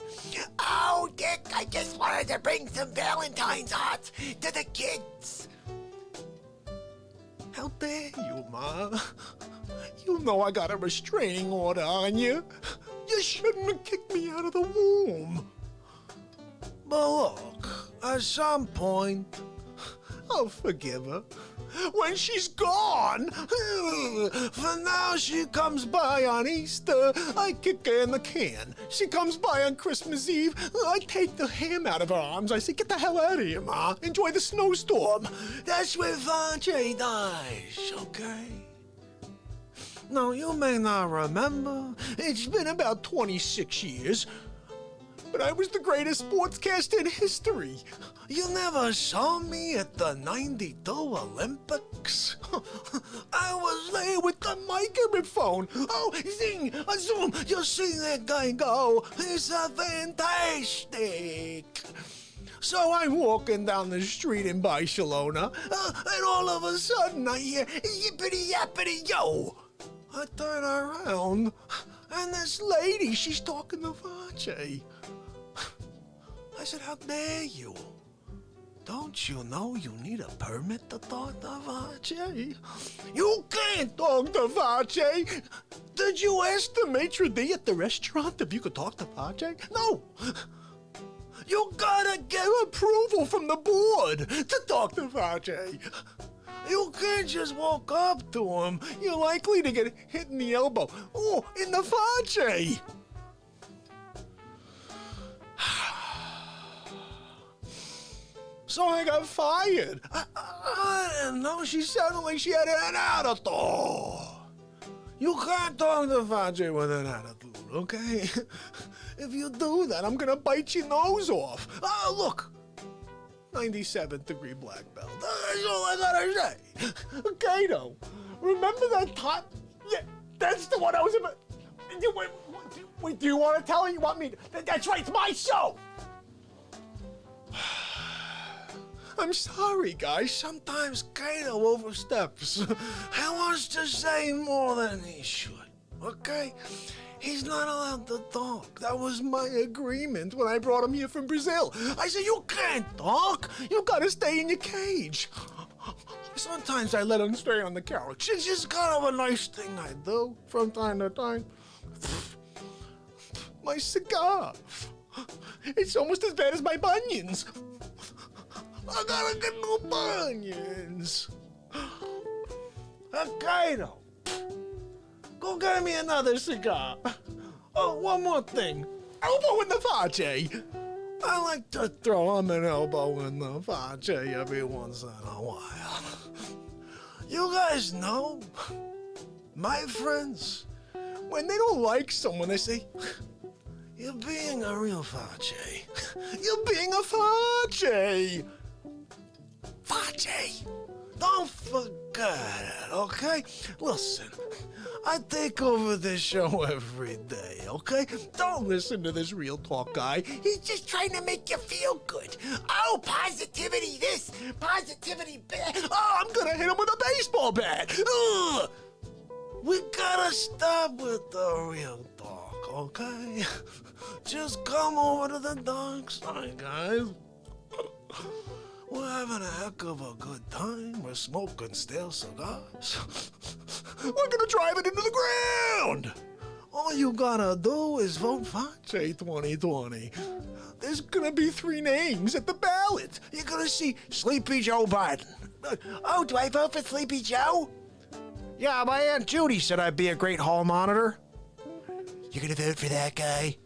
Oh, Dick, I just wanted to bring some Valentine's hearts to the kids. How dare you, Ma? You know I got a restraining order on you. You shouldn't have kicked me out of the womb. But look, at some point, I'll forgive her. When she's gone. For now, she comes by on Easter. I kick her in the can. She comes by on Christmas Eve. I take the ham out of her arms. I say, get the hell out of here, Ma. Enjoy the snowstorm. That's when Fauci dies, okay? Now, you may not remember. It's been about 26 years. But I was the greatest sportscaster in history. You never saw me at the 92 Olympics. I was there with the microphone. Oh, zing, a zoom, you see that guy go. It's a fantastic. So I'm walking down the street in Barcelona, and all of a sudden I hear yippity yappity yo. I turn around, and this lady, she's talking to Fauci. I said, how dare you? Don't you know you need a permit to talk to Fauci? You can't talk to Fauci! Did you ask the maitre d' at the restaurant if you could talk to Fauci? No! You gotta get approval from the board to talk to Fauci. You can't just walk up to him. You're likely to get hit in the elbow. Oh, in the Fauci! So I got fired. I didn't know she sounded like she had an attitude. You can't talk to Fauci with an attitude, okay? If you do that, I'm gonna bite your nose off. Oh, look. 97th degree black belt. That's all I gotta say. Kato, remember that time? Yeah, that's the one I was about. Wait, do you want to tell her? You want me to? That's right, it's my show. I'm sorry, guys. Sometimes Kato oversteps. He wants to say more than he should, okay? He's not allowed to talk. That was my agreement when I brought him here from Brazil. I said, you can't talk. You gotta stay in your cage. Sometimes I let him stay on the couch. It's just kind of a nice thing I do from time to time. My cigar. It's almost as bad as my bunions. I gotta get no bunions. Kato, go get me another cigar. Oh, one more thing. elbow in the Fauci. I like to throw him an elbow in the Fauci every once in a while. You guys know, my friends, when they don't like someone, they say, "You're being a real Fauci. You're being a Fauci." Fauci, don't forget it, okay? Listen, I take over this show every day, okay? Don't listen to this real talk guy. He's just trying to make you feel good. Oh, positivity this, positivity that. Oh, I'm gonna hit him with a baseball bat. Ugh. We gotta stop with the real talk, okay? Just come over to the dark side, guys. We're having a heck of a good time. We're smoking stale cigars. We're gonna drive it into the ground. All you gotta do is vote Fauci 2020. There's gonna be 3 names at the ballot. You're gonna see Sleepy Joe Biden. Oh, do I vote for Sleepy Joe? Yeah, my Aunt Judy said I'd be a great hall monitor. You're gonna vote for that guy?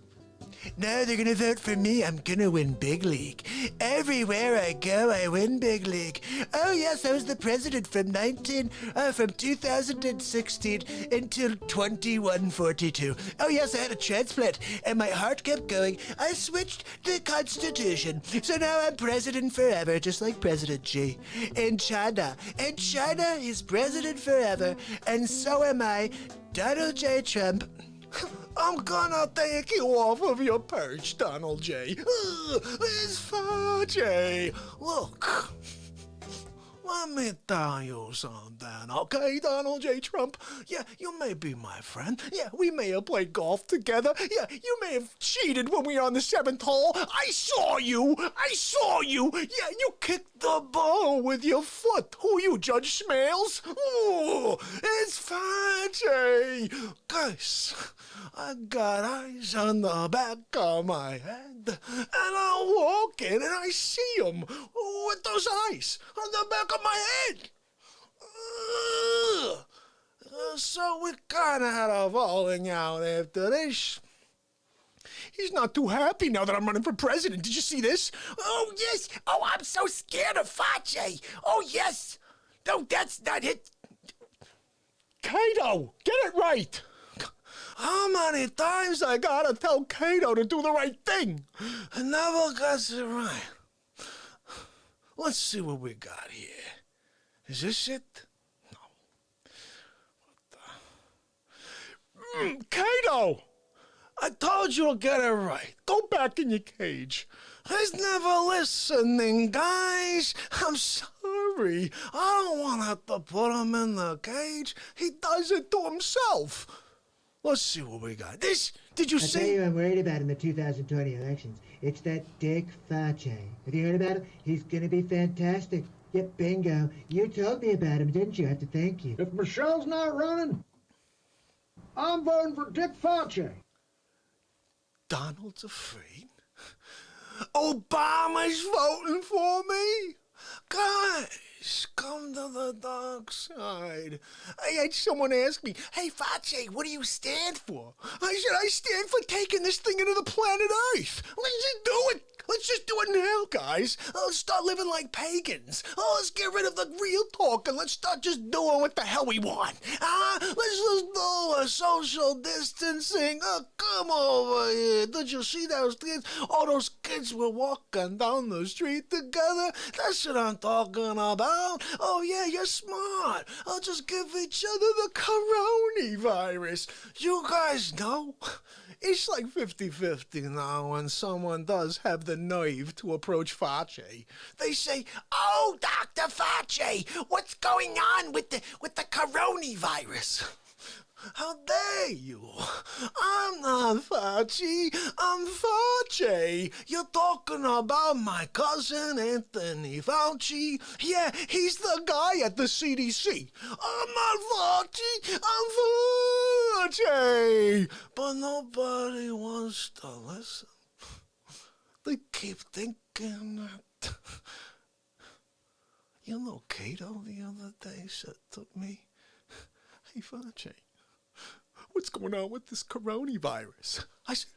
No, they're gonna vote for me. I'm gonna win big league. Everywhere I go, I win big league. Oh yes, I was the president from 2016 until 2142. Oh yes, I had a transplant and my heart kept going. I switched the constitution, so now I'm president forever, just like President Xi. And China is president forever, and so am I, Donald J. Trump. I'm gonna take you off of your perch, Donald J. It's Fauci. Look, let me tell you something, okay, Donald J. Trump? Yeah, you may be my friend. Yeah, we may have played golf together. Yeah, you may have cheated when we were on the 7th hole. I saw you. Yeah, you kicked the ball with your foot. Who are you, Judge Smales? Ooh, it's Fauci. Guys, I got eyes on the back of my head, and I walk in and I see him with those eyes on the back of my head. So we kind of had a falling out after this. He's not too happy now that I'm running for president. Did you see this? Oh yes. Oh, I'm so scared of Fauci. Oh yes. No, that's not it. Cato, get it right. How many times I gotta tell Cato to do the right thing? I never gets it right. Let's see what we got here. Is this it? No. What the? Cato! I told you to get it right. Go back in your cage. He's never listening, guys. I'm sorry. I don't want to have to put him in the cage. He does it to himself. Let's see what we got. This, did you I see? tell you, I'm worried about in the 2020 elections. It's that Dick Fauci. Have you heard about him? He's gonna be fantastic. Yep, bingo. You told me about him, didn't you? I have to thank you. If Michelle's not running, I'm voting for Dick Fauci. Donald's afraid. Obama's voting for me? Guys, come to the dark side. I had someone ask me, "Hey, Fauci, what do you stand for?" I said, "I stand for taking this thing into the planet Earth. Let's just do it. Let's just do it now, guys. Let's start living like pagans. Oh, let's get rid of the real talk and let's start just doing what the hell we want. Let's just do a social distancing. Oh, come over here. Did you see those kids? Oh, those kids were walking down the street together. That's what I'm talking about. Oh, yeah, you're smart. I'll just give each other the coronavirus. You guys know, it's like 50-50 now when someone does have the nerve to approach Fauci. They say, "Oh, Dr. Fauci, what's going on with the coronavirus?" How dare you? I'm not Fauci. I'm Fauci. You're talking about my cousin Anthony Fauci? Yeah, he's the guy at the CDC. I'm not Fauci. I'm Fauci. But nobody wants to listen. They keep thinking that. You know, Cato the other day said to me, "Hey, Fauci, what's going on with this coronavirus?" I said,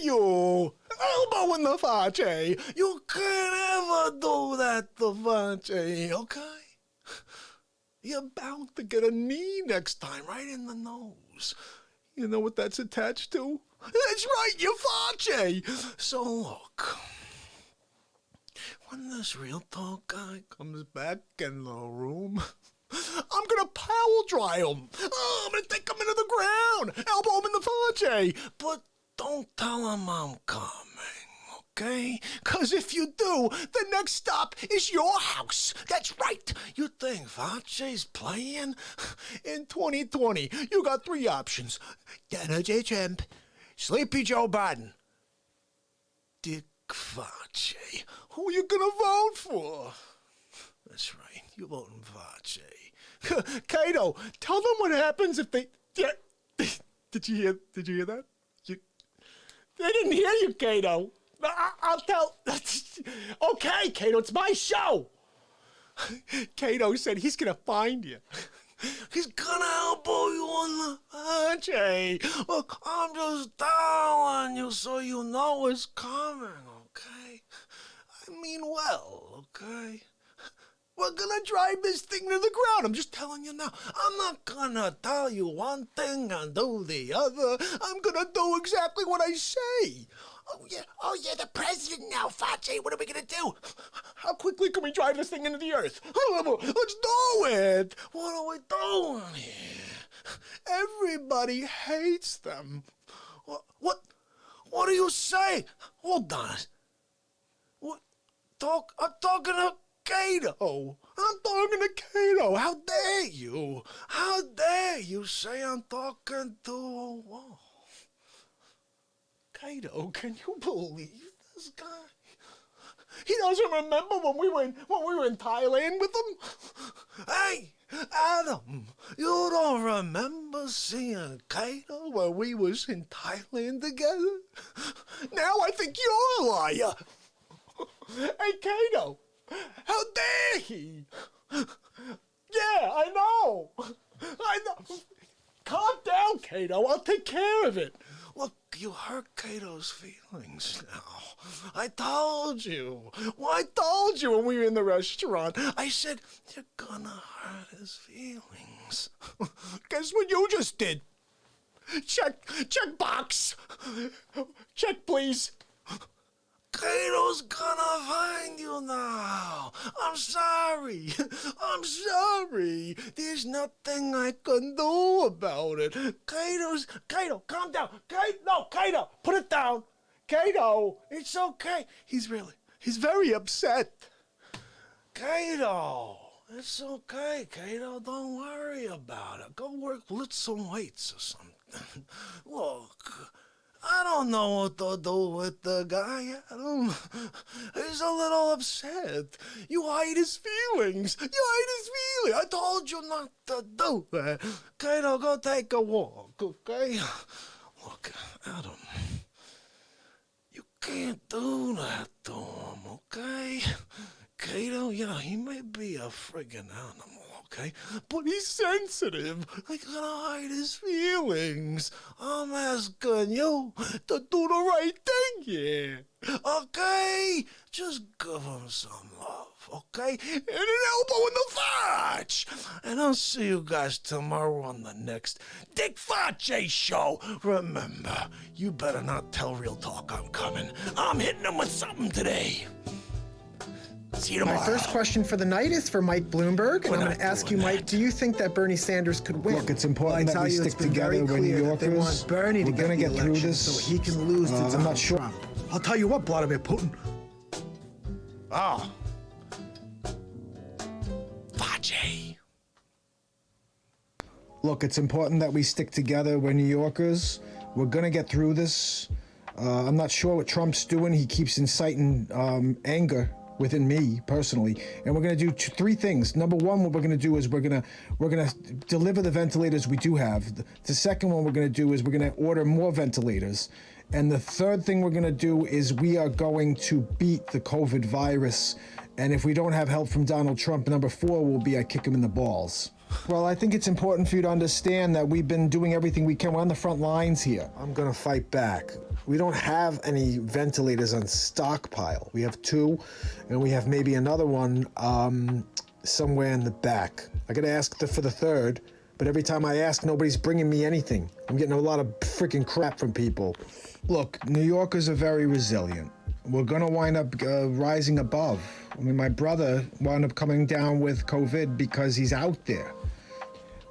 you? Elbow in the face. You can't ever do that to face, okay? You're bound to get a knee next time, right in the nose. You know what that's attached to? That's right, your face. So look, when this real talk guy comes back in the room, I'm gonna power dry him. Oh, I'm gonna take him into the ground, elbow him in the face. But don't tell him I'm coming, okay? 'Cause if you do, the next stop is your house. That's right. You think Face's playing? In 2020, you got 3 options. Donald J. Trump, Sleepy Joe Biden, Dick Face. Who are you gonna vote for? That's right, you're voting Face. Cato, tell them what happens if they... Yeah. Did you hear that? They didn't hear you, Cato. I'll tell... Okay, Cato, it's my show. Cato said he's gonna find you. He's gonna elbow you on the face. Look, I'm just telling you so you know it's coming, okay? I mean well, okay? We're gonna drive this thing to the ground. I'm just telling you now. I'm not gonna tell you one thing and do the other. I'm gonna do exactly what I say. Oh, yeah, the president now, Face. What are we gonna do? How quickly can we drive this thing into the earth? Let's do it. What are we doing here? Everybody hates them. What do you say? Hold on. I'm talking to Cato. I'm talking to Cato. How dare you? How dare you say I'm talking to a wall? Cato, can you believe this guy? He doesn't remember when we were in Thailand with him? Hey, Adam, you don't remember seeing Cato when we was in Thailand together? Now I think you're a liar. Hey, Cato, how dare he? Yeah, I know. Calm down, Cato. I'll take care of it. Look, you hurt Cato's feelings now. I told you. Well, I told you when we were in the restaurant. I said, you're gonna hurt his feelings. Guess what you just did? Check box. Check, please. Cato's gonna find you now. I'm sorry. There's nothing I can do about it. Cato, calm down. Cato, put it down. Cato, it's okay. He's very upset. Cato, it's okay. Cato, don't worry about it. Go lift some weights or something. Look, I don't know what to do with the guy, Adam. He's a little upset. You hide his feelings. I told you not to do that. Cato, go take a walk, okay? Look, Adam, you can't do that to him, okay? Cato, yeah, he may be a friggin' animal, okay? But he's sensitive. I gotta hide his feelings. I'm asking you to do the right thing here, okay? Just give him some love, okay? And an elbow in the face. And I'll see you guys tomorrow on the next Dick Face show. Remember, you better not tell Real Talk I'm coming. I'm hitting him with something today. See you tomorrow. My first question for the night is for Mike Bloomberg, and I'm going to ask you, Mike, do you think that Bernie Sanders could win? Look, it's important that we stick together. We're New Yorkers. They want Bernie to We're going to get through this. so he can lose to I'm not sure. Trump. I'll tell you what, Vladimir Putin. Ah. Face. Look, it's important that we stick together. We're New Yorkers. We're going to get through this. I'm not sure what Trump's doing. He keeps inciting anger within me personally, and we're going to do 3 things. Number one, what we're going to do is we're going to deliver the ventilators we do have. The second one we're going to do is we're going to order more ventilators, And the third thing we're going to do is we are going to beat the COVID virus. And if we don't have help from Donald Trump, number 4 will be I kick him in the balls. Well, I think it's important for you to understand that we've been doing everything we can. We're on the front lines here. I'm going to fight back. We don't have any ventilators on stockpile. We have 2, and we have maybe another one somewhere in the back. I got to ask for the 3rd, but every time I ask, nobody's bringing me anything. I'm getting a lot of freaking crap from people. Look, New Yorkers are very resilient. We're going to wind up rising above. I mean, my brother wound up coming down with COVID because he's out there.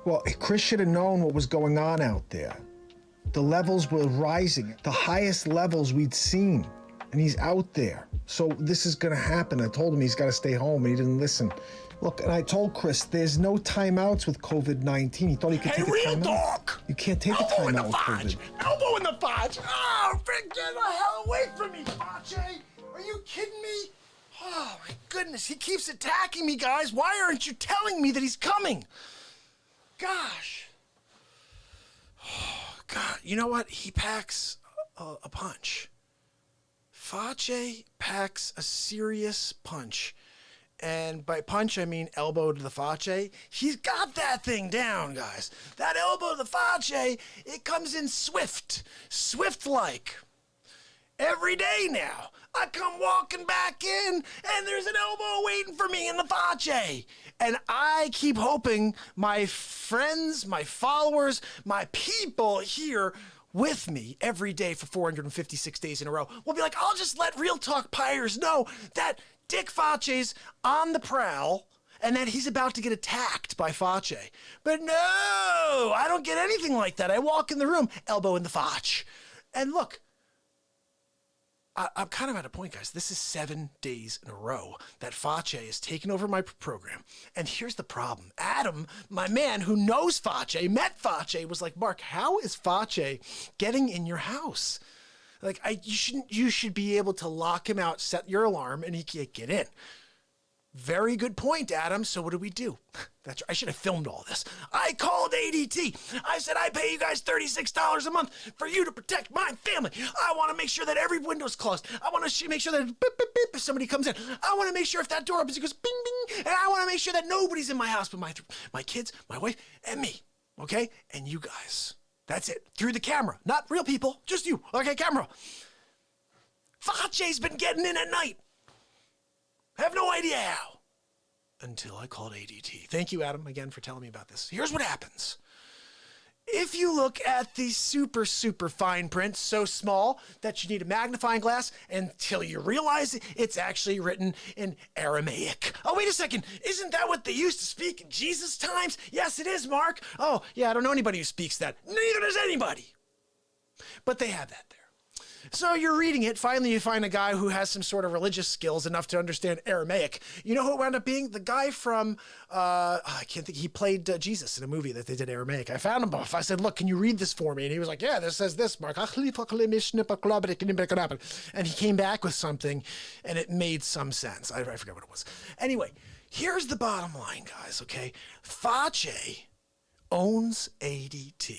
Well, Chris should have known what was going on out there. The levels were rising, the highest levels we'd seen, and he's out there. So this is going to happen. I told him he's got to stay home, and he didn't listen. Look, and I told Chris, there's no timeouts with COVID-19. He thought he could take a timeout. Talk. You can't take a timeout with COVID. Elbow in the fudge! Oh, get the hell away from me, Fauci! Are you kidding me? Oh, my goodness, he keeps attacking me, guys. Why aren't you telling me that he's coming? Gosh. Oh, God, you know what? He packs a punch. Fauci packs a serious punch. And by punch, I mean elbow to the Fauci. He's got that thing down, guys. That elbow to the Fauci, it comes in swift. Swift-like. Every day now. I come walking back in, and there's an elbow waiting for me in the Fauci. And I keep hoping my friends, my followers, my people here with me every day for 456 days in a row will be like, I'll just let Real Talk Pyres know that Dick Fauci's on the prowl and that he's about to get attacked by Fauci. But no, I don't get anything like that. I walk in the room, elbow in the Fauci. And look, I'm kind of at a point, guys. This is 7 days in a row that Fauci has taken over my program. And here's the problem. Adam, my man who knows Fauci, met Fauci, was like, Mark, how is Fauci getting in your house? Like, you should be able to lock him out, set your alarm, and he can't get in. Very good point, Adam. So what do we do? I should have filmed all this. I called ADT. I said, I pay you guys $36 a month for you to protect my family. I want to make sure that every window's closed. I want to make sure that beep, beep, beep, if somebody comes in. I want to make sure if that door opens, it goes bing, bing. And I want to make sure that nobody's in my house but my kids, my wife, and me. Okay? And you guys. That's it. Through the camera. Not real people. Just you. Okay, camera. Fauci's been getting in at night. I have no idea how. Until I called ADT. Thank you, Adam, again, for telling me about this. Here's what happens. If you look at the super, super fine print, so small that you need a magnifying glass until you realize it's actually written in Aramaic. Oh, wait a second. Isn't that what they used to speak in Jesus' times? Yes, it is, Mark. Oh, yeah, I don't know anybody who speaks that. Neither does anybody. But they have that there. So you're reading it. Finally, you find a guy who has some sort of religious skills enough to understand Aramaic. You know who it wound up being? The guy from, I can't think, he played Jesus in a movie that they did Aramaic. I found him off. I said, look, can you read this for me? And he was like, yeah, this says this, Mark. And he came back with something, and it made some sense. I forgot what it was. Anyway, here's the bottom line, guys, okay? Fauci owns ADT.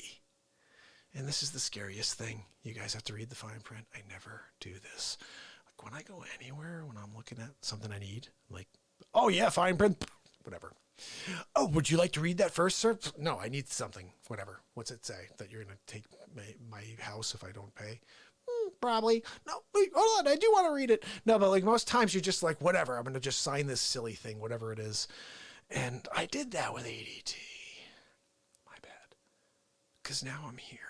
And this is the scariest thing. You guys have to read the fine print. I never do this. Like when I go anywhere, when I'm looking at something I need, I'm like, oh yeah, fine print, whatever. Oh, would you like to read that first, sir? No, I need something, whatever. What's it say? That you're going to take my house if I don't pay? Probably. No, wait, hold on, I do want to read it. No, but like most times you're just like, whatever, I'm going to just sign this silly thing, whatever it is. And I did that with ADT. My bad. Because now I'm here.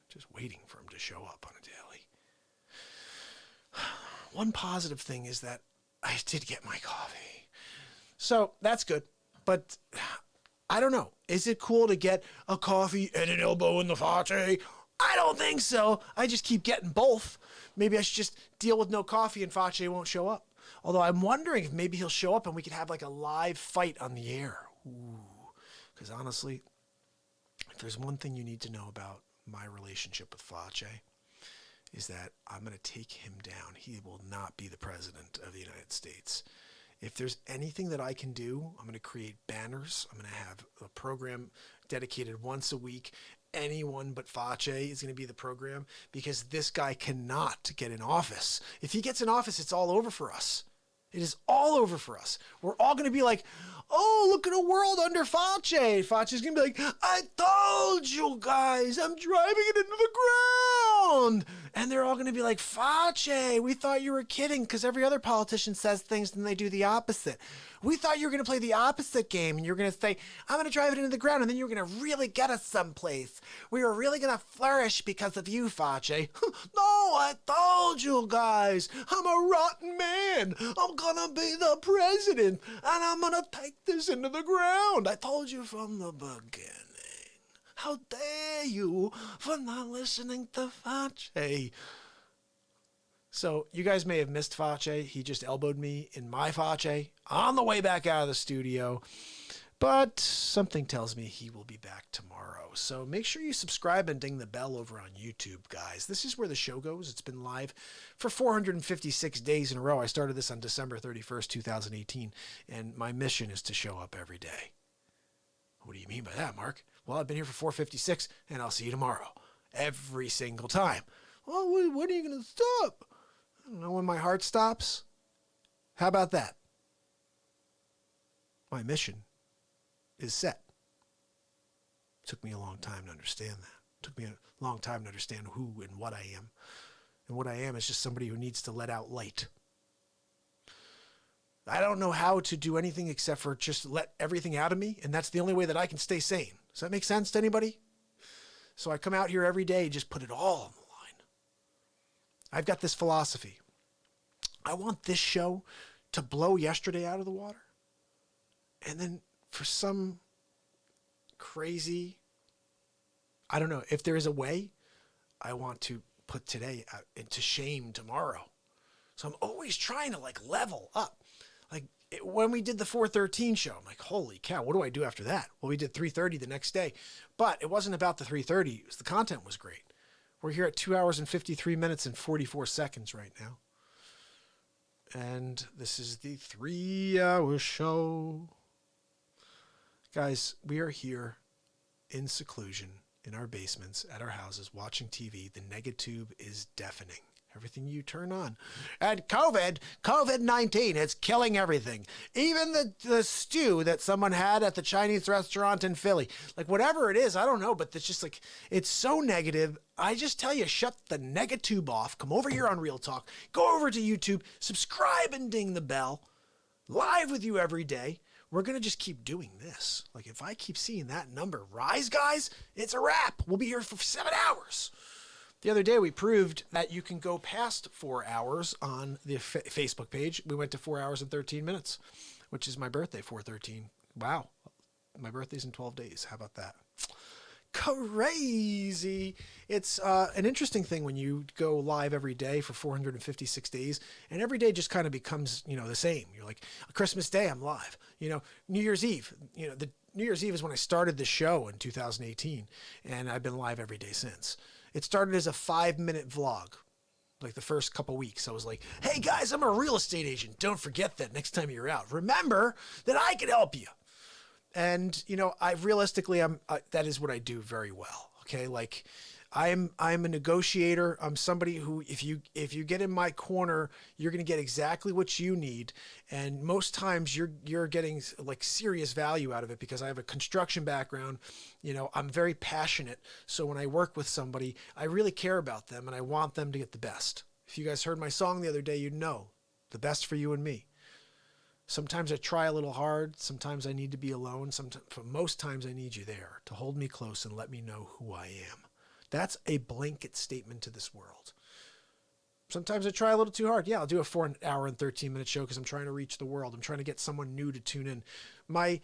Just waiting for him to show up on a daily. One positive thing is that I did get my coffee. So that's good. But I don't know. Is it cool to get a coffee and an elbow in the Fauci? I don't think so. I just keep getting both. Maybe I should just deal with no coffee and Fauci won't show up. Although I'm wondering if maybe he'll show up and we could have like a live fight on the air. Ooh. Because honestly, if there's one thing you need to know about my relationship with Fauci is that I'm going to take him down. He will not be the president of the United States. If there's anything that I can do, I'm going to create banners. I'm going to have a program dedicated once a week anyone but Fauci is going to be the program, because this guy cannot get in office. If he gets in office, it's all over for us. It is all over for us. We're all going to be like, oh, look at a world under Fauci. Fauci's going to be like, I told you guys, I'm driving it into the ground. And they're all going to be like, Fauci, we thought you were kidding, because every other politician says things and they do the opposite. We thought you were going to play the opposite game, and you're going to say, I'm going to drive it into the ground, and then you're going to really get us someplace. We were really going to flourish because of you, Fauci. No, I told you guys, I'm a rotten man. I'm going to be the president, and I'm going to take this into the ground. I told you from the beginning. How dare you for not listening to Fauci? So you guys may have missed Fauci. He just elbowed me in my Fauci on the way back out of the studio. But something tells me he will be back tomorrow. So make sure you subscribe and ding the bell over on YouTube, guys. This is where the show goes. It's been live for 456 days in a row. I started this on December 31st, 2018. And my mission is to show up every day. What do you mean by that, Mark? Well, I've been here for 456, and I'll see you tomorrow. Every single time. Well, when are you going to stop? I don't know, when my heart stops. How about that? My mission is set. Took me a long time to understand that. Took me a long time to understand who and what I am. And what I am is just somebody who needs to let out light. I don't know how to do anything except for just let everything out of me, and that's the only way that I can stay sane. Does that make sense to anybody? So I come out here every day, just put it all on the line. I've got this philosophy. I want this show to blow yesterday out of the water. And then for some crazy, I don't know, if there is a way, I want to put today out into shame tomorrow. So I'm always trying to level up. When we did the 413 show, I'm like, holy cow, what do I do after that? Well, we did 3:30 the next day, but it wasn't about the 3:30. It was the content was great. We're here at 2 hours and 53 minutes and 44 seconds right now. And this is the 3-hour show. Guys, we are here in seclusion in our basements at our houses watching TV. The negatube is deafening. Everything you turn on. And COVID-19, it's killing everything. Even the stew that someone had at the Chinese restaurant in Philly. Whatever it is, I don't know, but it's just it's so negative. I just tell you, shut the negatube off. Come over here on Real Talk. Go over to YouTube. Subscribe and ding the bell. Live with you every day. We're going to just keep doing this. If I keep seeing that number rise, guys, it's a wrap. We'll be here for 7 hours. The other day, we proved that you can go past 4 hours on the Facebook page. We went to 4 hours and 13 minutes, which is my birthday, 4/13. Wow. My birthday's in 12 days. How about that? Crazy. It's an interesting thing when you go live every day for 456 days, and every day just kind of becomes, the same. You're like, Christmas Day, I'm live. New Year's Eve, the New Year's Eve is when I started the show in 2018, and I've been live every day since. It started as a 5-minute vlog. The first couple weeks, I was like, hey guys, I'm a real estate agent. Don't forget that next time you're out. Remember that I can help you. And, that is what I do very well. Okay. I'm a negotiator. I'm somebody who, if you get in my corner, you're going to get exactly what you need. And most times you're getting serious value out of it, because I have a construction background. I'm very passionate. So when I work with somebody, I really care about them and I want them to get the best. If you guys heard my song the other day, you'd know the best for you and me. Sometimes I try a little hard. Sometimes I need to be alone. Most times I need you there to hold me close and let me know who I am. That's a blanket statement to this world. Sometimes I try a little too hard. Yeah, I'll do a 4 hour and 13 minute show because I'm trying to reach the world. I'm trying to get someone new to tune in. My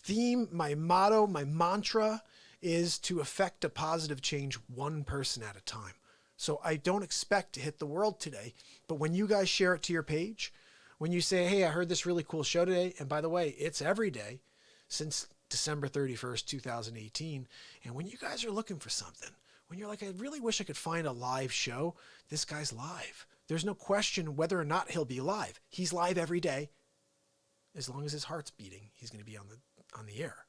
theme, my motto, my mantra is to affect a positive change one person at a time. So I don't expect to hit the world today, but when you guys share it to your page, when you say, hey, I heard this really cool show today, and by the way, it's every day since December 31st, 2018, and when you guys are looking for something, when you're like, I really wish I could find a live show, this guy's live. There's no question whether or not he'll be live. He's live every day. As long as his heart's beating, he's going to be on the air.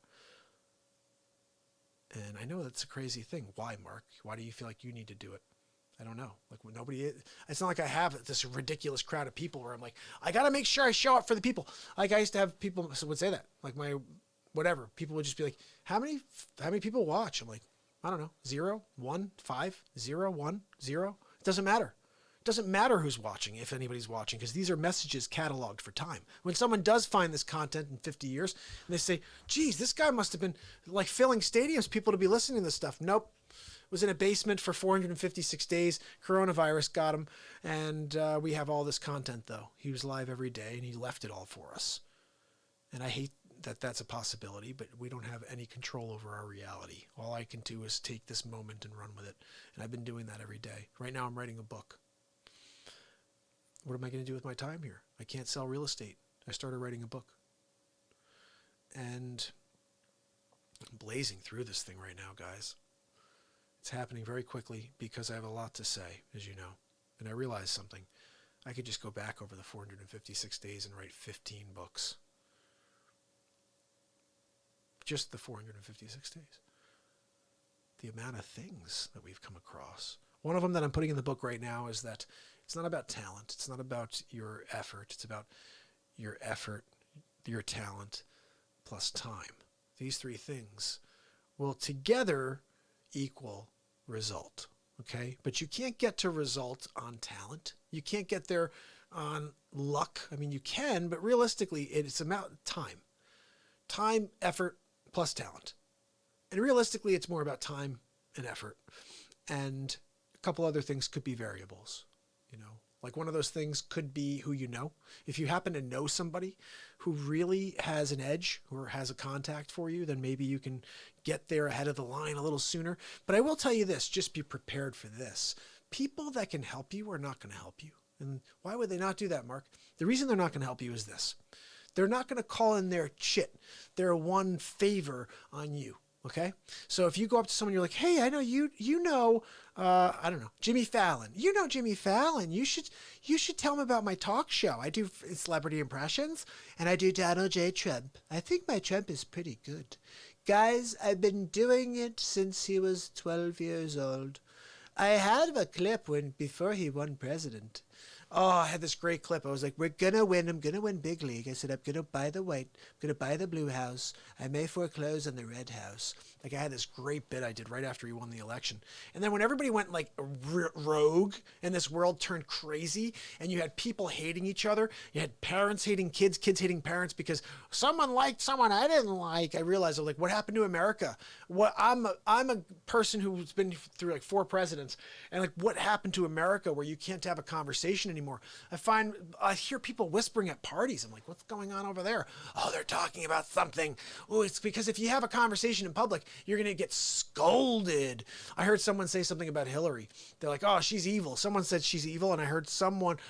And I know that's a crazy thing. Why, Mark? Why do you feel like you need to do it? I don't know. Like when it's not like I have this ridiculous crowd of people where I'm like, I got to make sure I show up for the people. Like I used to have people would say that, like whatever. People would just be like, how many people watch? I'm like, I don't know. 0, 1, 5, 0, 1, 0. It doesn't matter. It doesn't matter who's watching, if anybody's watching, because these are messages cataloged for time. When someone does find this content in 50 years and they say, geez, this guy must have been like filling stadiums, people to be listening to this stuff. Nope. Was in a basement for 456 days. Coronavirus got him. And we have all this content, though. He was live every day, and he left it all for us. And I hate that that's a possibility, but we don't have any control over our reality. All I can do is take this moment and run with it. And I've been doing that every day. Right now, I'm writing a book. What am I going to do with my time here? I can't sell real estate. I started writing a book. And I'm blazing through this thing right now, guys. It's happening very quickly because I have a lot to say, as you know. And I realized something. I could just go back over the 456 days and write 15 books. Just the 456 days. The amount of things that we've come across. One of them that I'm putting in the book right now is that it's not about talent. It's not about your effort. It's about your effort, your talent, plus time. These three things will together equal result. Okay? But you can't get to result on talent. You can't get there on luck. I mean, you can, but realistically, it's about time. Time, effort, plus talent. And realistically, it's more about time and effort. And a couple other things could be variables, you know. Like one of those things could be who you know. If you happen to know somebody who really has an edge or has a contact for you, then maybe you can get there ahead of the line a little sooner. But I will tell you this, just be prepared for this. People that can help you are not going to help you. And why would they not do that, Mark? The reason they're not going to help you is this. They're not going to call in their chit, their one favor on you. Okay. So if you go up to someone, you're like, hey, I know you know, I don't know, Jimmy Fallon. You know Jimmy Fallon. You should tell him about my talk show. I do celebrity impressions and I do Donald J. Trump. I think my Trump is pretty good. Guys, I've been doing it since he was 12 years old. I had a clip before he won president. Oh, I had this great clip. I was like, we're going to win. I'm going to win big league. I said, I'm going to buy the white. I'm going to buy the blue house. I may foreclose on the red house. Like I had this great bit I did right after he won the election. And then when everybody went like rogue and this world turned crazy and you had people hating each other, you had parents hating kids, kids hating parents because someone liked someone I didn't like. I realized I was like, what happened to America? I'm a person who's been through like 4 presidents and like what happened to America where you can't have a conversation anymore. I hear people whispering at parties. I'm like, what's going on over there? Oh, they're talking about something. Oh, it's because if you have a conversation in public, you're going to get scolded. I heard someone say something about Hillary. They're like, oh, she's evil. Someone said she's evil. And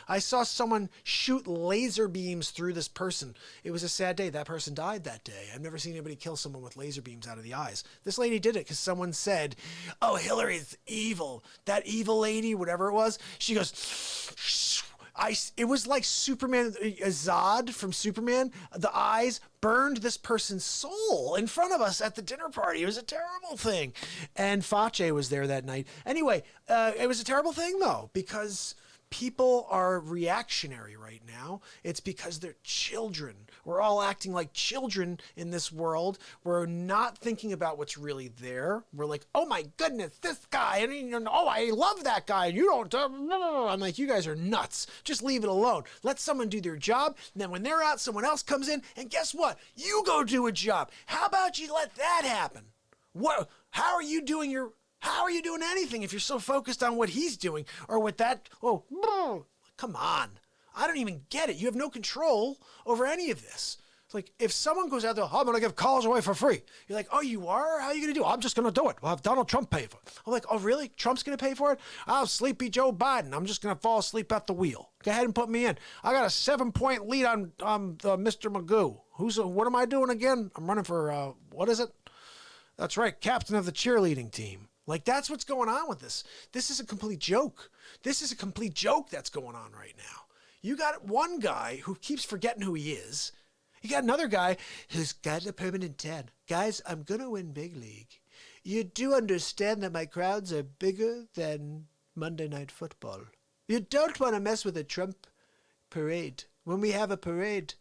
I saw someone shoot laser beams through this person. It was a sad day. That person died that day. I've never seen anybody kill someone with laser beams out of the eyes. This lady did it because someone said, oh, Hillary's evil. That evil lady, whatever it was, she goes, it was like Superman, Zod from Superman. The eyes burned this person's soul in front of us at the dinner party. It was a terrible thing. And Fauci was there that night. Anyway, it was a terrible thing, though, because people are reactionary right now. It's because they're children. We're all acting like children in this world. We're not thinking about what's really there. We're like, oh my goodness, this guy, and oh, I love that guy. You don't. I'm like, you guys are nuts. Just leave it alone. Let someone do their job. And then when they're out, someone else comes in, and guess what? You go do a job. How about you let that happen? How are you doing anything if you're so focused on what he's doing or with that? Oh, come on. I don't even get it. You have no control over any of this. It's like if someone goes out there, I'm going to give college away for free. You're like, oh, you are? How are you going to do it? I'm just going to do it. I'll have Donald Trump pay for it. I'm like, oh, really? Trump's going to pay for it? I'll sleepy Joe Biden. I'm just going to fall asleep at the wheel. Go ahead and put me in. I got a 7-point lead on Mr. Magoo. What am I doing again? I'm running for, what is it? That's right, captain of the cheerleading team. Like, that's what's going on with this. This is a complete joke. This is a complete joke that's going on right now. You got one guy who keeps forgetting who he is. You got another guy who's got a permanent 10. Guys, I'm going to win big league. You do understand that my crowds are bigger than Monday Night Football. You don't want to mess with a Trump parade. When we have a parade,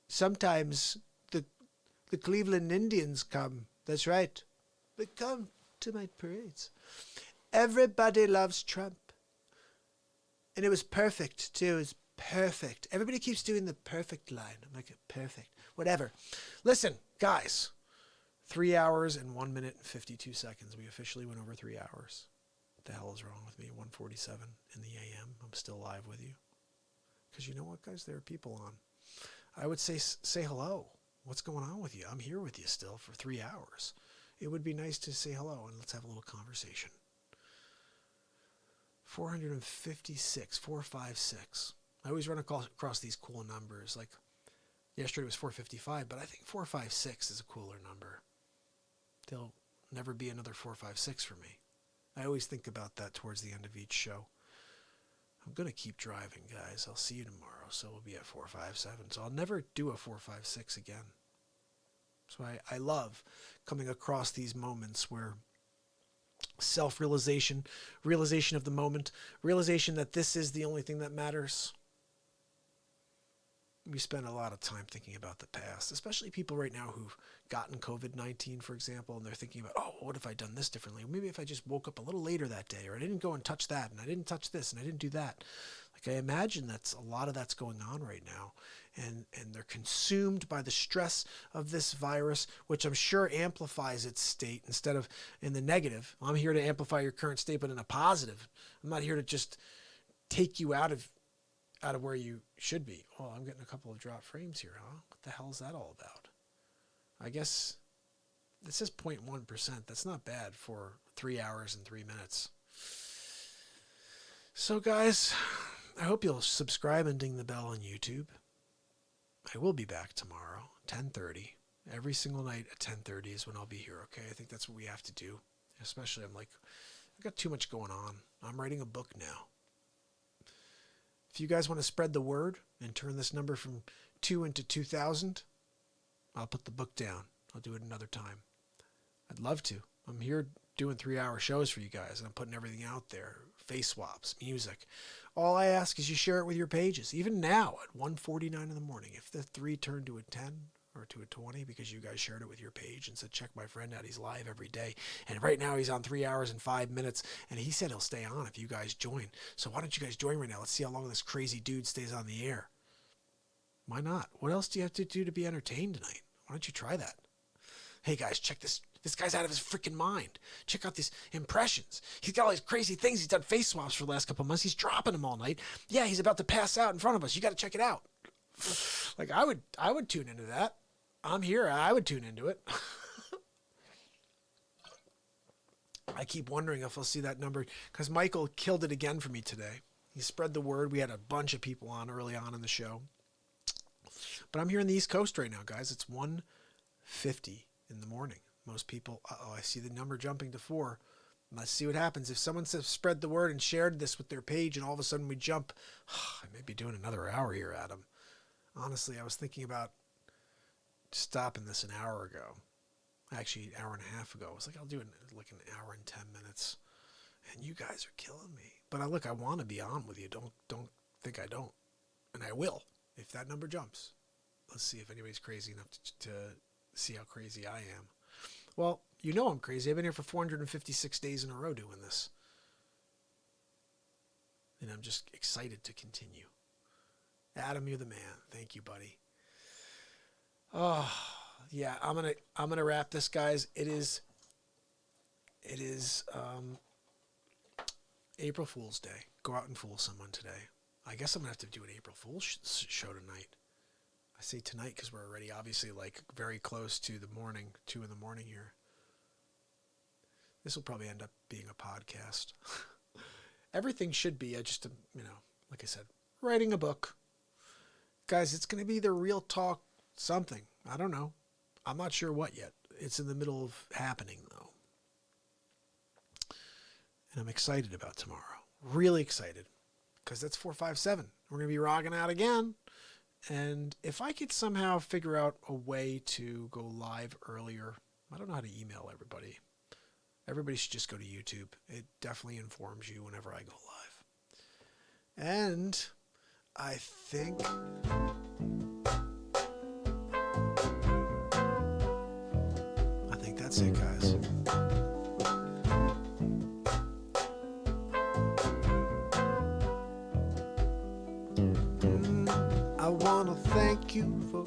sometimes the Cleveland Indians come. That's right. They come to my parades. Everybody loves Trump. And it was perfect, too. It was perfect. Everybody keeps doing the perfect line. I'm like, perfect. Whatever. Listen, guys. 3 hours and 1 minute and 52 seconds. We officially went over 3 hours. What the hell is wrong with me? 1:47 in the AM. I'm still live with you. Because you know what, guys? There are people on. I would say hello. What's going on with you? I'm here with you still for 3 hours. It would be nice to say hello and let's have a little conversation. 456, 456. I always run across these cool numbers. Like yesterday was 455, but I think 456 is a cooler number. There'll never be another 456 for me. I always think about that towards the end of each show. I'm going to keep driving, guys. I'll see you tomorrow, so we'll be at 457. So I'll never do a 456 again. So I love coming across these moments where self-realization, realization of the moment, realization that this is the only thing that matters. We spend a lot of time thinking about the past, especially people right now who've gotten COVID-19, for example, and they're thinking about, oh, what if I done this differently? Maybe if I just woke up a little later that day, or I didn't go and touch that, and I didn't touch this, and I didn't do that. Like I imagine that's a lot of that's going on right now, and they're consumed by the stress of this virus, which I'm sure amplifies its state instead of in the negative. I'm here to amplify your current state, but in a positive. I'm not here to just take you out of where you should be. Oh, I'm getting a couple of drop frames here, huh? What the hell is that all about? I guess this is 0.1%. That's not bad for 3 hours and 3 minutes. So guys, I hope you'll subscribe and ding the bell on YouTube. I will be back tomorrow, 10:30. Every single night at 10:30 is when I'll be here, okay? I think that's what we have to do. Especially, I've got too much going on. I'm writing a book now. If you guys want to spread the word and turn this number from 2 into 2,000, I'll put the book down. I'll do it another time. I'd love to. I'm here doing 3-hour shows for you guys, and I'm putting everything out there. Face swaps, music. All I ask is you share it with your pages. Even now at 1:49 in the morning, if the 3 turned to a 10 or to a 20 because you guys shared it with your page and said, check my friend out, he's live every day. And right now he's on 3 hours and 5 minutes, and he said he'll stay on if you guys join. So why don't you guys join right now? Let's see how long this crazy dude stays on the air. Why not? What else do you have to do to be entertained tonight? Why don't you try that? Hey guys, check this. This guy's out of his freaking mind. Check out these impressions. He's got all these crazy things. He's done face swaps for the last couple of months. He's dropping them all night. Yeah, he's about to pass out in front of us. You got to check it out. Like I would tune into that. I'm here. I would tune into it. I keep wondering if I'll see that number because Michael killed it again for me today. He spread the word. We had a bunch of people on early on in the show. But I'm here in the East Coast right now, guys. It's 1:50 in the morning. Most people, I see the number jumping to 4. Let's see what happens. If someone says spread the word and shared this with their page and all of a sudden we jump, I may be doing another hour here, Adam. Honestly, I was thinking about stopping this an hour ago. Actually, an hour and a half ago. I was like, I'll do it in like an hour and 10 minutes. And you guys are killing me. But look, I want to be on with you. Don't think I don't. And I will, if that number jumps. Let's see if anybody's crazy enough to see how crazy I am. Well, you know I'm crazy. I've been here for 456 days in a row doing this. And I'm just excited to continue. Adam, you're the man. Thank you, buddy. Oh, yeah, I'm gonna wrap this, guys. It is April Fool's Day. Go out and fool someone today. I guess I'm gonna have to do an April Fool's show tonight. I say tonight because we're already obviously like very close to the morning, 2 in the morning here. This will probably end up being a podcast. Everything should be just, like I said, writing a book. Guys, it's going to be the real talk something. I don't know. I'm not sure what yet. It's in the middle of happening, though. And I'm excited about tomorrow. Really excited. Because that's 457. We're going to be rocking out again. And if I could somehow figure out a way to go live earlier, I don't know how to email everybody. Everybody should just go to YouTube. It definitely informs you whenever I go live. And I think that's it, guys. I wanna thank you for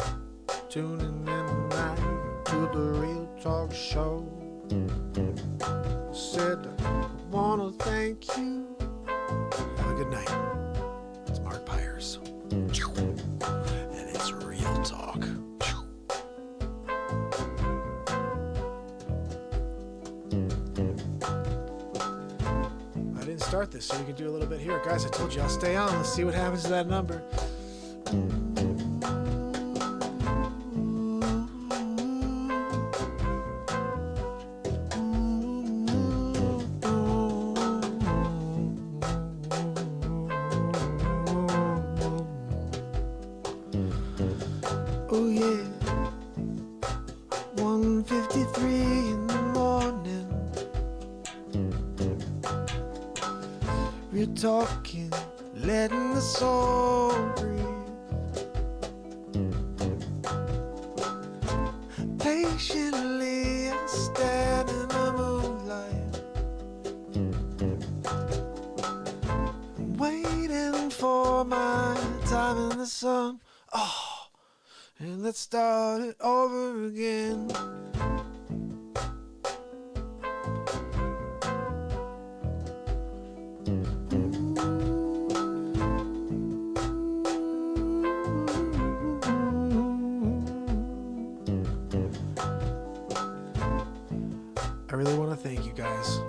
tuning in tonight to the Real Talk Show. Said I wanna thank you. Have a good night. It's Mark Pyers. And it's Real Talk. I didn't start this, so we can do a little bit here. Guys, I told you I'll stay on. Let's see what happens to that number. Oh yeah, 1:53 in the morning. We're talking, letting the soul breathe. Patiently I stand in the moonlight, waiting for my time in the sun. Oh. And let's start it over again. I really want to thank you guys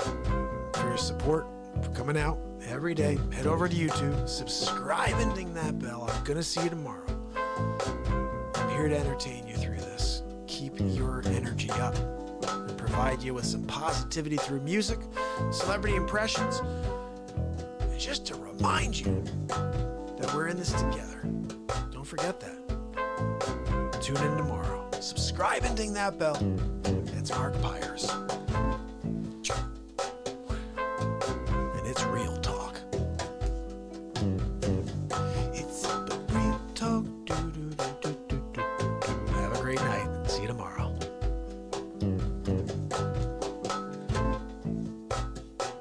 for your support, for coming out every day. Head over to YouTube, subscribe and ding that bell. I'm going to see you tomorrow. I'm here to entertain you through this. Keep your energy up and provide you with some positivity through music, celebrity impressions, and just to remind you that we're in this together. Don't forget that. Tune in tomorrow. Subscribe and ding that bell. It's Mark Pyers. And it's Real Talk. It's the Real Talk. Do, do, do, do.